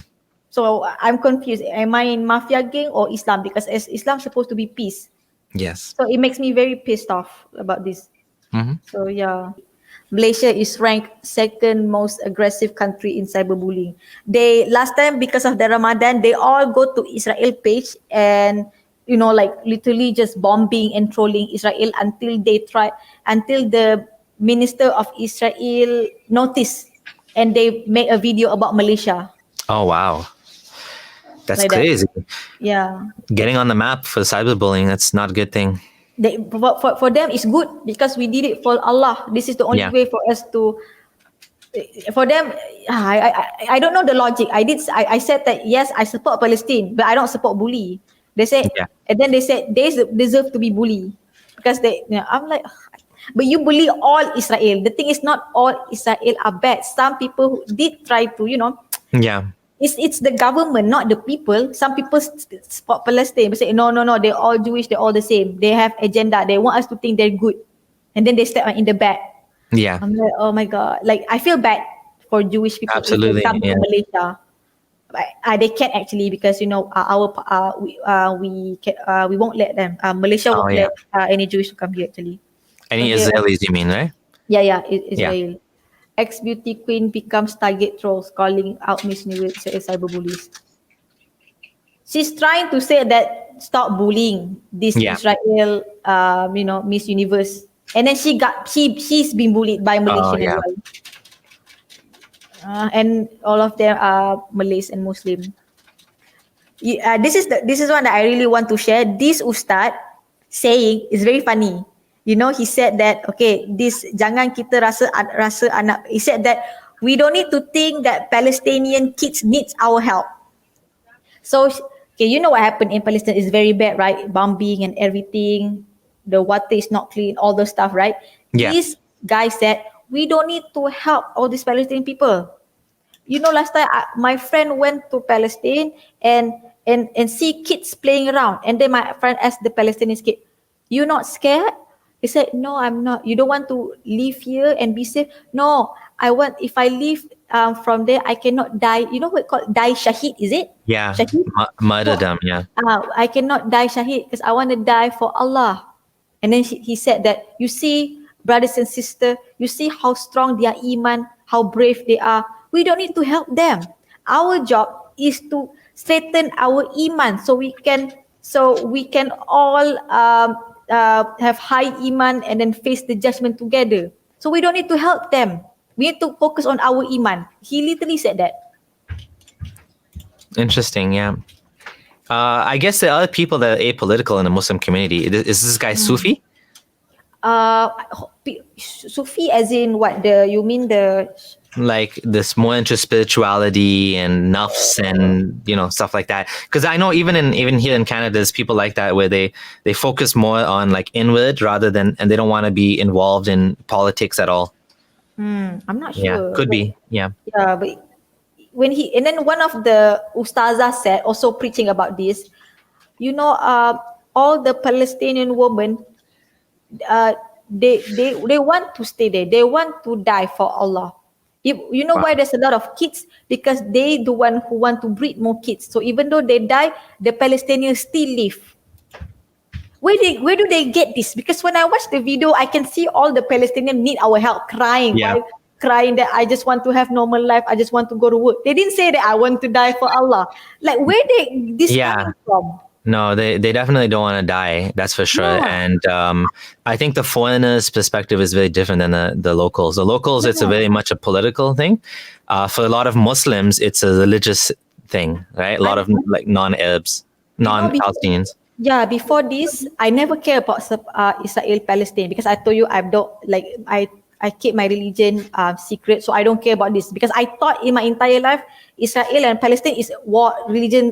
So I'm confused. Am I in mafia gang or Islam? Because Islam supposed to be peace. Yes. So it makes me very pissed off about this. Mhm. So yeah, Malaysia is ranked second most aggressive country in cyberbullying. They last time, because of the Ramadan, they all go to Israel page and like literally just bombing and trolling Israel until the minister of Israel noticed, and they made a video about Malaysia Oh wow. That's like that. crazy. Yeah. Getting on the map for cyberbullying, that's not a good thing. For them it's good because we did it for Allah. This is the only Yeah. way for us to. For them, I don't know the logic. I said that yes, I support Palestine, but I don't support bully. They said, Yeah. and then they said they deserve to be bullied because I'm like, but you bully all Israel. The thing is, not all Israel are bad. Some people who did try to, Yeah. it's the government, not the people. Some people support Palestine, but say no, they're all Jewish, they're all the same. They have agenda. They want us to think they're good, and then they step in the back. Yeah. I'm like, oh my god, like I feel bad for Jewish people if Absolutely, they come yeah. to Malaysia. But they can't actually, because we won't let them. Malaysia Oh won't yeah. let any Jewish to come here actually. Any Okay. Israelis, you mean, right? Yeah, Israel. Ex-beauty queen becomes target trolls, calling out Miss Universe cyberbullies. She's trying to say that stop bullying this Yeah. Israel, Miss Universe, and then she's been bullied by Oh Malaysian as yeah. well. And all of them are Malays and Muslim. This is one that I really want to share. This ustad saying is very funny. He said that, okay, this jangan kita rasa anak. He said that we don't need to think that Palestinian kids needs our help. So, okay, you know what happened in Palestine is very bad, right? Bombing and everything. The water is not clean, all those stuff, right? Yeah. This guy said, we don't need to help all these Palestinian people. Last time my friend went to Palestine and see kids playing around. And then my friend asked the Palestinian kid, you not scared? He said, no, I'm not. You don't want to live here and be safe? No, if I leave from there, I cannot die. You know what it's called? Die shahid, is it? Yeah. Shahid? Martyrdom. Yeah. I cannot die shahid because I want to die for Allah. And then he said that, you see, brothers and sisters, you see how strong their iman, how brave they are. We don't need to help them. Our job is to strengthen our iman so we can all have high iman and then face the judgment together. So we don't need to help them. We need to focus on our iman. He literally said that. Interesting. Yeah. I guess the other people that are apolitical in the Muslim community, is this guy Sufi? Sufi as in what? You mean the... Like this more into spirituality and nafs and stuff like that, because I know even here in Canada there's people like that where they focus more on like inward rather than, and they don't want to be involved in politics at all. I'm not sure. Yeah, could be. Yeah, but and then one of the ustazah said, also preaching about this, all the Palestinian women, they want to stay there, they want to die for Allah. Why there's a lot of kids? Because they the one who want to breed more kids. So even though they die, the Palestinians still live. Where do they get this? Because when I watch the video, I can see all the Palestinians need our help, crying, Yeah. right? Crying that I just want to have normal life, I just want to go to work. They didn't say that I want to die for Allah. Like, where this Yeah. coming from? No, they definitely don't want to die. That's for sure. Yeah. And I think the foreigners' perspective is very different than the locals. The locals, it's a Yeah. very much a political thing. For a lot of Muslims, it's a religious thing, right? A lot of like non-Arabs, non-Palestinians. Yeah, before this, I never care about Israel Palestine because I told you I don't like I keep my religion secret, so I don't care about this because I thought in my entire life Israel and Palestine is war religion,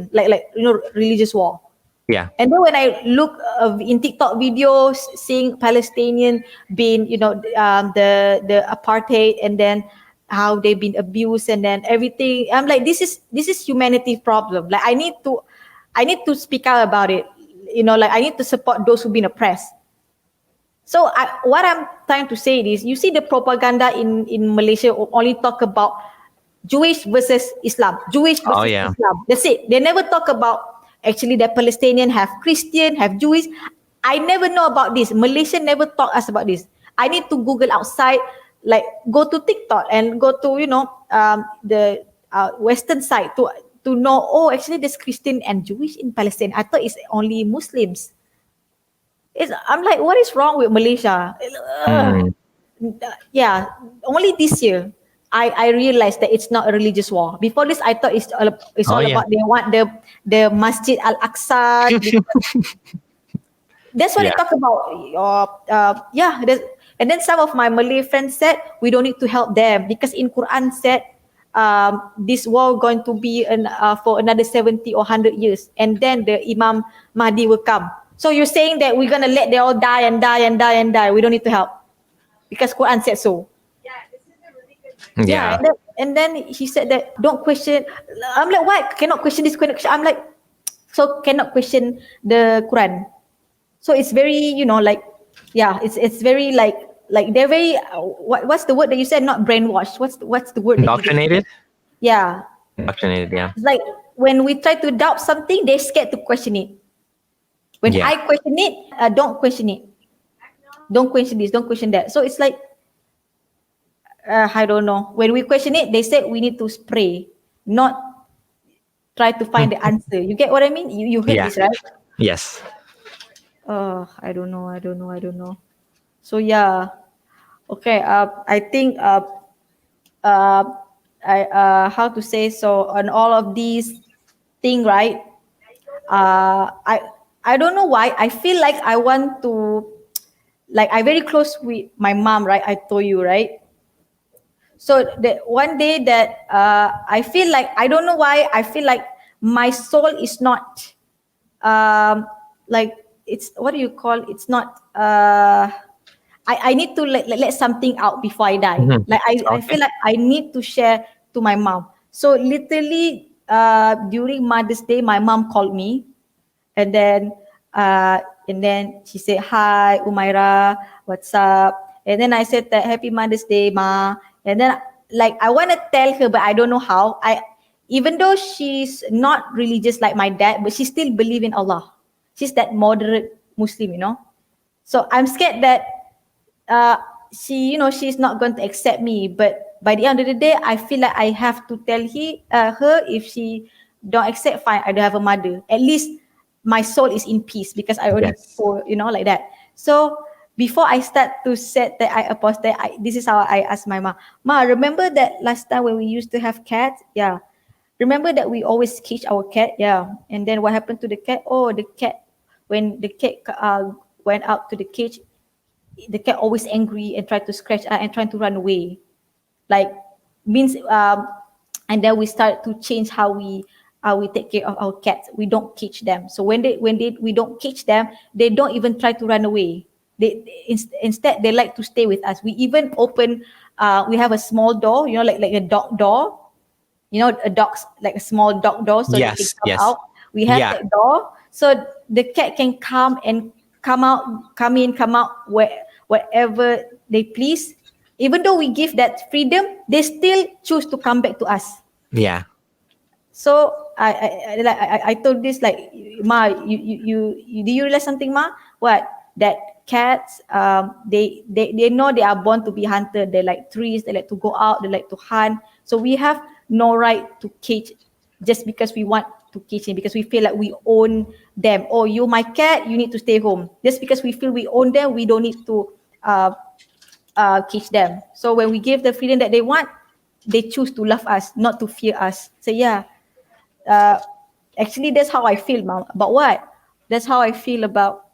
like religious war. Yeah. And then when I look in TikTok videos, seeing Palestinian being, the apartheid, and then how they've been abused, and then everything, I'm like, this is humanity problem. Like I need to speak out about it. Like I need to support those who've been oppressed. So what I'm trying to say is, you see the propaganda in Malaysia only talk about Jewish versus Islam, Jewish versus Oh, yeah. Islam. That's it. They never talk about actually the Palestinian have Christian, have Jewish. I never know about this. Malaysia never taught us about this. I need to Google outside, like go to TikTok and go to the Western side to know. Oh, actually, there's Christian and Jewish in Palestine. I thought it's only Muslims. I'm like, what is wrong with Malaysia? Mm. Yeah, only this year I realized that it's not a religious war. Before this, I thought it's all Yeah. about they want the Masjid Al Aqsa. That's what Yeah. they talk about. And then some of my Malay friends said we don't need to help them because in Quran said this war going to be for another 70 or 100 years, and then the Imam Mahdi will come. So you're saying that we're gonna let they all die and die and die and die? We don't need to help because Quran said so. Yeah. And then he said that don't question. I'm like, why cannot question this? I'm like, so cannot question the Quran. So it's very, it's very like they're very. What's the word that you said? Not brainwashed. What's the word? Indoctrinated? Yeah. Indoctrinated, yeah. It's like when we try to doubt something, they're scared to question it. When Yeah. I question it, don't question it. Don't question this. Don't question that. So it's like. I don't know. When we question it, they said we need to pray, not try to find the answer. You get what I mean? You heard Yeah. this, right? Yes. I don't know. So yeah. Okay. I think how to say, so on all of these thing, right? I don't know why. I feel like I want to, like I'm very close with my mom, right? I told you, right? So that one day that I feel like, I don't know why, I feel like my soul is not like, it's, what do you call, it's not I need to let something out before I die. Mhm. Like I feel like I need to share to my mom. So literally during Mother's Day, my mom called me, and then she said, "Hi Umaira, what's up?" And then I said that Happy Mother's Day, Ma. And then like I want to tell her, but I don't know how. Even though she's not religious like my dad, but she still believe in Allah. She's that moderate Muslim, So I'm scared that she's not going to accept me. But by the end of the day, I feel like I have to tell her, if she don't accept, fine, I don't have a mother. At least my soul is in peace because I already Yes. told, like that. So before I start to set that I apostate, this is how I ask my mom. Ma, remember that last time when we used to have cats? Yeah. Remember that we always cage our cat? Yeah. And then what happened to the cat? Oh, the cat, when the cat went out to the cage, the cat always angry and try to scratch and trying to run away. Like means and then we start to change how we take care of our cats. We don't cage them. So when we don't cage them, they don't even try to run away. Instead they like to stay with us. We even open we have a small door, like a dog door. A dog's like a small dog door, so they can Yes. come Yes. out. We have Yeah. that door, so the cat can come and come out, come in, come out wherever they please. Even though we give that freedom, they still choose to come back to us. Yeah. So I told this like, Ma, you do you realize something, Ma? What? That cats they know they are born to be hunted. They like trees, they like to go out, they like to hunt. So we have no right to cage just because we want to kitchen because we feel like we own them. Oh, you my cat, you need to stay home. Just because we feel we own them, we don't need to teach them. So when we give the freedom that they want, they choose to love us, not to fear us. So yeah, actually that's how I feel, Mom. About what? That's how I feel about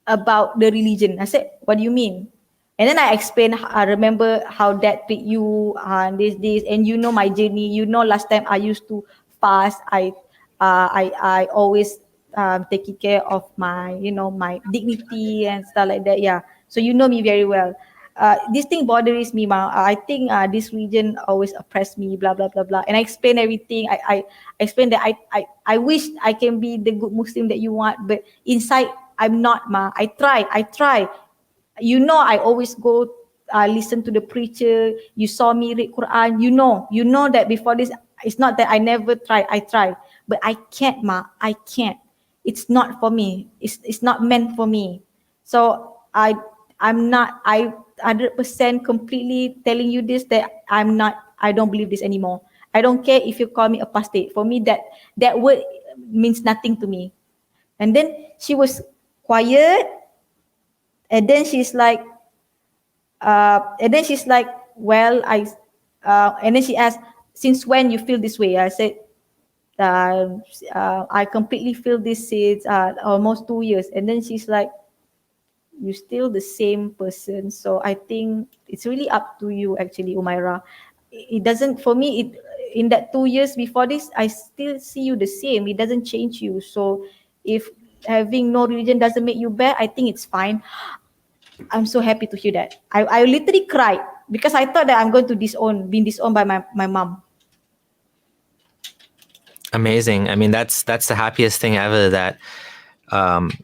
the religion. I said, what do you mean? And then I explained, I remember how dad treat you, this, and you know my journey. You know, last time I used to fast. I always taking care of my, my dignity and stuff like that. Yeah. So you know me very well. This thing bothers me, ma. I think this region always oppress me, blah blah blah blah. And I explain everything. I explain that I wish I can be the good Muslim that you want, but inside I'm not, ma. I try. You know, I always go listen to the preacher. You saw me read Quran. You know that before this, it's not that I never try. I try, but I can't, ma. I can't. It's not for me. It's not meant for me. So I'm not. I 100% completely telling you this that I'm not. I don't believe this anymore. I don't care if you call me apostate. For me, that word means nothing to me. And then she was quiet. And then she's like, well, and then she asked, since when you feel this way? I said, I completely feel this since almost 2 years. And then she's like, you're still the same person. So I think it's really up to you, actually, Umaira. It doesn't, for me, in that 2 years before this, I still see you the same. It doesn't change you. So if having no religion doesn't make you bad, I think it's fine. I'm so happy to hear that. I literally cried because I thought that I'm going to being disowned by my mom. Amazing. I mean, that's the happiest thing ever, that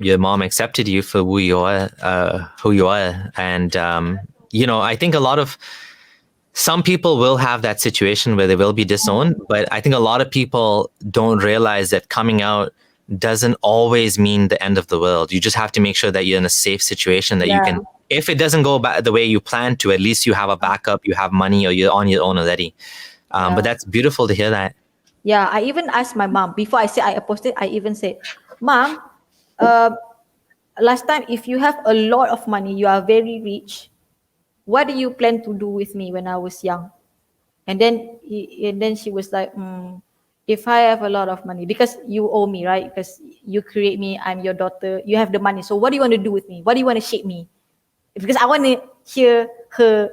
your mom accepted you for who you are, and I think some people will have that situation where they will be disowned, but I think a lot of people don't realize that coming out doesn't always mean the end of the world. You just have to make sure that you're in a safe situation, that you can, if it doesn't go the way you plan to, at least you have a backup, you have money, or you're on your own already. But that's beautiful to hear that. Yeah, I even asked my mom, before I said I apostate, I even said, Mom, last time, if you have a lot of money, you are very rich, what do you plan to do with me when I was young? And then she was like, if I have a lot of money, because you owe me, right? Because you create me, I'm your daughter, you have the money. So what do you want to do with me? What do you want to shape me? Because I want to hear her,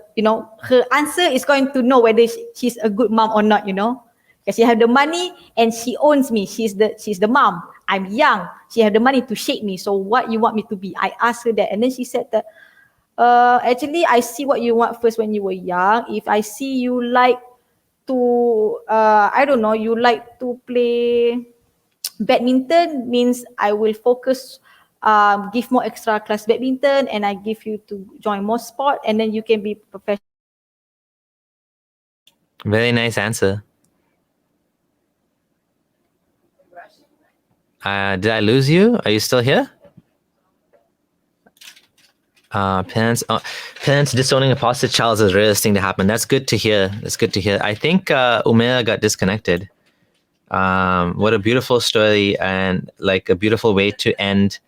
her answer is going to know whether she's a good mom or not, Because she have the money and she owns me. She's the mom. I'm young. She have the money to shape me. So what you want me to be? I asked her that. And then she said that, actually, I see what you want first when you were young. If I see you like to, I don't know, you like to play badminton, means I will focus, give more extra class badminton, and I give you to join more sport, and then you can be professional. Very nice answer. Did I lose you? Are you still here? Parents disowning apostate child is the rarest thing to happen. That's good to hear. I think Umaira got disconnected. What a beautiful story, and like a beautiful way to end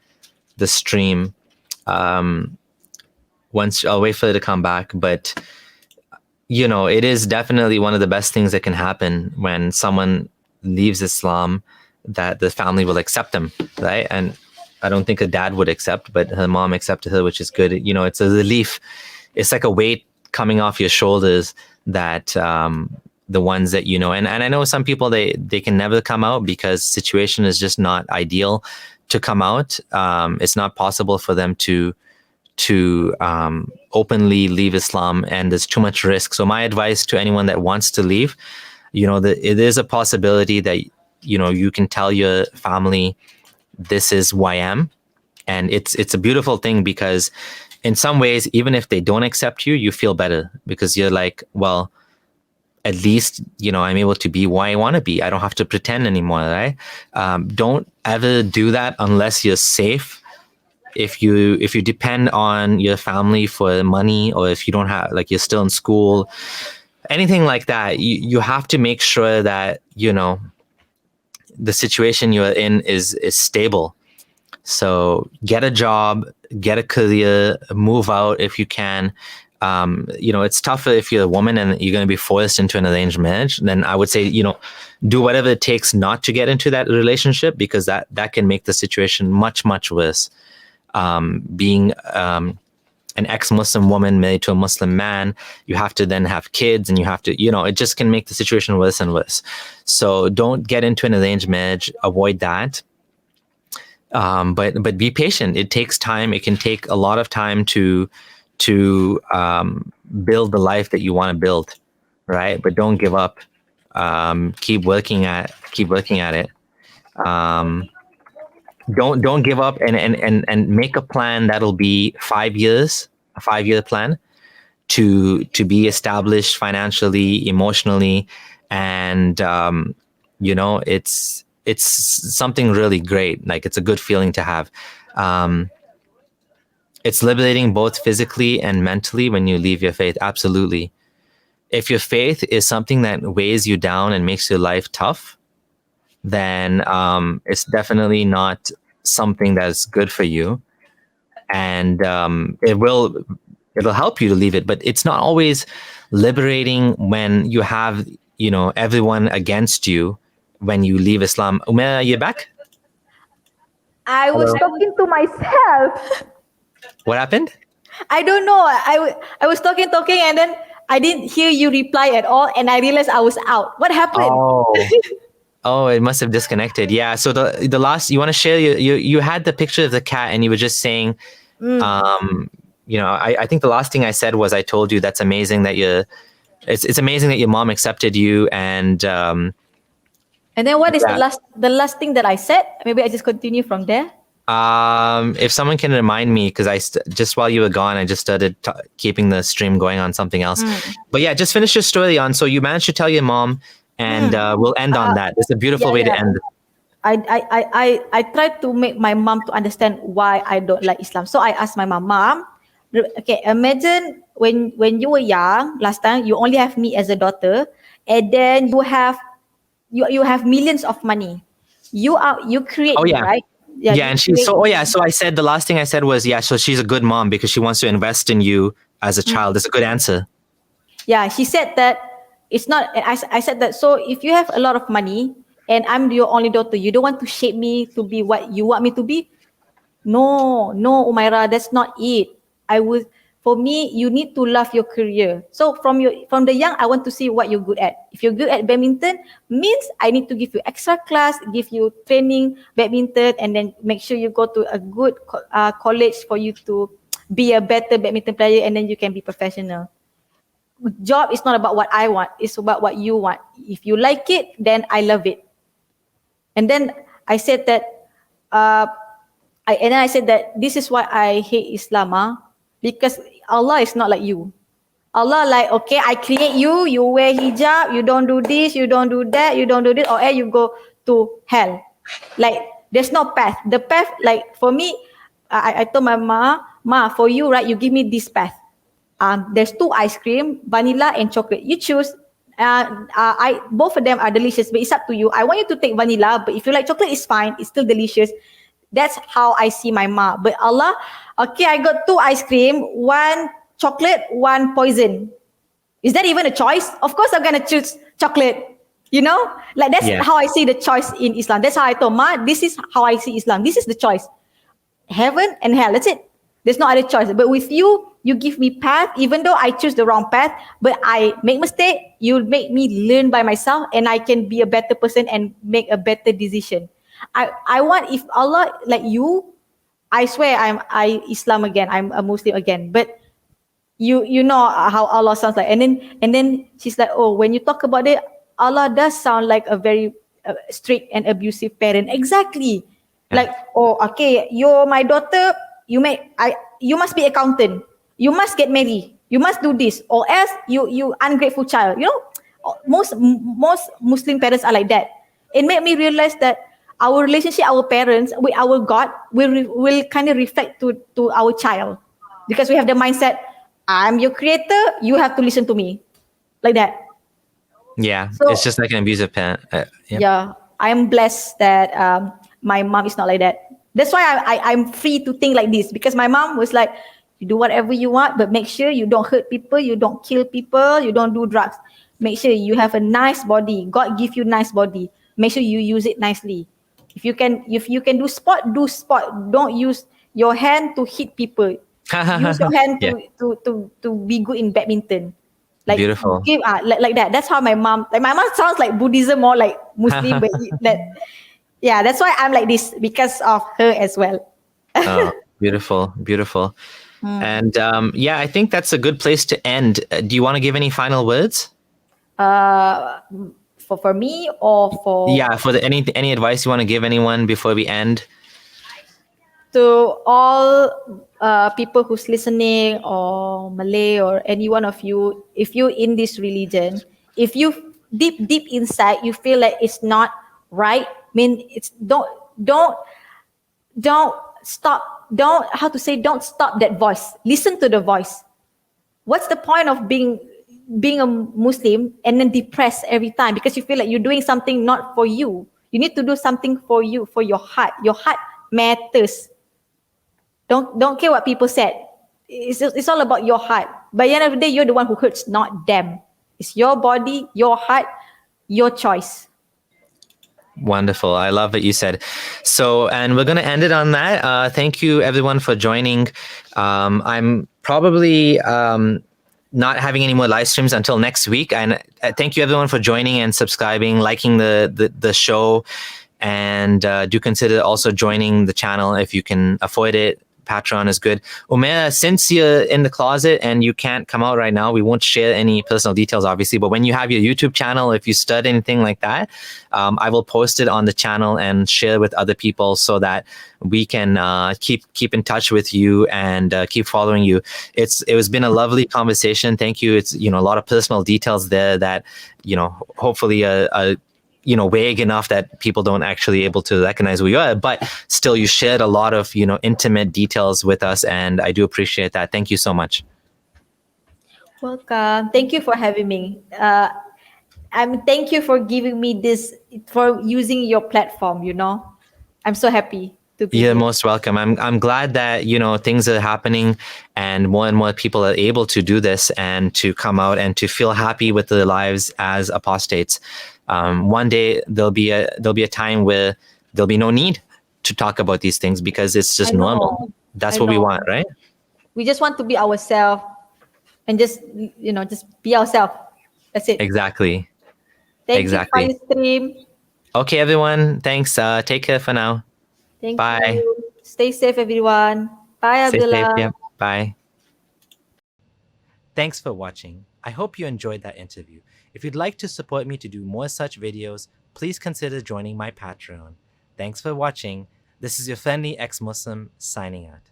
the stream. Once I'll wait for her to come back, but it is definitely one of the best things that can happen when someone leaves Islam, that the family will accept them, right? And I don't think her dad would accept, but her mom accepted her, which is good. It's a relief. It's like a weight coming off your shoulders, that the ones that and I know some people, they can never come out because situation is just not ideal to come out. It's not possible for them to openly leave Islam, and there's too much risk. So my advice to anyone that wants to leave, it is a possibility that you can tell your family, this is who I am. And it's a beautiful thing, because in some ways, even if they don't accept you, you feel better, because you're like, well, at least, I'm able to be who I want to be. I don't have to pretend anymore, right? Don't ever do that unless you're safe. If you depend on your family for money, or if you don't have, like, you're still in school, anything like that, you have to make sure that, the situation you are in is stable. So get a job, get a career, move out if you can. It's tougher if you're a woman and you're going to be forced into an arranged marriage. Then I would say, do whatever it takes not to get into that relationship, because that can make the situation much, much worse. Being an ex-Muslim woman married to a Muslim man, you have to then have kids, and you have to, it just can make the situation worse and worse. So don't get into an arranged marriage. Avoid that. But be patient. It takes time. It can take a lot of time to build the life that you want to build, right? But don't give up. Keep working at it. Don't give up, and make a plan that'll be 5 years, a 5-year plan to be established financially, emotionally, and it's something really great. Like, it's a good feeling to have. It's liberating both physically and mentally when you leave your faith. Absolutely. If your faith is something that weighs you down and makes your life tough, then it's definitely not something that's good for you. And it'll help you to leave it, but it's not always liberating when you have, everyone against you when you leave Islam. Umaira, are you back? I was talking to myself. What happened? I don't know. I was talking, and then I didn't hear you reply at all, and I realized I was out. What happened? Oh, it must have disconnected. Yeah. So the last, you want to share, you had the picture of the cat, and you were just saying, I think the last thing I said was, I told you that's amazing that it's amazing that your mom accepted you, and then what is the last thing that I said? Maybe I just continue from there. If someone can remind me, because just while you were gone, I just started keeping the stream going on something else. But yeah, just finish your story on. So you managed to tell your mom, and we'll end on that. It's a beautiful way to end. I tried to make my mom to understand why I don't like Islam. So I asked my mom, okay, imagine when you were young, last time you only have me as a daughter, and then you have millions of money. You create, right? Yeah, and so I said, the last thing I said was, so she's a good mom because she wants to invest in you as a child. That's a good answer. Yeah, she said that it's not. I said that, so if you have a lot of money and I'm your only daughter, you don't want to shape me to be what you want me to be? No, Umaira, that's not it. For me, you need to love your career. So from the young, I want to see what you're good at. If you're good at badminton, means I need to give you extra class, give you training badminton, and then make sure you go to a good college for you to be a better badminton player, and then you can be professional. Job is not about what I want, it's about what you want. If you like it, then I love it. And then I said that, I said that this is why I hate Islam, because Allah is not like you. Allah like, okay, I create you, you wear hijab, you don't do this, you don't do that, you don't do this, or else you go to hell. Like, there's no path. The path, like, for me, I told my ma, for you, right, you give me this path. There's 2 ice cream, vanilla and chocolate. You choose. Both of them are delicious, but it's up to you. I want you to take vanilla, but if you like chocolate, it's fine. It's still delicious. That's how I see my ma. But Allah, okay, I got 2 ice cream, 1 chocolate, 1 poison. Is that even a choice? Of course I'm going to choose chocolate. Like, that's how I see the choice in Islam. That's how I told Ma, this is how I see Islam. This is the choice. Heaven and hell, that's it. There's no other choice. But with you, you give me path, even though I choose the wrong path, but I make mistake, you make me learn by myself, and I can be a better person and make a better decision. I want, if Allah like you, I swear I Islam again, I'm a Muslim again. But you know how Allah sounds like. And then she's like, oh, when you talk about it, Allah does sound like a very strict and abusive parent. Exactly. Like, oh, okay, you're my daughter, you must be accountant, you must get married, you must do this, or else you ungrateful child. Most Muslim parents are like that. It made me realize that our relationship, our parents with our God will kind of reflect to our child, because we have the mindset, I'm your creator, you have to listen to me, like that. Yeah, so, it's just like an abusive parent. Yeah, I'm blessed that my mom is not like that. That's why I'm free to think like this, because my mom was like, you do whatever you want, but make sure you don't hurt people, you don't kill people, you don't do drugs. Make sure you have a nice body. God give you nice body. Make sure you use it nicely. If you can do sport, do sport. Don't use your hand to hit people. Use your hand Yeah. to be good in badminton. Like Beautiful. give like that. That's how my mom. Like my mom sounds like Buddhism more like Muslim, but yeah, that's why I'm like this, because of her as well. Oh, beautiful, beautiful. And yeah, I think that's a good place to end. Do you want to give any final words? For me, or for Yeah, for any advice you want to give anyone before we end? to all people who's listening, or Malay, or any one of you, if you in this religion, if you deep inside you feel like it's not right, it's don't stop, don't stop that voice. Listen to the voice. What's the point of being a Muslim and then depressed every time because you feel like you're doing something not for you? You need to do something for you, for your heart. Your heart matters. Don't care what people said. It's all about your heart. By the end of the day, you're the one who hurts, not them. It's your body, your heart, your choice. Wonderful. I love what you said. So, and we're going to end it on that. Thank you everyone for joining. I'm probably not having any more live streams until next week. And thank you everyone for joining and subscribing, liking the show. And do consider also joining the channel if you can afford it. Patreon is good. Umaira, since you're in the closet and you can't come out right now, we won't share any personal details, obviously. But when you have your YouTube channel, if you stud anything like that, I will post it on the channel and share with other people so that we can keep in touch with you and keep following you. It has been a lovely conversation. Thank you. It's a lot of personal details there that hopefully vague enough that people don't actually able to recognize who you are, but still you shared a lot of, intimate details with us. And I do appreciate that. Thank you so much. Welcome. Thank you for having me. Thank you for giving me this, for using your platform, I'm so happy to be You're here. most welcome. I'm glad that, things are happening and more people are able to do this and to come out and to feel happy with their lives as apostates. One day there'll be a time where there'll be no need to talk about these things because it's just normal. That's what we want, right? We just want to be ourselves and just be ourselves. That's it. Exactly. Thank you for your stream. Okay, everyone. Thanks. Take care for now. Thank Bye. you. Stay safe, everyone. Bye, Stay Abdullah. safe. Yeah. Bye. Thanks for watching. I hope you enjoyed that interview. If you'd like to support me to do more such videos, please consider joining my Patreon. Thanks for watching. This is your friendly ex-Muslim signing out.